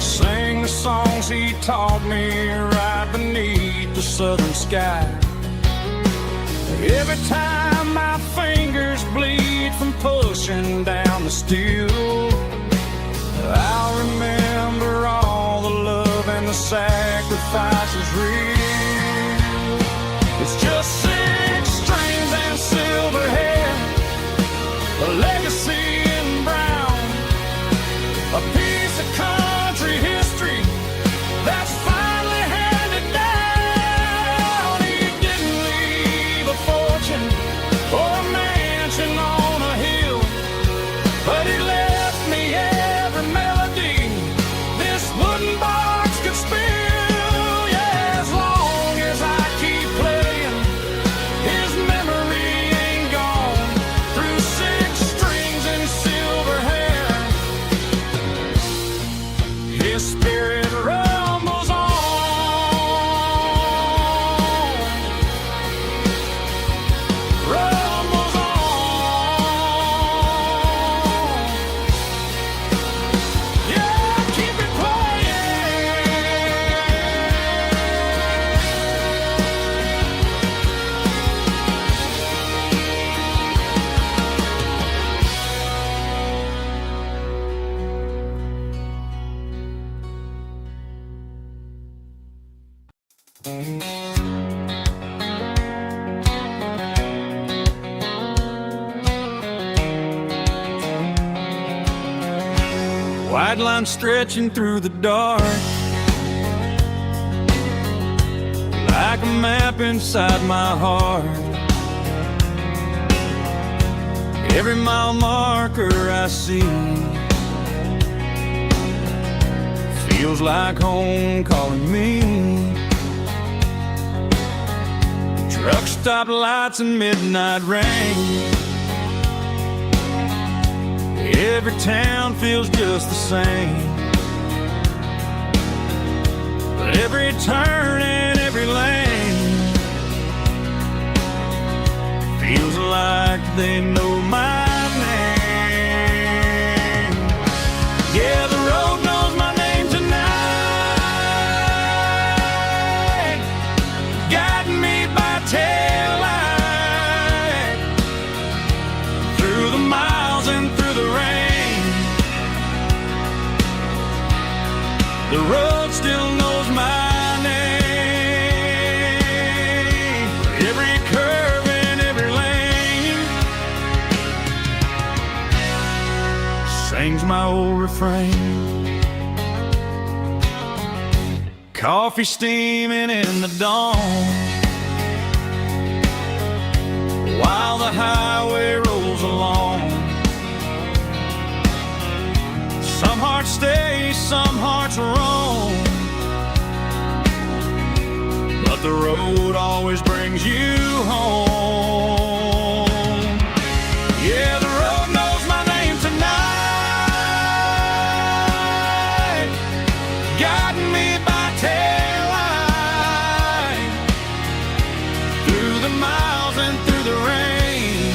Sing the songs he taught me right beneath the southern sky. Every time my fingers bleed from pushing down the steel, I'll remember all the love and the sacrifices real. It's just 6 strings and silver hair, a legacy in brown, a piece of country history that's finally handed down. He didn't leave a fortune or a mansion on a hill, but he left me every melody this wooden box could spill. Yeah, as long as I keep playing, his memory ain't gone. Through 6 strings and silver hair, his spirit rumbles on. Rumbles on. Yeah, keep it White line stretching through the dark, like a map inside my heart. Every mile marker I see feels like home calling me. Truck stop lights and midnight rain, every town feels just the same. But every turn and every lane feels like they know my name. Yeah, the road knows my name tonight, guiding me by taillight through the miles and through the rain. The road still knows my name. Every curve and every lane sings my old refrain. Coffee steaming in the dawn, while the highway rolls along. Some hearts stay, some hearts roam, but the road always brings you home. Yeah, the road knows my name tonight, guiding me by taillight through the miles and through the rain.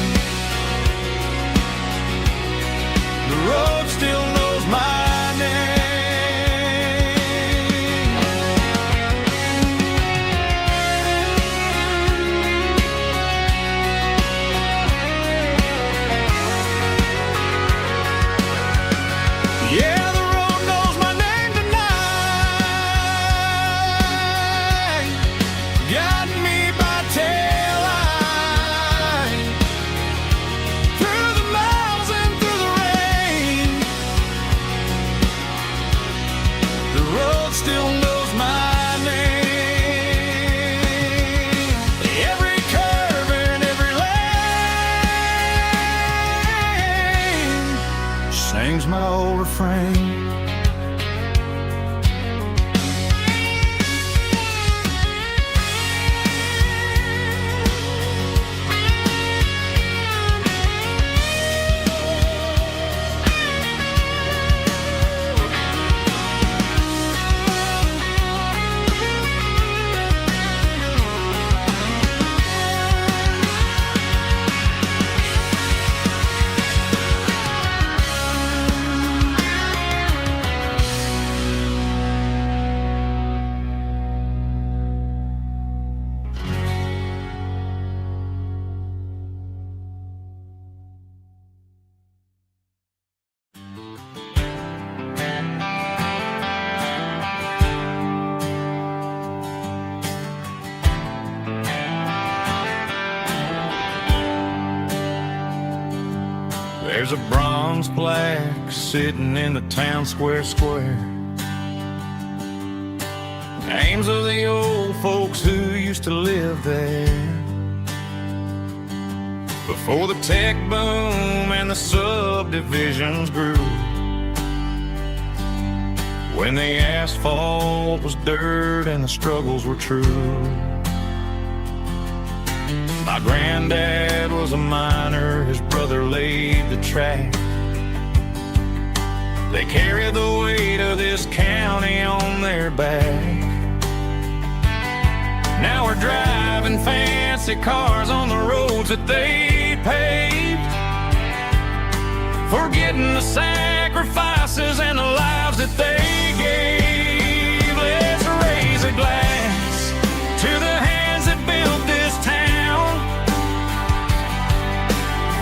The road still knows my name. Yeah, the road knows my name tonight, guiding me by taillight through the miles and through the rain. The road still knows my name. Every curve and every lane sings my old refrain. There's a bronze plaque sitting in the town square. Names of the old folks who used to live there before the tech boom and the subdivisions grew, when the asphalt was dirt and the struggles were true. My granddad was a miner, his brother laid the track. They carried the weight of this county on their back. Now we're driving fancy cars on the roads that they paved, forgetting the sacrifices and the lives that they gave. Let's raise a glass to the hands that built this town,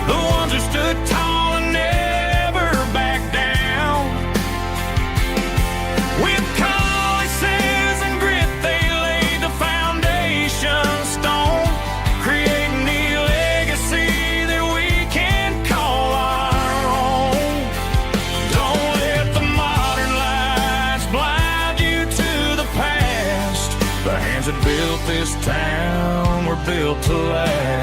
the ones who stood tall and never backed down. With calluses and grit they laid the foundation stone, creating the legacy that we can call our own. Don't let the modern lights blind you to the past. The hands that built this town were built to last.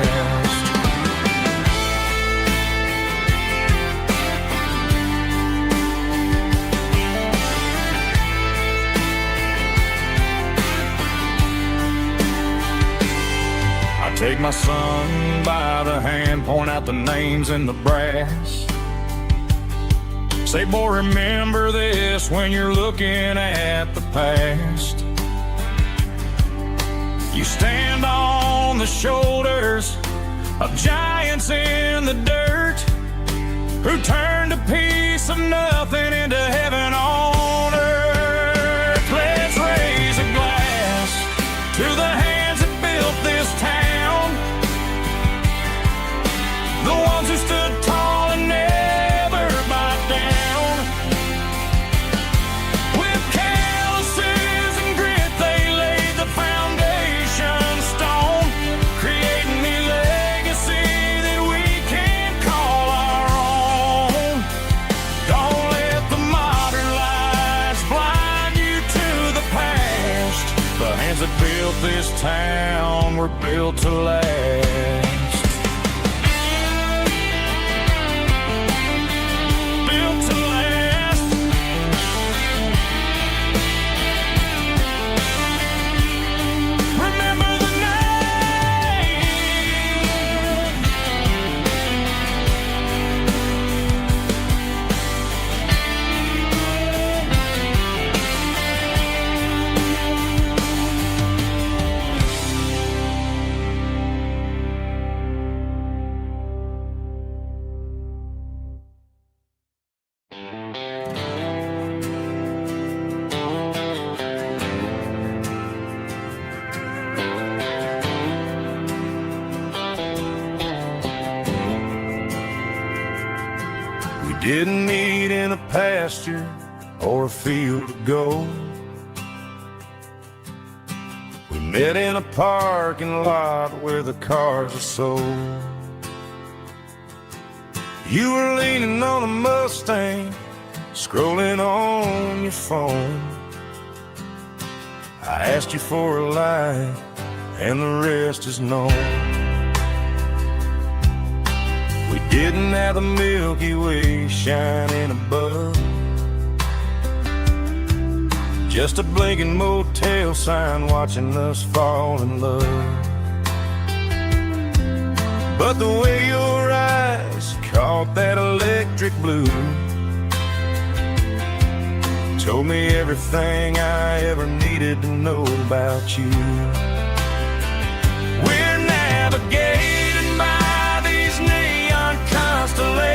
Take my son by the hand, point out the names in the brass. Say, boy, remember this when you're looking at the past. You stand on the shoulders of giants in the dirt, who turned a piece of nothing into heaven on earth. Let's raise a glass to the hands that built this town, the ones who stood tall and never backed down. With calluses and grit they laid the foundation stone, creating the legacy that we can call our own. Don't let the modern lights blind you to the past. The hands that built this town were built to last. Didn't meet in a pasture or a field of gold. We met in a parking lot where the cars are sold. You were leaning on a Mustang, scrolling on your phone. I asked you for a light, and the rest is known. We didn't have the Milky Way shining above, just a blinking motel sign watching us fall in love. But the way your eyes caught that electric blue told me everything I ever needed to know about you. We're navigating by these neon constellations,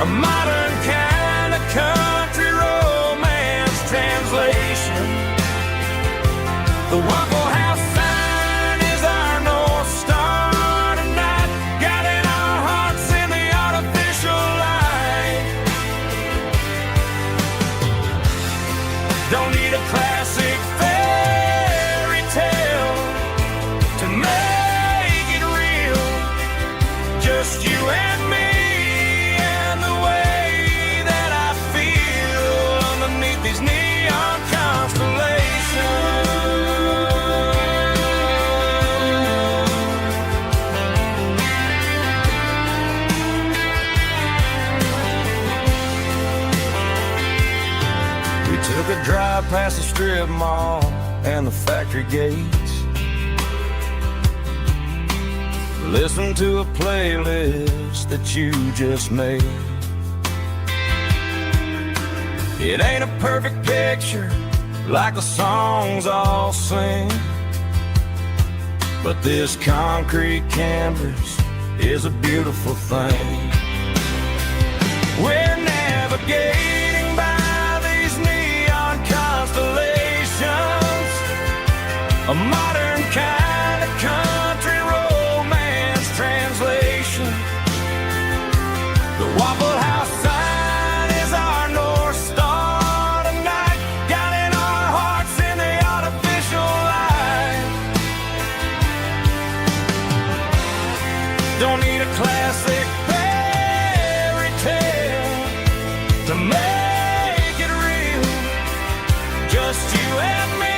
a modern kind of country romance translation. The Waffle House sign is our North Star tonight, guiding our hearts in the artificial light. Don't need a classic fairy tale to make it real, just you and me We took a drive past the strip mall and the factory gates. Listen to a playlist that you just made. It ain't a perfect picture like the songs all sing, but this concrete canvas is a beautiful thing. We're navigating by these neon constellations, a modern kind of country romance translation. The Waffle House sign is our North Star tonight, guiding our hearts in the artificial light. Don't need a classic fairy tale to make it real, just you and me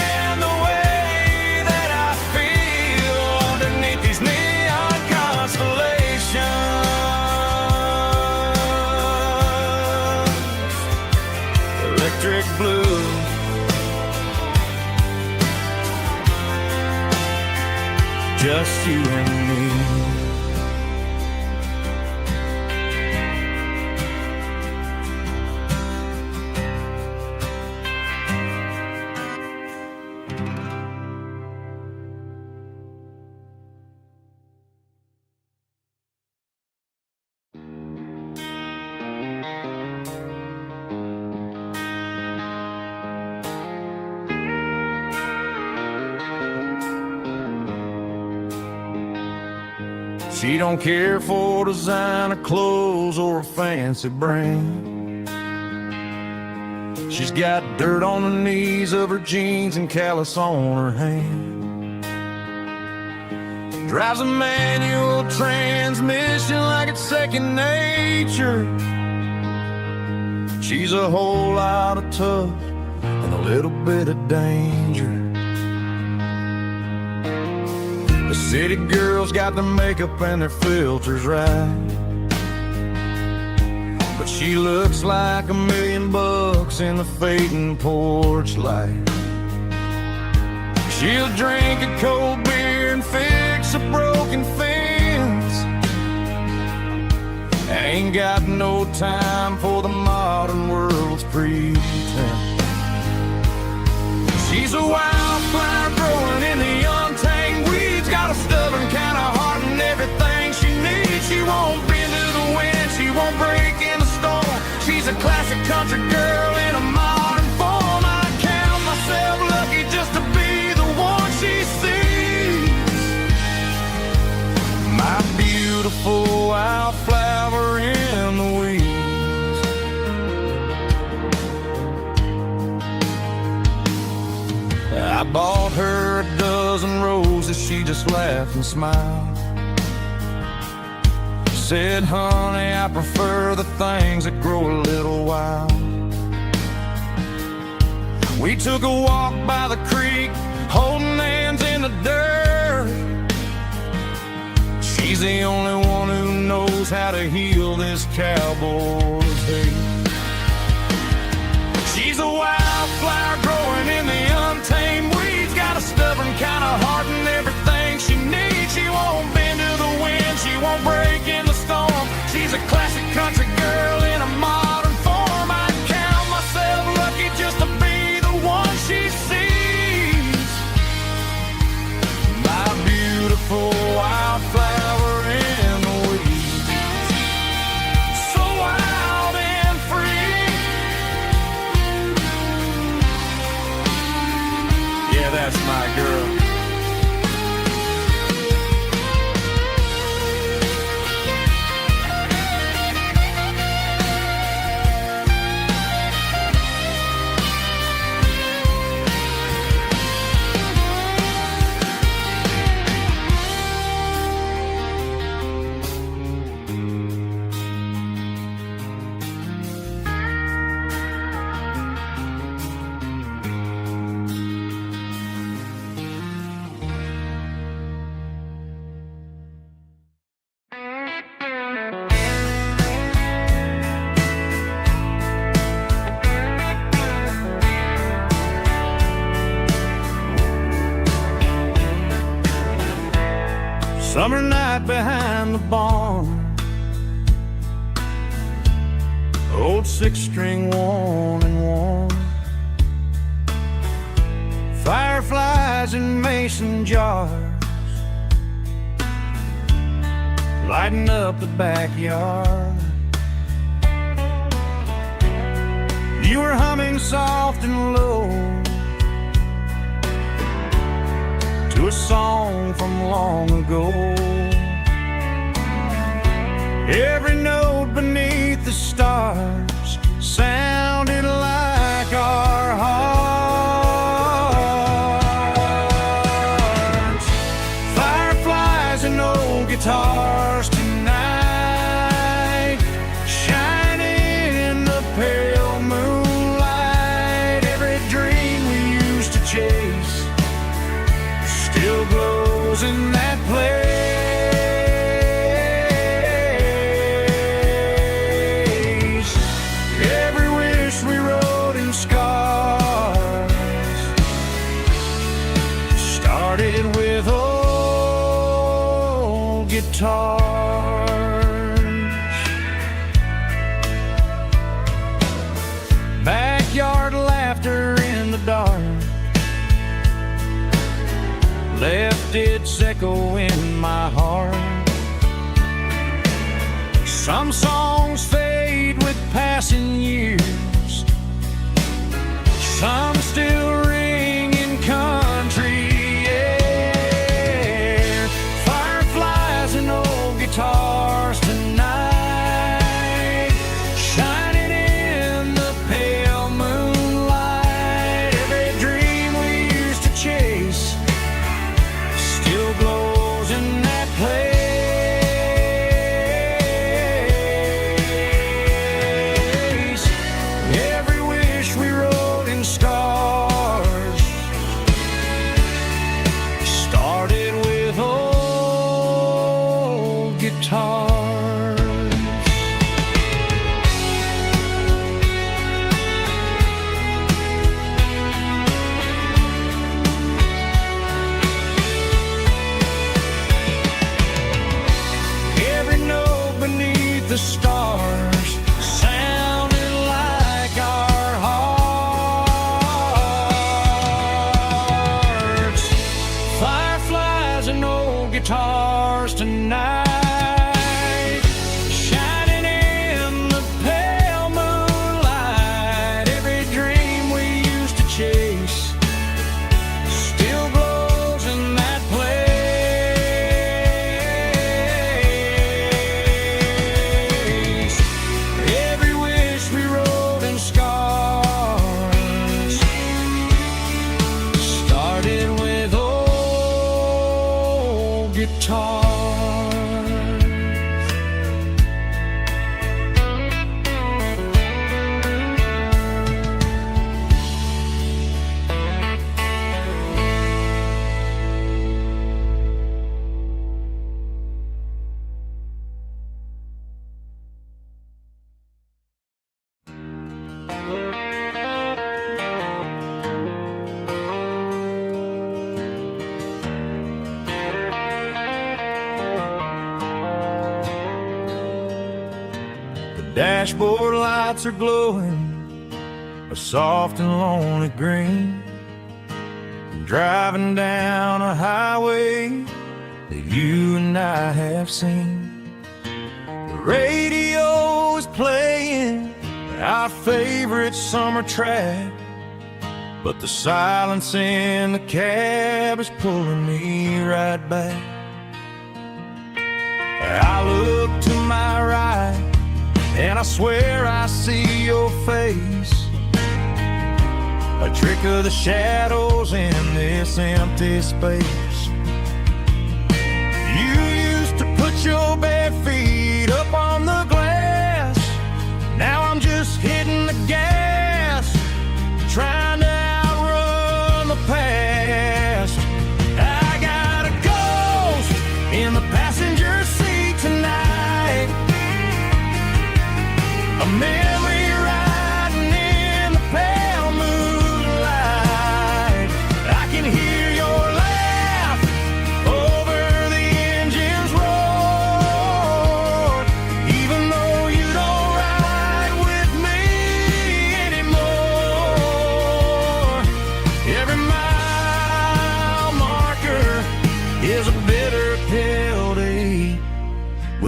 and the way that I feel underneath these neon constellations. Electric blue, just you and me. She don't care for designer clothes or a fancy brand. She's got dirt on the knees of her jeans and callus on her hand. Drives a manual transmission like it's second nature. She's a whole lot of tough and a little bit of danger. The city girls got their makeup and their filters right, but she looks like $1,000,000 in the fading porch light. She'll drink a cold beer and fix a broken fence. Ain't got no time for the modern world's pretense. She's a wildflower growing in the untamed weeds, got a stubborn kind of heart and everything she needs. She won't bend to the wind, she won't break in the storm. She's a classic country girl in a modern form. I count myself lucky just to be the one she sees. My beautiful wildflower in the weeds. I bought her a dozen roses, she just laughed and smiled. Said, honey, I prefer the things that grow a little wild. We took a walk by the creek, holding hands in the dirt. She's the only one who knows how to heal this cowboy's hate. She's a wildflower growing in the untamed weeds, got a stubborn kind of heart and everything she needs. She won't bend to the wind, she won't break in the storm. She's a classic country girl in a modern form. I count myself lucky just to be the one she sees. My beautiful wildflower in the weeds, so wild and Summer night behind the barn, old six-string worn and worn, fireflies in mason jars, lighting up the backyard. You were humming soft and low to a song from long ago. Every note beneath the stars sounded like our hearts. Fireflies and old guitars tonight, shining in the pale moonlight. Every dream we used to chase still glows in that place. Every wish we wrote in scars started with old guitars. Backyard laughter in the dark left its echo in my heart. Some songs fade with passing years, some still ring in country air. Fireflies and old guitars tonight, shining in the pale moonlight. Every dream we used to chase still glows in that place. Every wish we wrote in stars started with old guitars. Every note beneath the stars sounded like our hearts. Fireflies and old guitars tonight, shining in the pale moonlight. Every dream we used to chase still glows in that place. Every wish we wrote in scars started with old guitars. Dashboard lights are glowing a soft and lonely green. Driving down a highway that you and I have seen. The radio is playing our favorite summer track, but the silence in the cab is pulling me right back. I look to my right and I swear I see your face, a trick of the shadows in this empty space. You used to put your bare feet up on the glass. Now I'm just hitting the gas, trying to outrun the past. I got a ghost in the passenger seat tonight, a memory riding in the pale moonlight. I can hear your laugh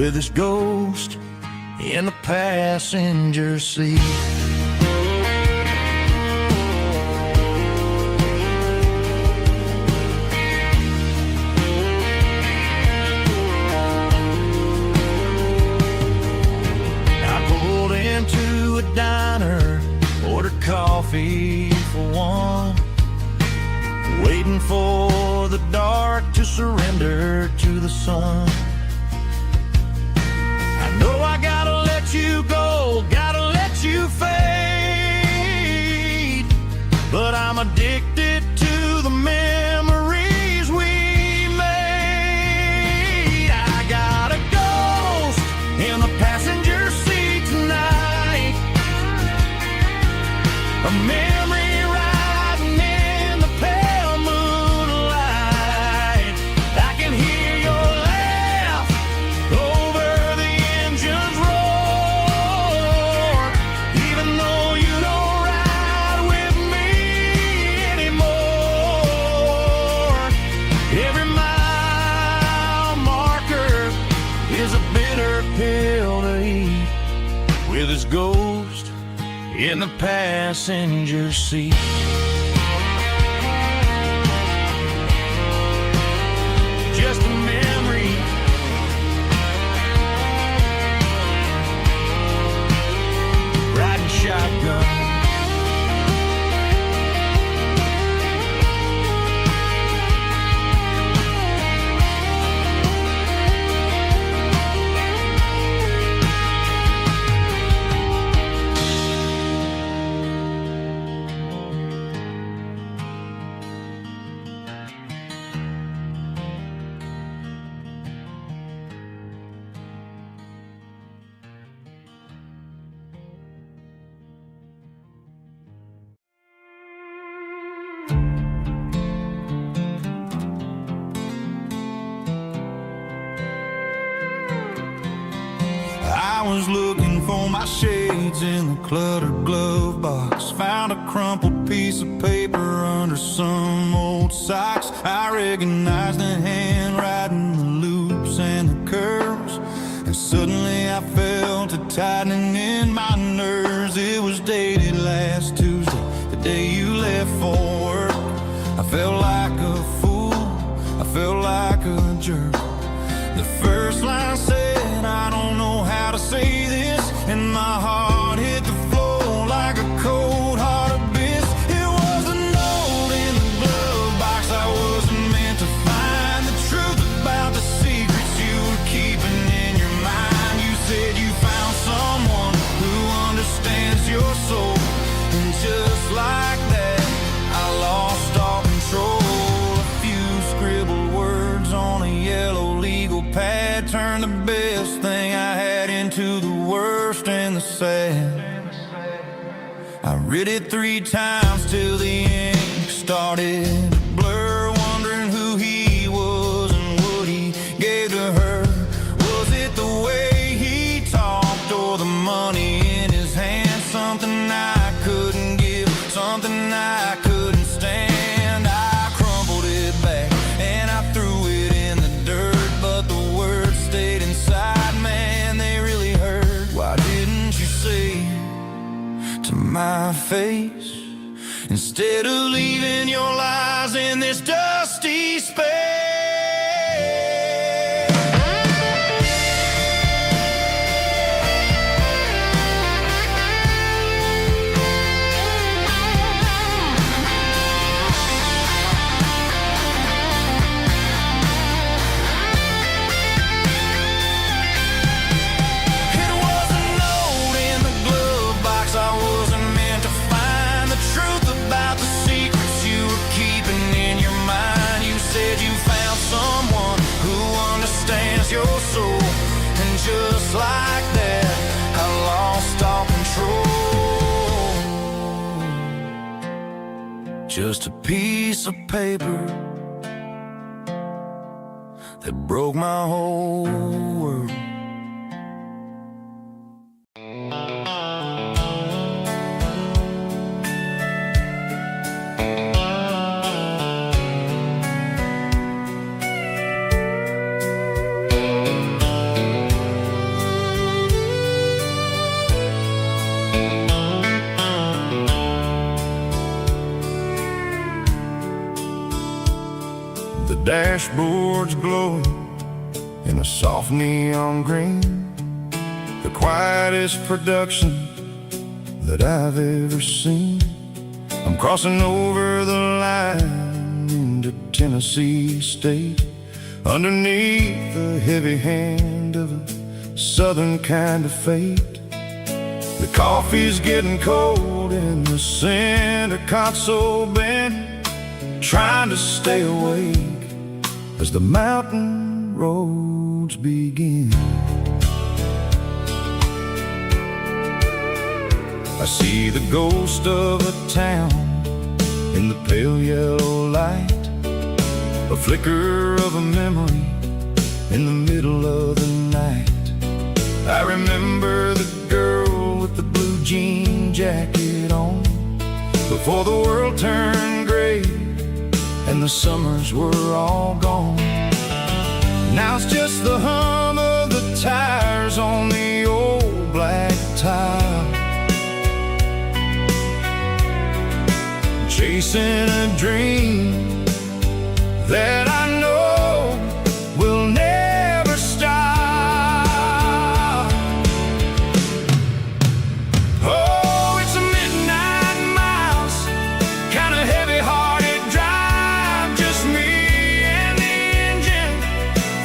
with his ghost in the passenger seat. To a diner, ordered coffee for one, waiting for the dark to surrender to the sun. I know I gotta let you go, gotta let you fade, but I'm addicted to the memories we made. I got a ghost in the passenger seat tonight, a memory riding in the pale moonlight. I can hear your laugh over the engine's roar, even though you don't ride with me anymore. Every mile marker is a bitter pill to eat, with his ghost in the passenger seat. Just a memory, riding shotgun. I was looking for my shades in the cluttered glove box, found a crumpled piece of paper under some old socks. I recognized the handwriting, the loops and the curves, and suddenly I felt a tightening in my nerves. It was dated last Tuesday, the day you left for work. I felt like a fool, I felt like a jerk. The first line said, I don't know how to say this, and my heart hit the floor like a cold heart abyss. It was a note in the glove box I wasn't meant to find, the truth about the secrets you were keeping in your mind. You said you found someone who understands your soul, and just like that I lost all control. A few scribbled words on a yellow legal pad turned the best thing I had into the worst and the sad. I read it 3 times till the ink started to blur, wondering who he was and what he gave to her. Was it the way he talked or the money in his hand? Something I couldn't give, something I couldn't stand. I crumpled it back and I threw it in the dirt, but the words stayed inside, man, they really hurt. Why didn't you say to my face, instead of leaving your lies in this dusty space? It was a note in the glove box I wasn't meant to find, the truth about the secrets you were keeping in your mind. You said you found someone who understands your soul, and just like that I lost all control. Just a piece of paper that broke my whole world. dashboard's glowing in a soft neon green, the quietest production that I've ever seen. I'm crossing over the line into Tennessee State, underneath the heavy hand of a southern kind of fate. The coffee's getting cold in the center console bin, trying to stay awake as the mountain roads begin. I see the ghost of a town in the pale yellow light, a flicker of a memory in the middle of the night. I remember the girl with the blue jean jacket on, before the world turned gray and the summers were all gone. Now it's just the hum of the tires on the old black tile, chasing a dream that I know will never stop. Oh, it's a midnight miles, kind of heavy-hearted drive, just me and the engine,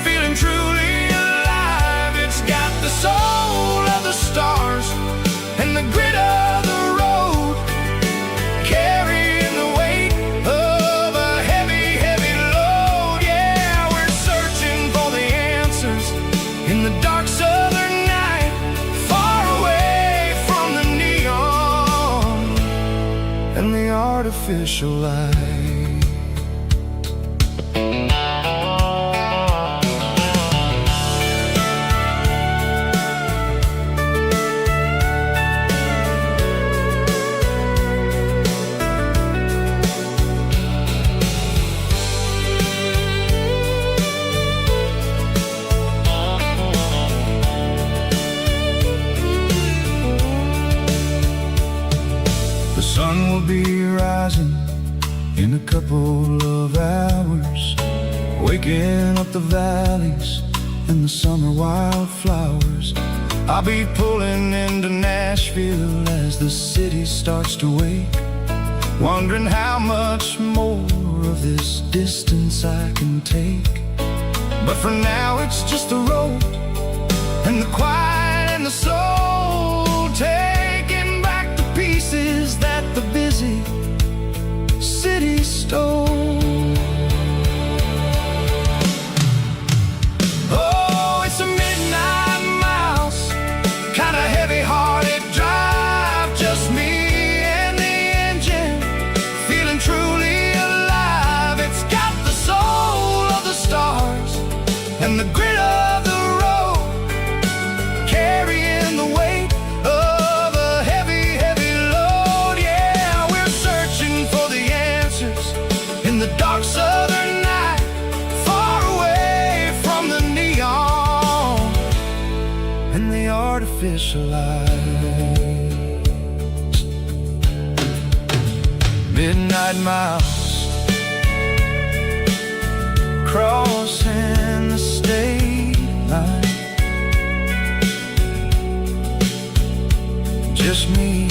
feeling truly alive. It's got the soul of the stars and the grit of the road, carrying the weight of a heavy, heavy load. Yeah, we're searching for the answers in the dark southern night, far away from the neon and the artificial light. The sun will be rising in a couple of hours, waking up the valleys and the summer wildflowers. I'll be pulling into Nashville as the city starts to wake, wondering how much more of this distance I can take. But for now it's just the road and the quiet and the soul, taking back the pieces that the busy city stole. Oh, it's a midnight miles, kind of heavy-hearted drive, just me and the engine, feeling truly alive. It's got the soul of the stars and the grit of the road, carrying the weight of a heavy, heavy load. Yeah, we're searching for the answers in the dark southern night, far away from the neon and the artificial lights. Midnight miles, crossing the state line, just me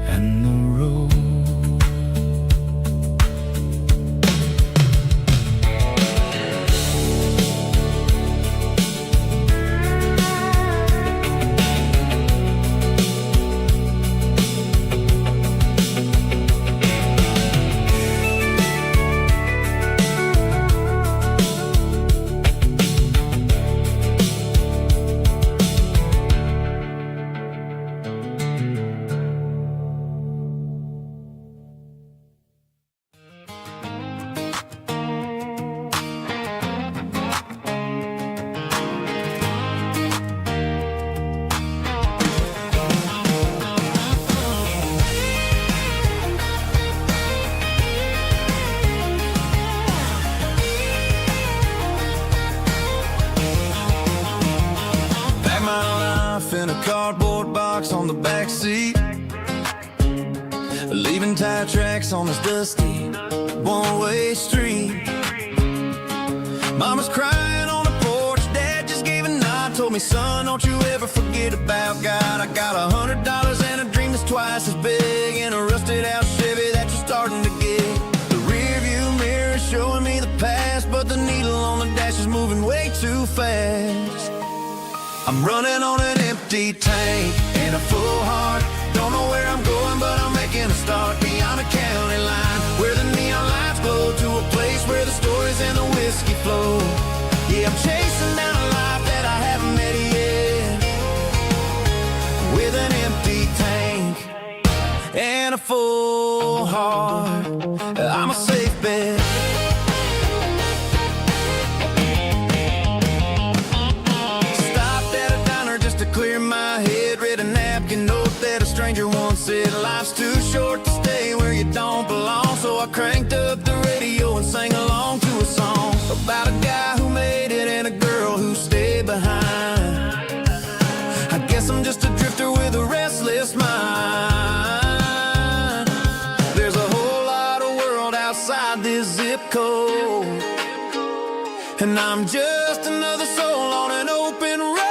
and the road. leaving tire tracks on this dusty one-way street. Mama's crying on the porch, Dad just gave a nod, told me, son, don't you ever forget about God. I got $100 and a dream that's twice as big, and a rusted out Chevy that you're starting to get. The rear view mirror is showing me the past, but the needle on the dash is moving way too fast. I'm running on an empty tank and a full heart. Don't know where I'm going, but I'm making a start beyond the county line, where the neon lights glow, to a place where the stories and the whiskey flow. Yeah, I'm chasing down a life that I haven't met yet, with an empty tank and a full heart. I'm a safe bet. Clear my head, read a napkin note that a stranger once said, life's too short to stay where you don't belong. So I cranked up the radio and sang along to a song about a guy who made it and a girl who stayed behind. I guess I'm just a drifter with a restless mind. There's a whole lot of world outside this zip code, and I'm just another soul on an open road.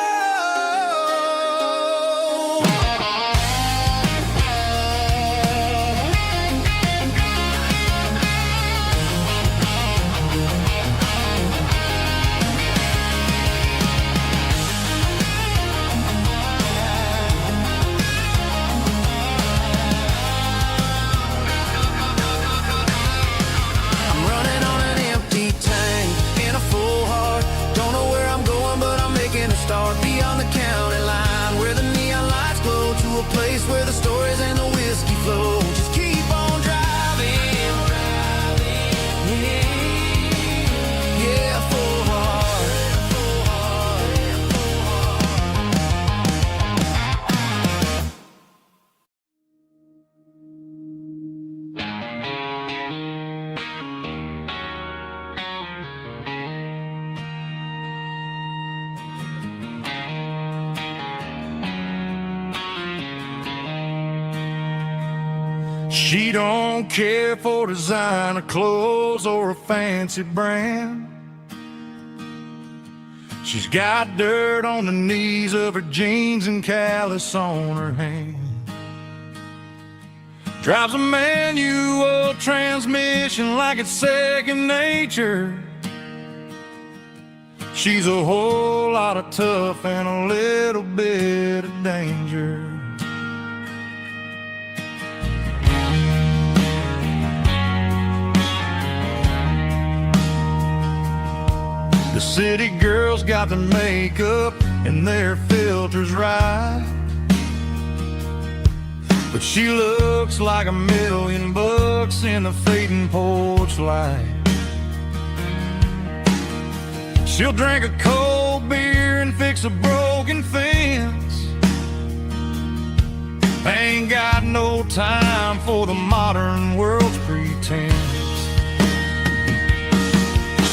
Start beyond the county line, where the neon lights glow, to a place where the stories and the whiskey flow. Just keep on driving, yeah, full heart. She don't care for designer clothes or a fancy brand. She's got dirt on the knees of her jeans and callus on her hand. Drives a manual transmission like it's second nature. She's a whole lot of tough and a little bit of danger. The city girls got their makeup and their filters right, but she looks like $1,000,000 in the fading porch light. She'll drink a cold beer and fix a broken fence. Ain't got no time for the modern world's pretense.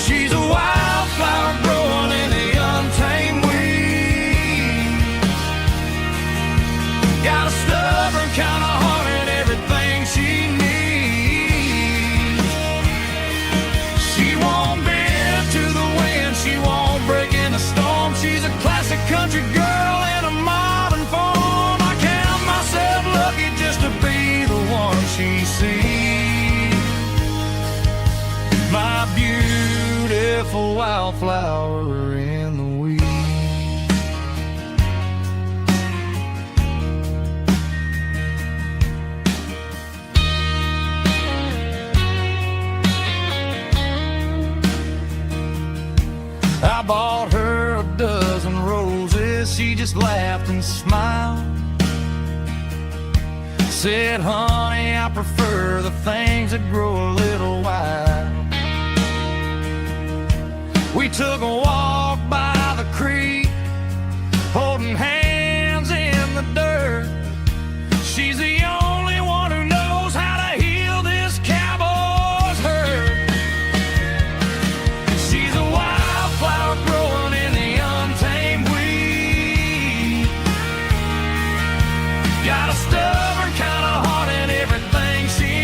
She's a wildflower growing in the untamed weeds. Got a stubborn kind of heart and everything she needs. She won't bend to the wind, she won't break in a storm. She's a classic country girl in a modern form. I count myself lucky just to be the one she sees. My beautiful wildflower in the weeds. I bought her a dozen roses, she just laughed and smiled. Said, honey, I prefer the things that grow a little wild. We took a walk by the creek, holding hands in the dirt. She's the only one who knows how to heal this cowboy's hurt. She's a wildflower growing in the untamed weed. Got a stubborn kind of heart and everything she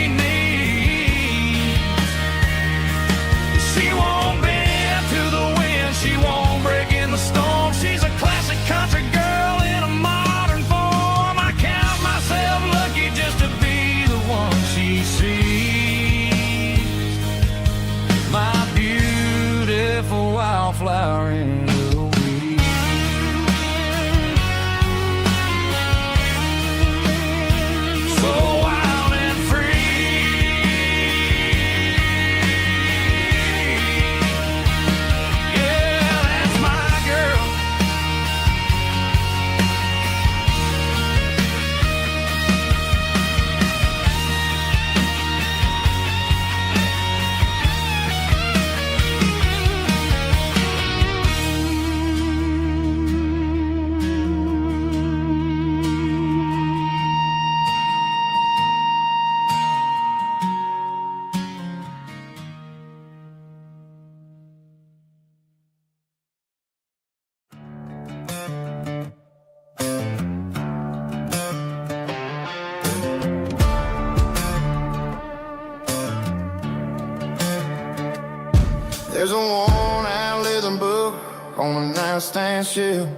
There's a worn-out leather book on the nightstand shelf,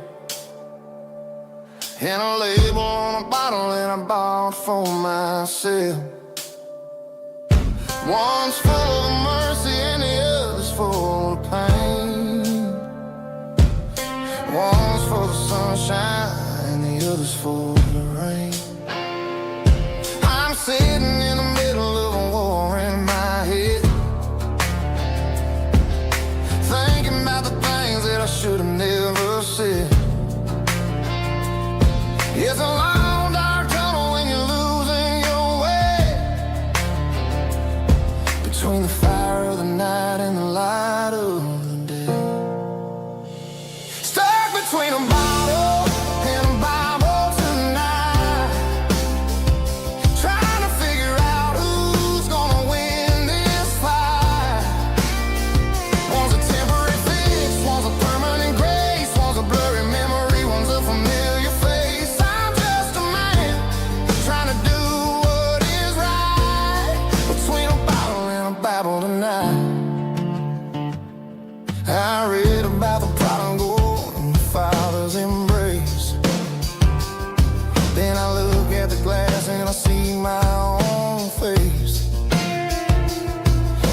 and a label on a bottle that I bought for myself. One's full of mercy and the other's full of pain. One's for the sunshine and the other's for the rain. I'm sitting in the middle of a war in my head, thinking about the things that I should have never said. It's a long dark tunnel when you're losing your way, between the fire of the night and the light of the day. Stuck between a bottle and a Bible tonight, trying to figure out who's gonna win this fight. One's a temporary fix, one's a permanent grace, one's a blurry memory, one's a familiar face. I'm just a man trying to do what is right, between a bottle and a Bible tonight. I read about the prodigal and the Father's embrace. Then I look at the glass and I see my own face.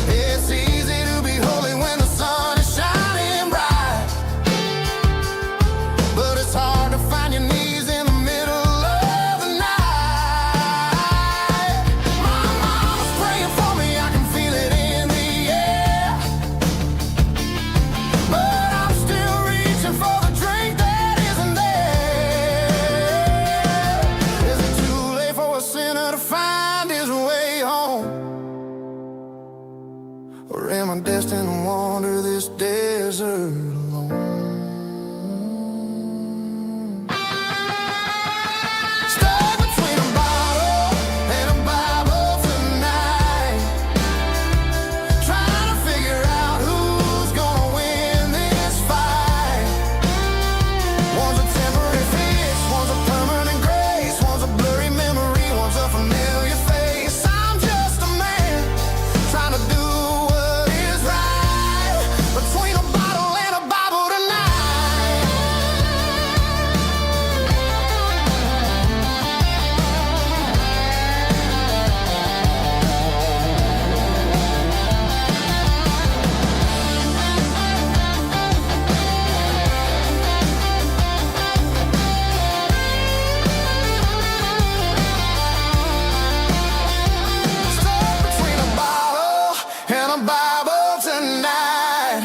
It's easy to be holy when the sun is shining bright, but it's hard to find your knees in the middle of the night. My mama's praying for me, I can feel it in the air, but I'm still reaching for the drink that isn't there. Is it too late for a sinner to find his way home? Or am I destined to wander this desert alone? Stuck between a bottle and a Bible tonight, trying to figure out who's gonna win this fight. One's a temporary fix, one's a permanent grace, one's a blurry memory, one's a familiar face. I'm just a man trying to do what is right, between a bottle and a Bible tonight. Stuck between a bottle and a Bible tonight,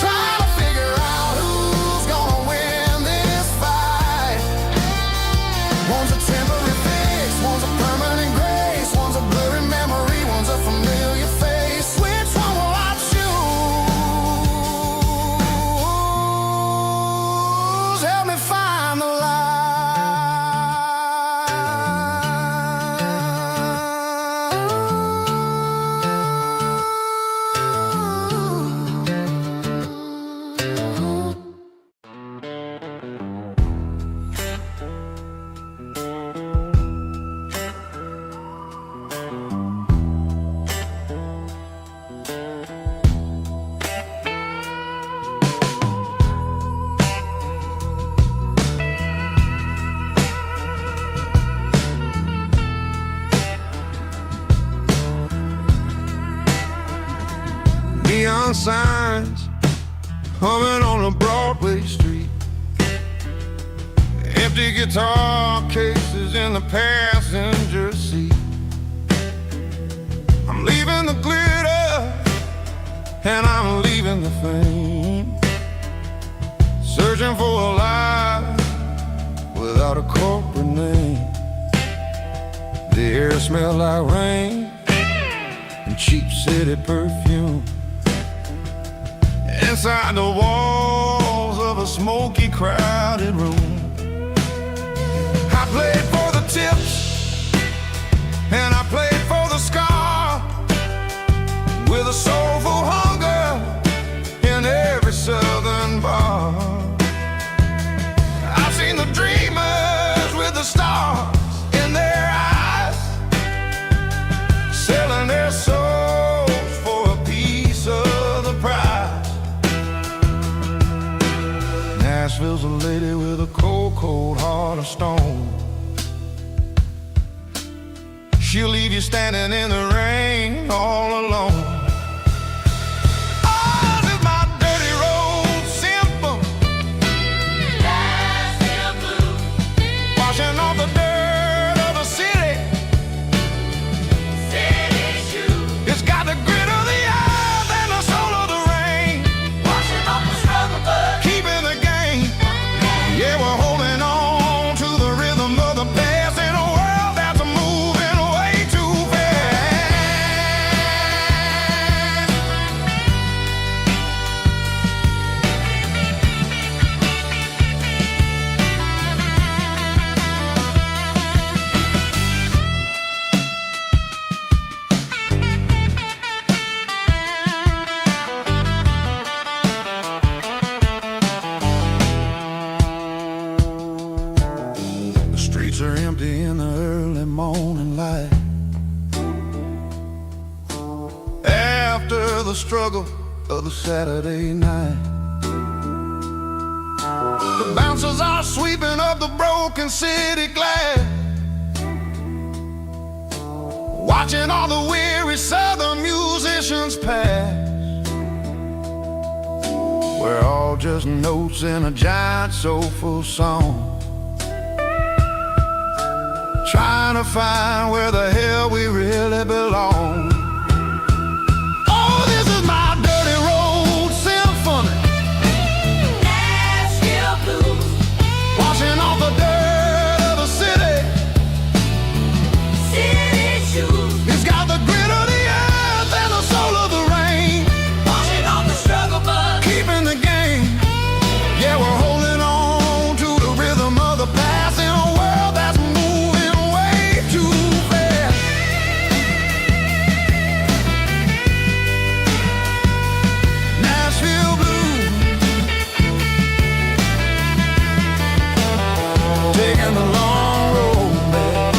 trying to figure out who's gonna win this fight. One's a temporary fix, one's a permanent grace, one's a blurry memory, one's a familiar face. Which one will I choose? Help me find the neon signs humming on a Broadway street, empty guitar cases in the passenger seat. I'm leaving the glitter and I'm leaving the fame, searching for a life without a corporate name. The air smelled like rain and cheap city perfume. Inside the walls of a smoky, crowded room, I played for the tips and I played for the scar, with a soulful hunger in every southern bar. I've seen the dreamers with the stars in their eyes, selling their souls for a piece of cold heart of stone. She'll leave you standing in the rain all alone. Oh, this is my dirty road symphony. Nashville blues. Washing off the dirt of the city. City shoes. It's got the grit of the earth and the soul of the rain. Washing off the struggle, but keeping the game. Yeah, we're holding on to the rhythm of the past in a world that's moving way too fast. The streets are empty in the early morning light. After the struggle of the Saturday night, the bouncers are sweeping up the broken city glass, watching all the weary southern musicians pass. We're all just notes in a giant soulful song, trying to find where the hell we really belong. Oh, this is my dirty road symphony. Nashville blues. Washing off the dirt of the city. City shoes. It's got the grit of the earth and the soul of the rain. Washing off the struggle, but keeping the game. Yeah, we're holding on to the rhythm of the past in a world that's moving way too fast. Nashville blues, taking the long road back.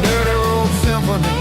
Dirty road symphony.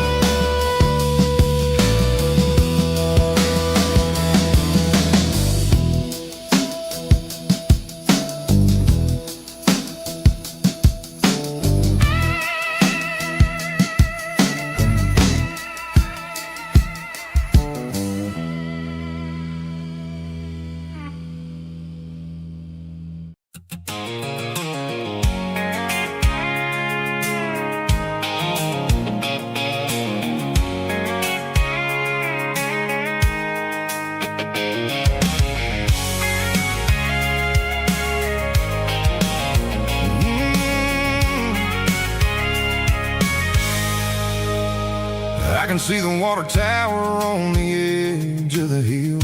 I can see the water tower on the edge of the hill.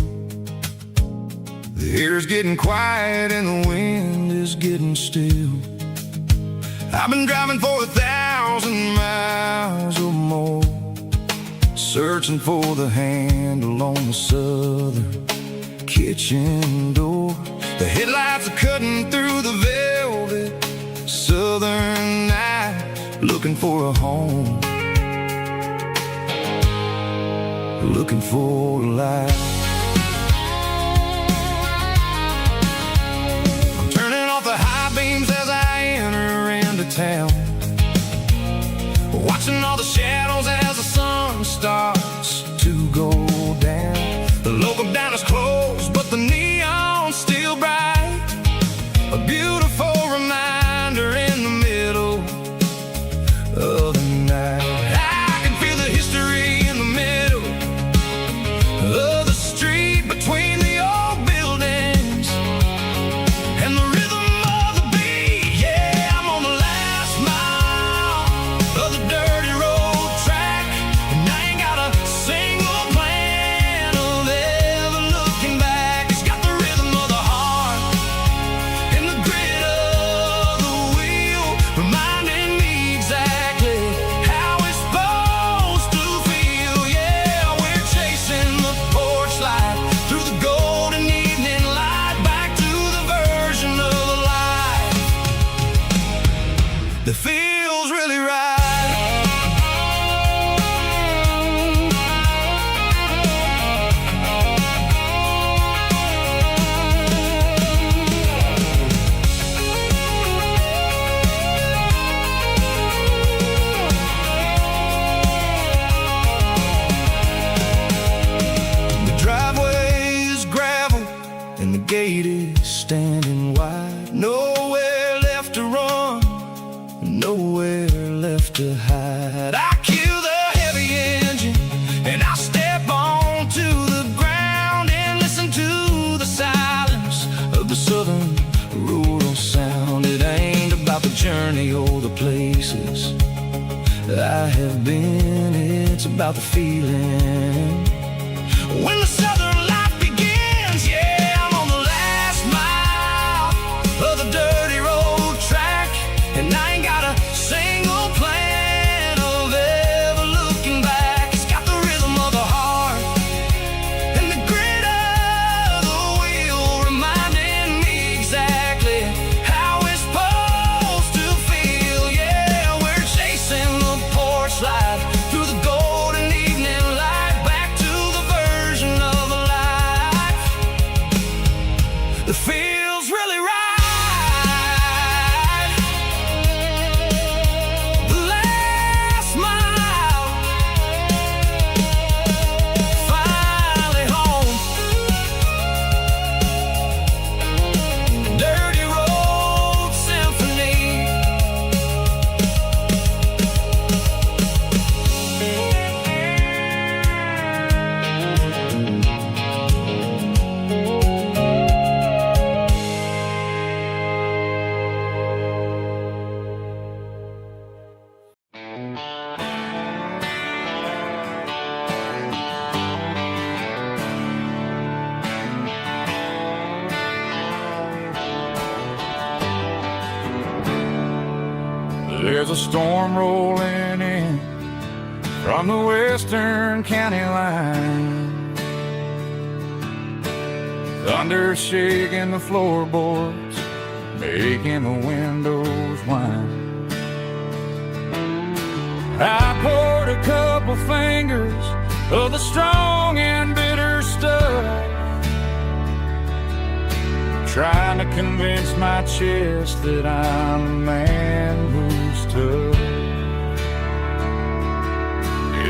The air's getting quiet and the wind is getting still. I've been driving for 1,000 miles or more, searching for the handle on the southern kitchen door. The headlights are cutting through the velvet southern night, looking for a home, looking for a life. I'm turning off the high beams as I enter into town, watching all the shadows as the sun starts to go down. The local diner's closed, but the neon's still bright, a beautiful reminder in the middle of the night. I can feel the history in the middle of the street, between the old buildings and the rhythm of the beat. Yeah, I'm on the last mile of the dirty road track, and I ain't got a single plan of ever looking back. It's got the rhythm of the heart and the grit of the wheel, reminding me exactly how it's supposed to feel. Yeah, we're chasing the porch light through the golden evening light, back to the version of life that feels really right. nowhere left to run, nowhere left to hide. I kill the heavy engine and I step onto the ground and listen to the silence of the southern rural sound. It ain't about the journey or the places I have been, it's about the feeling when the southern life begins. Yeah, I'm on the last mile of the dirty road track, and I ain't got a single plan of ever looking back. It's got the rhythm of the heart and the grit of the wheel, reminding me exactly how it's supposed to feel. Yeah, we're chasing the porch light through the golden evening light, back to the version of a life that feels really right. The last mile, finally home. Dirty road symphony. There's a storm rolling in from the western county line, thunder shaking the floorboards, making the windows whine. I poured a couple fingers of the strong and bitter stuff, trying to convince my chest that I'm a man who's tough.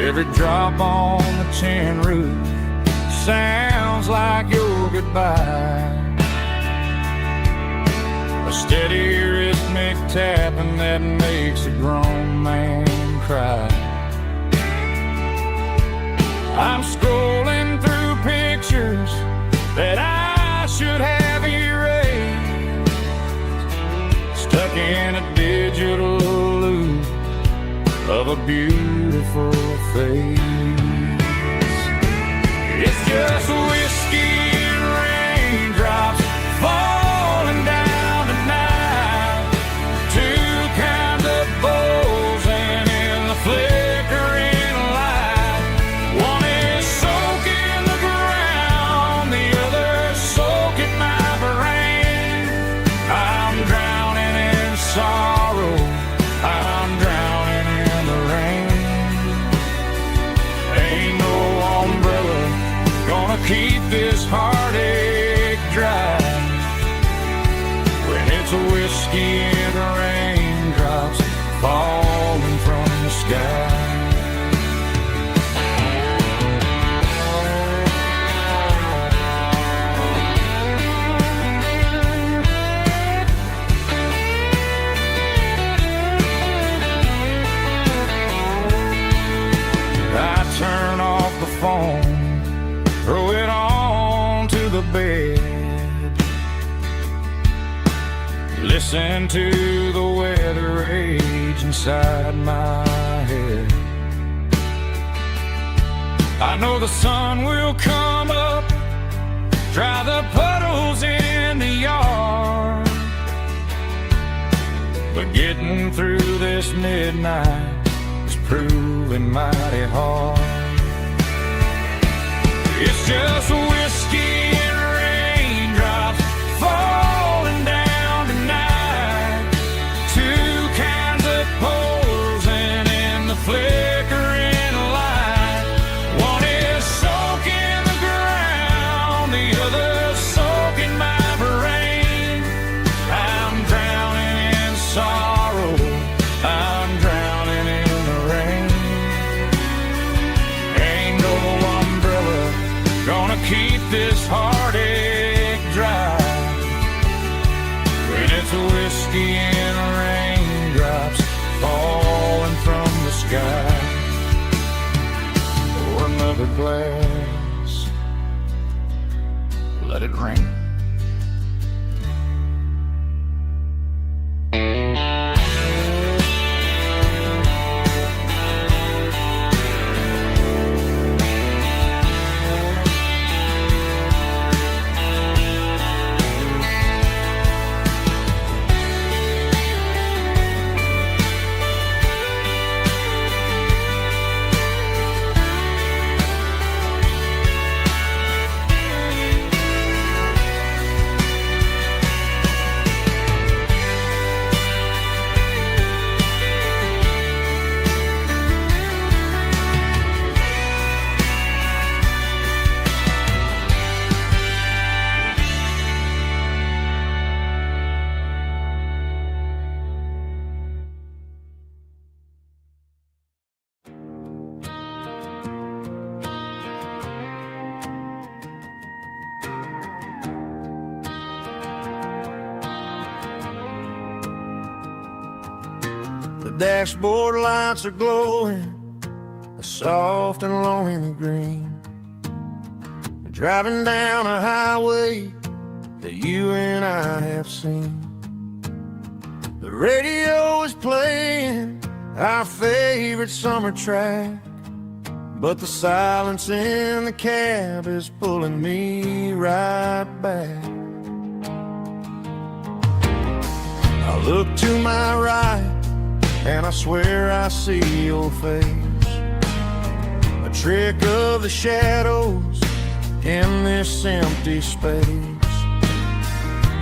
Every drop on the tin roof sounds like your goodbye, a steady rhythmic tapping that makes a grown man cry. I'm scrolling through pictures that I should have erased, stuck in a digital loop of a beautiful face. It's just whiskey and raindrops falling down tonight, two kinds of bowls and in the flickering light. One is soaking the ground, the other soaking my brain. I'm drowning in sorrow, I'm drowning in the rain. Ain't no umbrella gonna keep this heartache dry when it's a whiskey and raindrops falling from the sky. I turn off the phone, throw it on to the bed, listen to the weather rage inside my head. I know the sun will come up, dry the puddles in the yard, but getting through this midnight is proving mighty hard. It's just whiskey and raindrops falling down tonight, two kinds of pours and in the flickering light. One is soaking the ground, the other soaking my brain. I'm drowning in sorrow, I'm drowning in the rain. Ain't no umbrella gonna keep of whiskey and raindrops falling from the sky. Pour another glass, let it rain. The dashboard lights are glowing, a soft and lonely green. Driving down a highway that you and I have seen. The radio is playing our favorite summer track, but the silence in the cab is pulling me right back. I look to my right and I swear I see your face, a trick of the shadows in this empty space.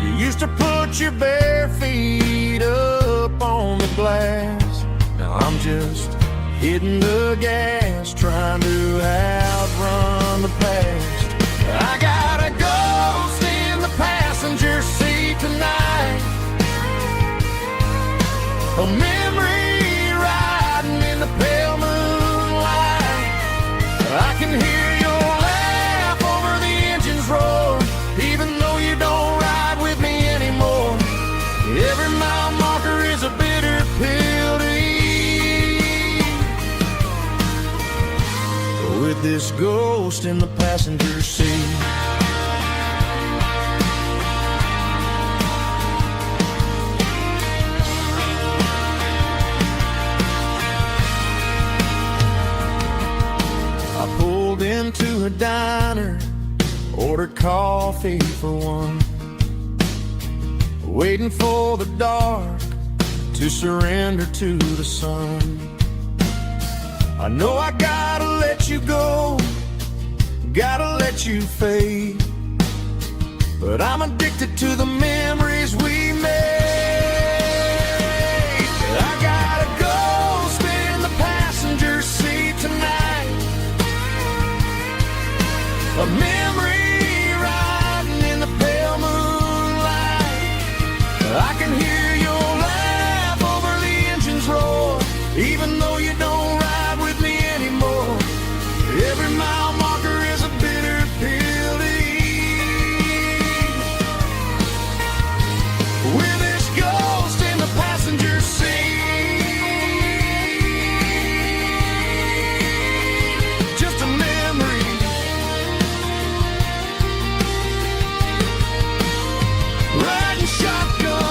You used to put your bare feet up on the glass. Now I'm just hitting the gas, trying to outrun the past. I got a ghost in the passenger seat tonight, a memory riding in the pale moonlight. I can hear your laugh over the engine's roar, even though you don't ride with me anymore. Every mile marker is a bitter pill to eat, with this ghost in the passenger seat. Into a diner, ordered coffee for one, waiting for the dark to surrender to the sun. I know I gotta let you go, gotta let you fade, but I'm addicted to the memories we made. I got a ghost in the passenger seat tonight, a memory riding in the pale moonlight. I can hear your laugh over the engine's roar, even though you don't ride with me anymore. Every mile marker is a bitter pill to eat, with this ghost in the passenger seat. Just a memory, riding shotgun.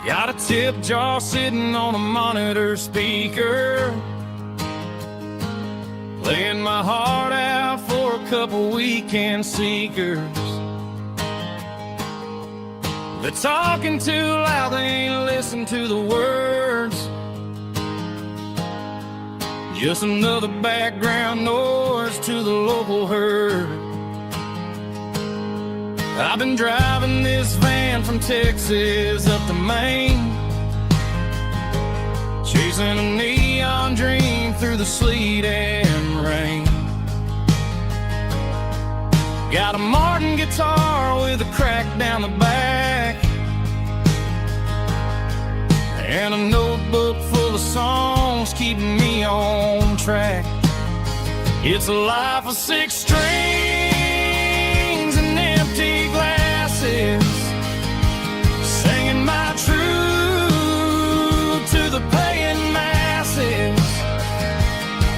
Got a tip jar sitting on a monitor speaker, playing my heart out for a couple weekend seekers. They're talking too loud, they ain't listen to the words. Just another background noise to the local herd. I've been driving this van from Texas up to Maine, chasing a neon dream through the sleet and rain. Got a Martin guitar with a crack down the back, and a notebook full of songs keeping me on track. It's a life of 6 strings and empty glasses, singing my truth to the paying masses.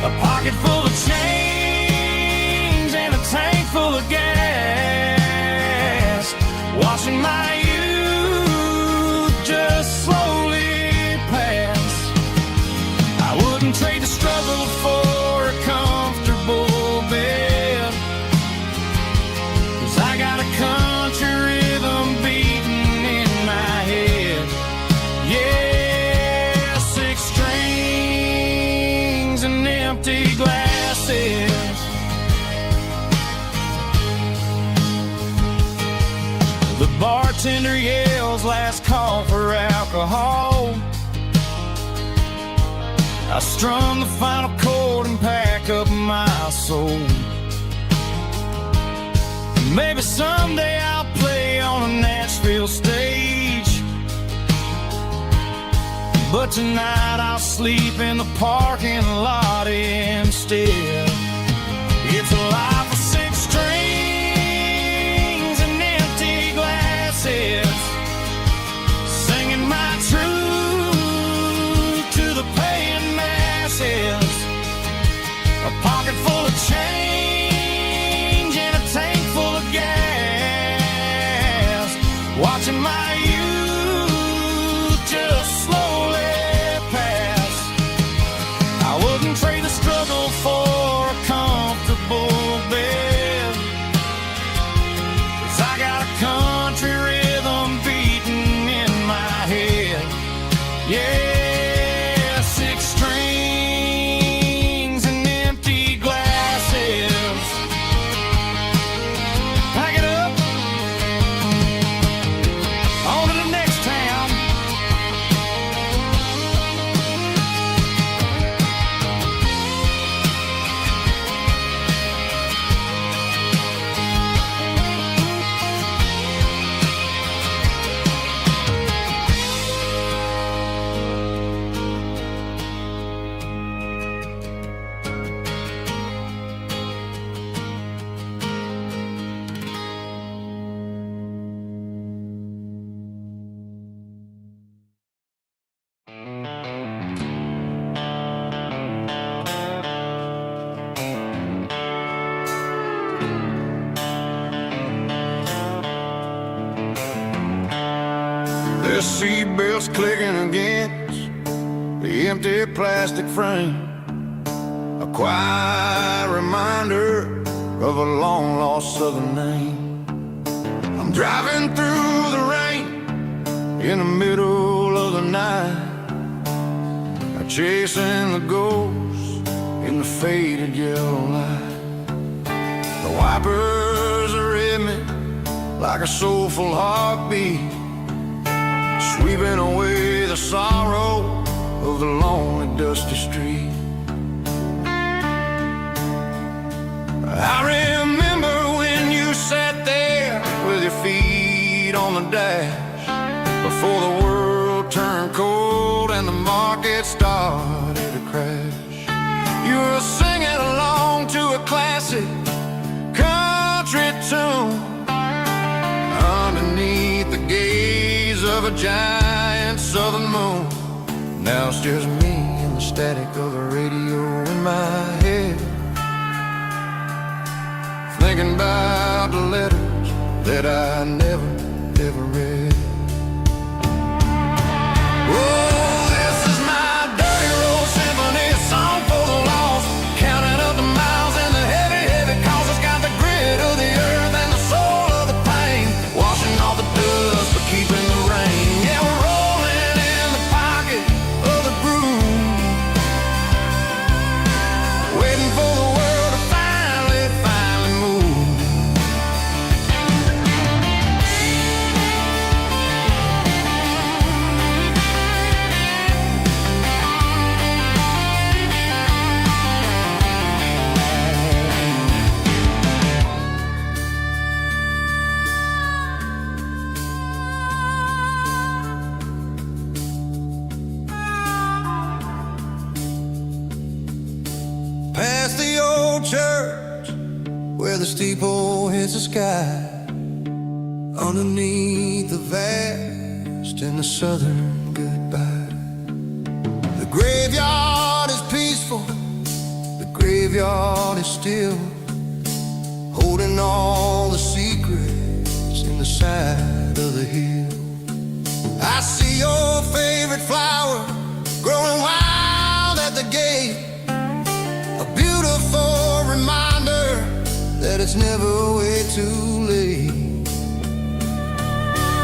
A pocket full of change and a tank full of gas, watching my youth just slowly pass. I wouldn't trade the struggle for a comfortable bed, 'cause I got a country rhythm beating in my head. Yeah, 6 strings and empty glasses. The bartender yells last call for alcohol. I strum the final chord and pack up my soul. Maybe someday I'll play on a Nashville stage, but tonight I'll sleep in the parking lot instead. It's a life of 6 strings and empty glasses, singing my truth to the paying masses. A pocket full of change and a tank full of gas, watching my youth just slowly pass. I wouldn't trade the struggle for a comfortable bed, 'cause I got a country rhythm beating in my head. Yeah, 6 strings and empty glasses. Pack it up, on to the next town. The seatbelt's clicking against the empty plastic frame, a quiet reminder of a long-lost southern name. I'm driving through the rain in the middle of the night, chasing the ghosts in the faded yellow light. The wipers are in me like a soulful heartbeat, sweeping away the sorrow of the lonely, dusty street. I remember when you sat there with your feet on the dash, before the world turned cold and the market started to crash. You were singing along to a classic country tune underneath the gaze of a giant southern moon. Now it's just me and the static of the radio in my head, thinking about the letters that I never, ever read. Oh, this is my dirty road symphony, a song for the lost, counting up the miles and the heavy, heavy calls. It's got the grit of the earth and the soul of the pain, washing off the dust but keeping the rain. Yeah, we're rolling in the pocket of the groove, waiting for the world to finally move. church where the steeple hits the sky, underneath the vast and the southern goodbye. The graveyard is peaceful, the graveyard is still, holding all the secrets in the side of the hill. I see your favorite flower growing wild at the gate, a beautiful reminder that it's never way too late.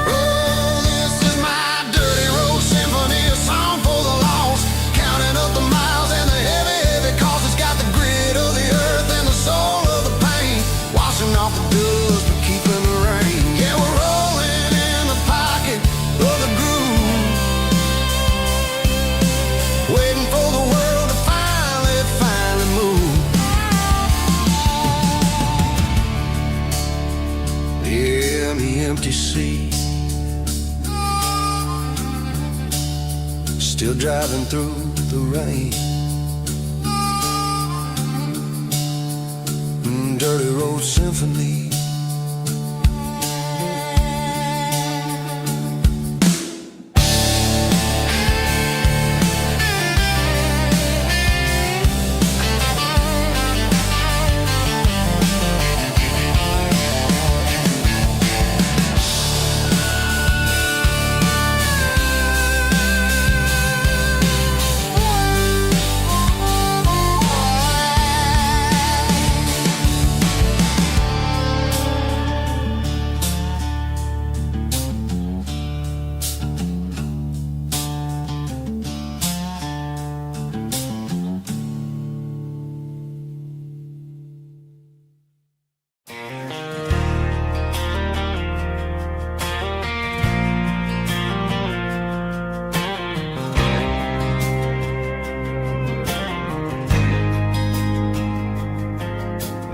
Oh, this is my dirty road symphony, a song for the lost, counting up the miles and the heavy, heavy cost. It's got the grit of the earth and the soul of the pain, washing off the dust but keeping the rain. Yeah, we're rolling in the pocket of the groove, waiting for the world to finally move. Yeah, the empty sea, still driving through the rain. Dirty road symphony.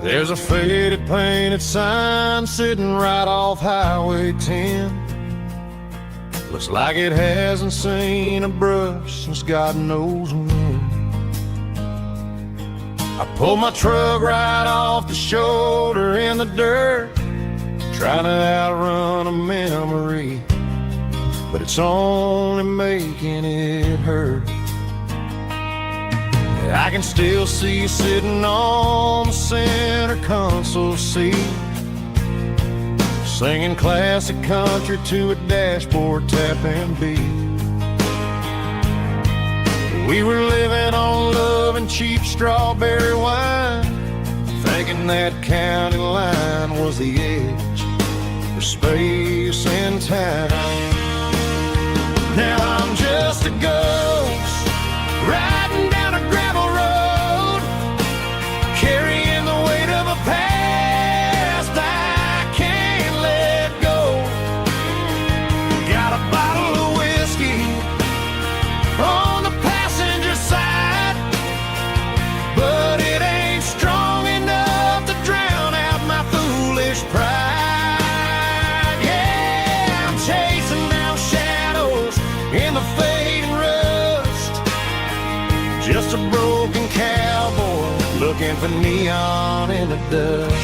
There's a faded painted sign sitting right off Highway 10. Looks like it hasn't seen a brush since God knows when. I pulled my truck right off the shoulder in the dirt, trying to outrun a memory, but it's only making it hurt. I can still see you sitting on the center console seat, singing classic country to a dashboard tapping beat. We were living on love and cheap strawberry wine, thinking that county line was the edge for space and time. Now I'm just a ghost riding down a gravel road, carrying the weight of a past I can't let go. Got a bottle of whiskey on the passenger side, but it ain't strong enough to drown out my foolish pride. Yeah, I'm chasing down shadows in the fading rust, just a broken cowboy looking for neon in the dust.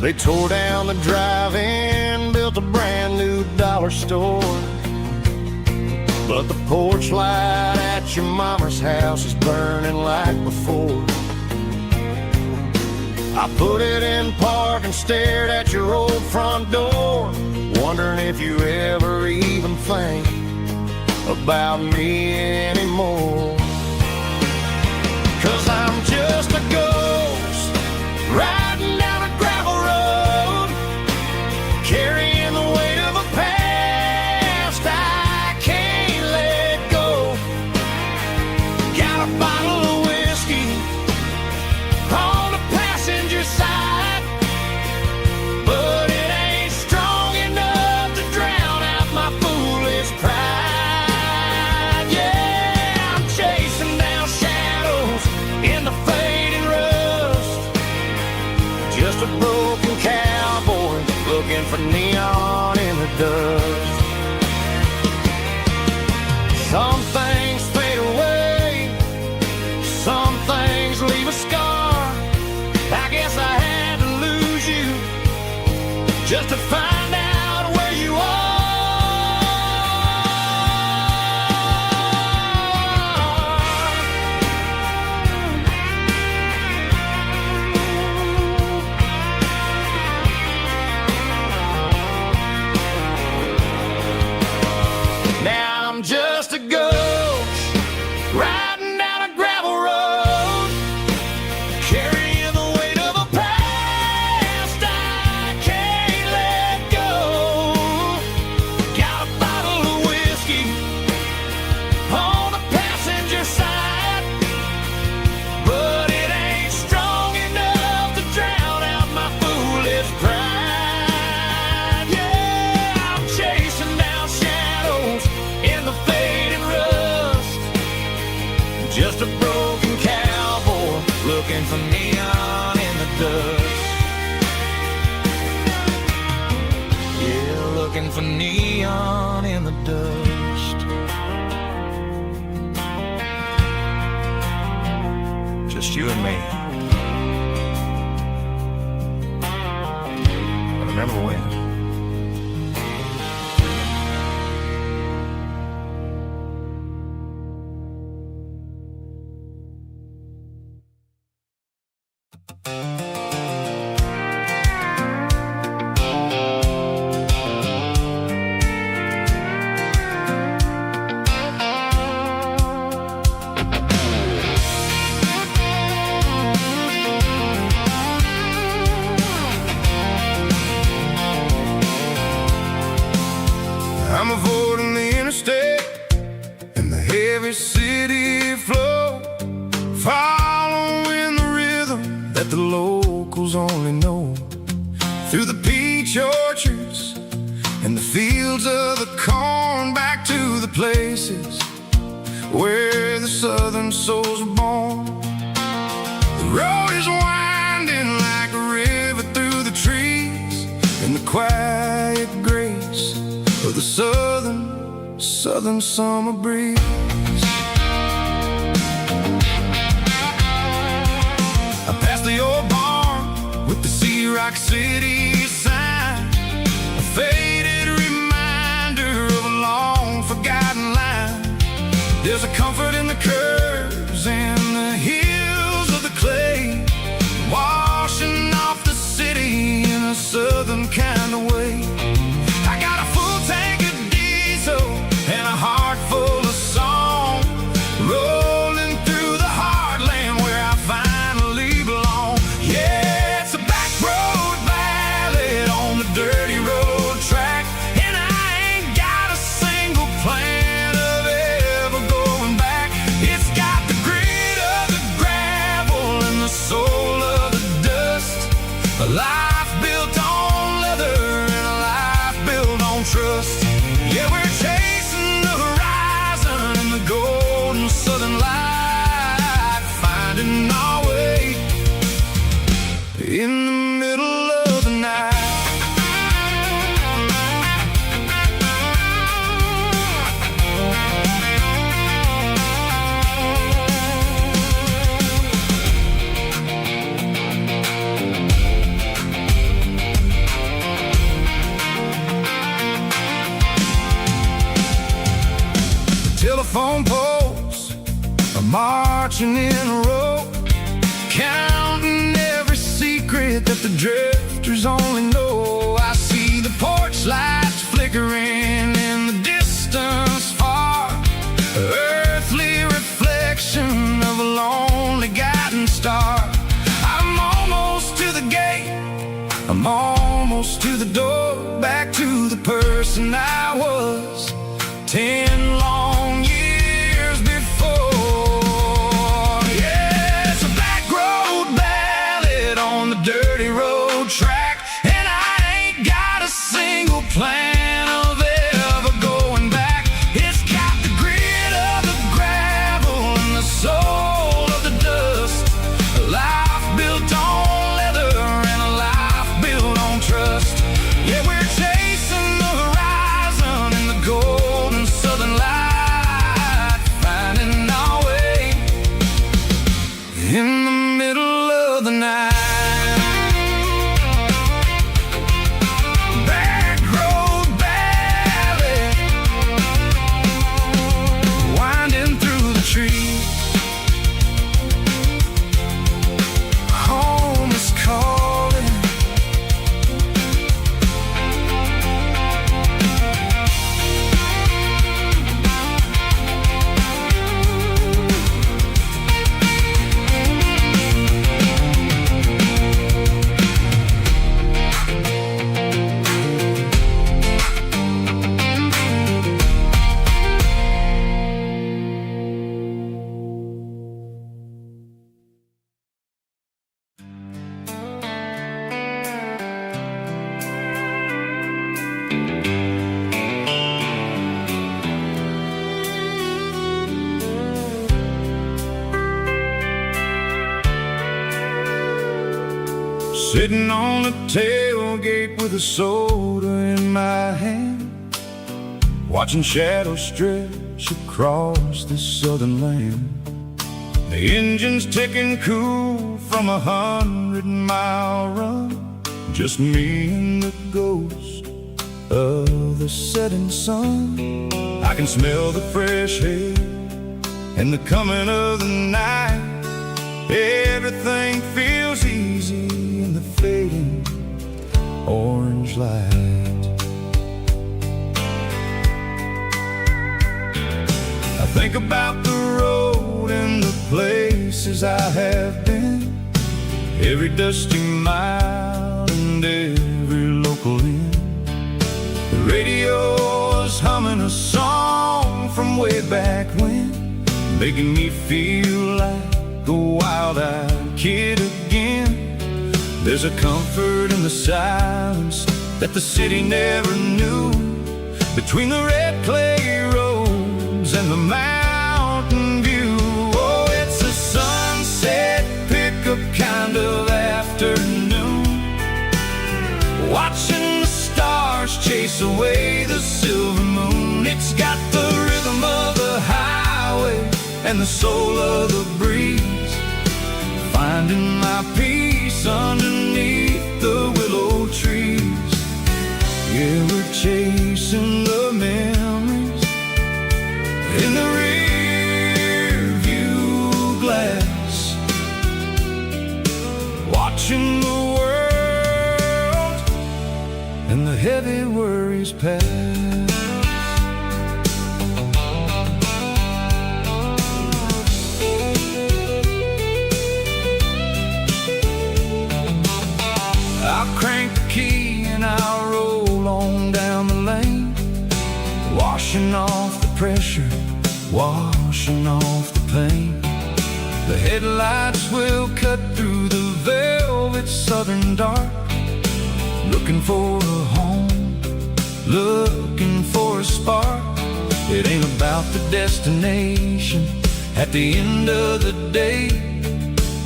They tore down the drive-in, built a brand new dollar store, but the porch light at your mama's house is burning like before. I put it in park and stared at your old front door, wondering if you ever even think about me anymore. 'Cause I'm just a ghost riding down a gravel road, carrying the weight of a past I can't let go. Got a bottle of whiskey on the passenger side, but it ain't strong enough to drown out my foolish pride. Yeah, I'm chasing down shadows in the fading rust, just a broken cowboy looking for neon in the dust. Some things fade away, some things you and me. But remember when? I'm avoiding the interstate and the heavy city flow, following the rhythm that the locals only know. Through the peach orchards and the fields of the corn, back to the places where the southern souls were born. The road is winding like a river through the trees, in the quiet grace of the southern summer breeze. I passed the old barn with the Sea Rock City sign, a faded reminder of a long forgotten line. There's a comfort in the curves and the hills of the clay, washing off the city in a southern kind of way. I got a full tank of diesel and a heart full of song, rolling through the heartland where I finally belong. Yeah, it's a back road ballad on the dirty road track, and I ain't got a single plan of ever going back. It's got the grit of the gravel and the soul of the dust, a life built on leather and a life built on trust. Yeah, we're chasing the horizon in the golden southern light, finding our way in the middle of the night. Telephone poles are marching in a row, counting every secret that the drifters only know. I see the porch lights flickering in the distance far, earthly reflection of a lonely guiding star. I'm almost to the gate, I'm almost to the door, back to the person I was 10 long years before. Yeah, it's a back road ballad on the dirty road track, and I ain't got a single plan of ever going back. It's got the grit of the gravel and the soul of the dust, a life built on leather and a life built on trust. Yeah, we're chasing the horizon in the golden southern light, finding our way in the middle of the night. Back road ballad, winding through the trees. Home is calling. Sitting on a tailgate with a soda in my hand, watching shadows stretch across this southern land. The engine's ticking cool from 100-mile run. Just me and the ghost of the setting sun. I can smell the fresh air and the coming of the night. Everything feels easy in the fading orange light. I think about the road and the places I have been, every dusty mile and every local inn. The radio is humming a song from way back when, making me feel like a wild-eyed kid again. There's a comfort in the silence that the city never knew, between the red clay roads and the mountain view. Oh, it's a sunset pickup kind of afternoon, watching the stars chase away the silver moon. It's got the rhythm of the highway and the soul of the breeze, finding my peace underneath the willow trees. Yeah, we're chasing the memories in the rear view glass, watching the world and the heavy worries pass. I'll crank the key and I'll roll on down the lane, washing off the pressure, washing off the pain. The headlights will cut through the velvet southern dark, looking for a home, looking for a spark. It ain't about the destination at the end of the day,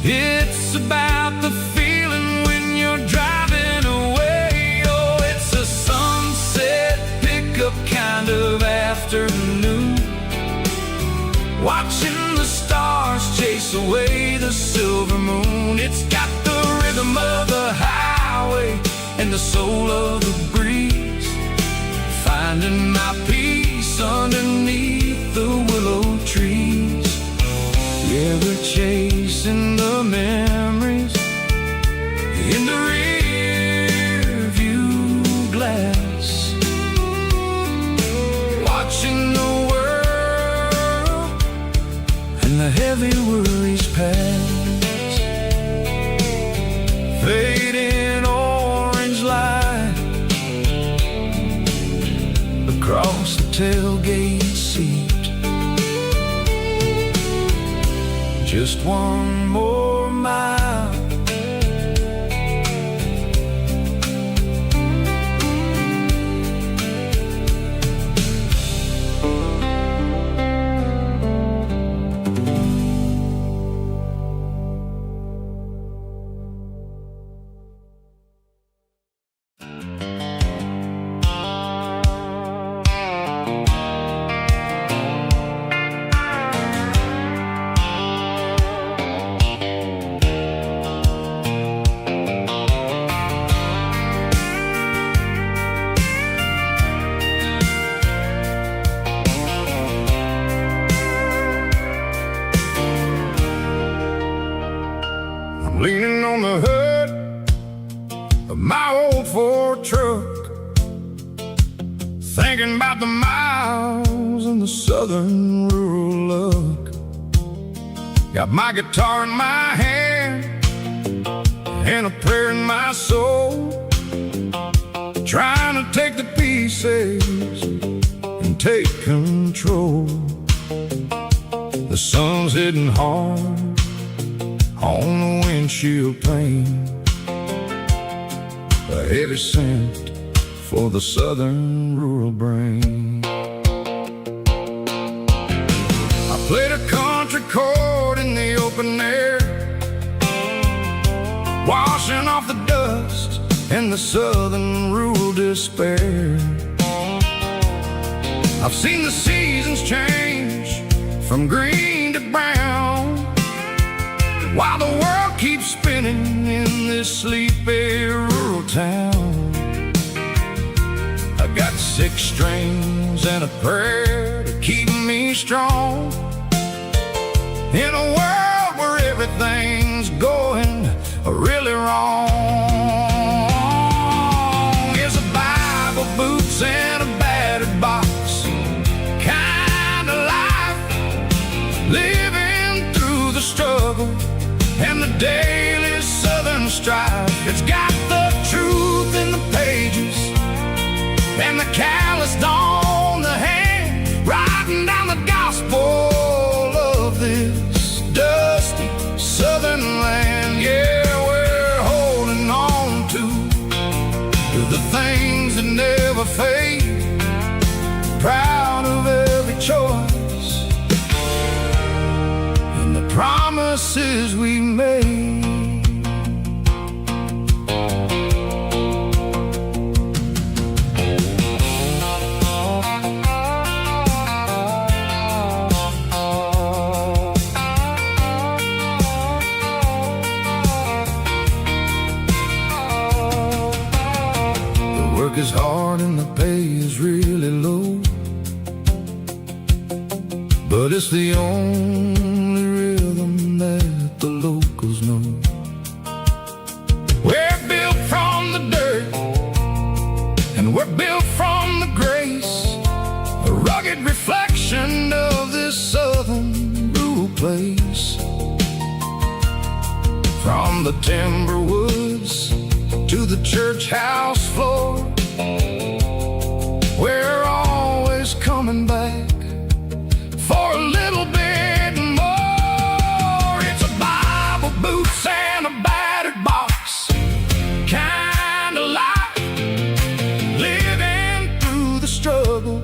it's about the feeling when you're driving away. Oh, it's a sunset pickup kind of afternoon, watching the stars chase away the silver moon. It's got the rhythm of the highway and the soul of the breeze, finding my peace underneath the willow trees. Yeah, we're chasing the memories in the rear view glass, watching the world and the heavy worries pass. Fading orange light across the tailgate seat, just one more mile. Leaning on the hood of my old Ford truck, thinking about the miles and the southern rural look. Got my guitar in my hand and a prayer in my soul, trying to take the pieces and take control. The sun's hitting hard on the windshield pane, a heavy scent for the southern rural brain. I played a country chord in the open air, washing off the dust and the southern rural despair. I've seen the seasons change from green to brown, while the world keeps spinning in this sleepy rural town. I got 6 strings and a prayer to keep me strong. In a world where everything's going really wrong, is a Bible, boots, and a battered box kind of life, living through the struggle and the daily southern strife. It's got the truth in the pages and the calloused on the hand, writing down the gospel of this dusty southern land. Yeah, we're holding on to the things that never fade, proud of every choice and the promises we made. Work is hard and the pay is really low, but it's the only rhythm that the locals know. We're built from the dirt and we're built from the grace, a rugged reflection of this southern rural place. From the timber woods to the church house floor, we're always coming back for a little bit more. It's a Bible, boots, and a battered box kind of life, living through the struggle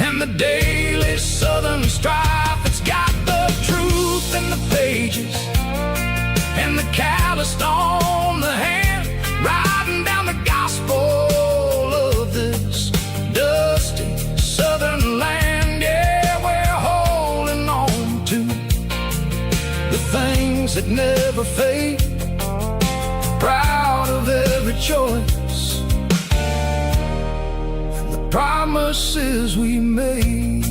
and the daily southern strife. It's got the truth in the pages and the calloused on the hand, writing down the gospel of this dusty southern land. Yeah, we're holding on to the things that never fade, proud of every choice and the promises we made.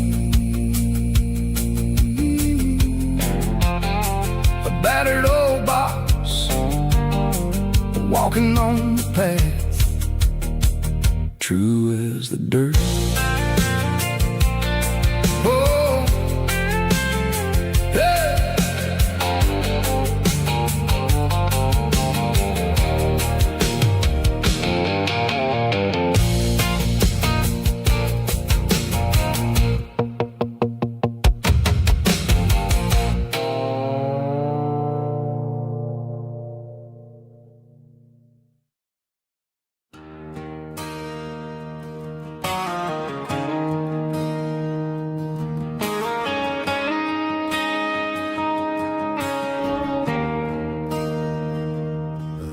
A battered old box, walking on the path, true as the dirt. Oh, yeah.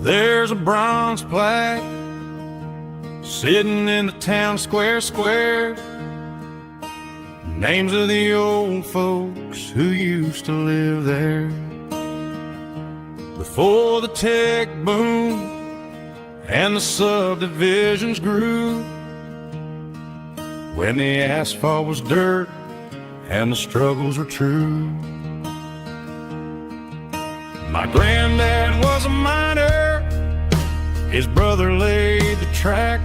There's a bronze plaque sitting in the town square. Names of the old folks who used to live there before the tech boom and the subdivisions grew, when the asphalt was dirt and the struggles were true. My granddad was a miner, his brother laid the track.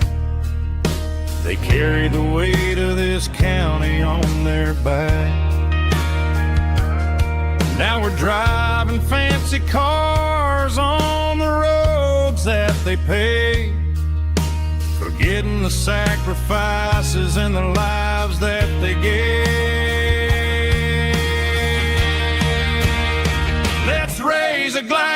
They carried the weight of this county on their back. Now we're driving fancy cars on the roads that they paved, forgetting the sacrifices and the lives that they gave. Let's raise a glass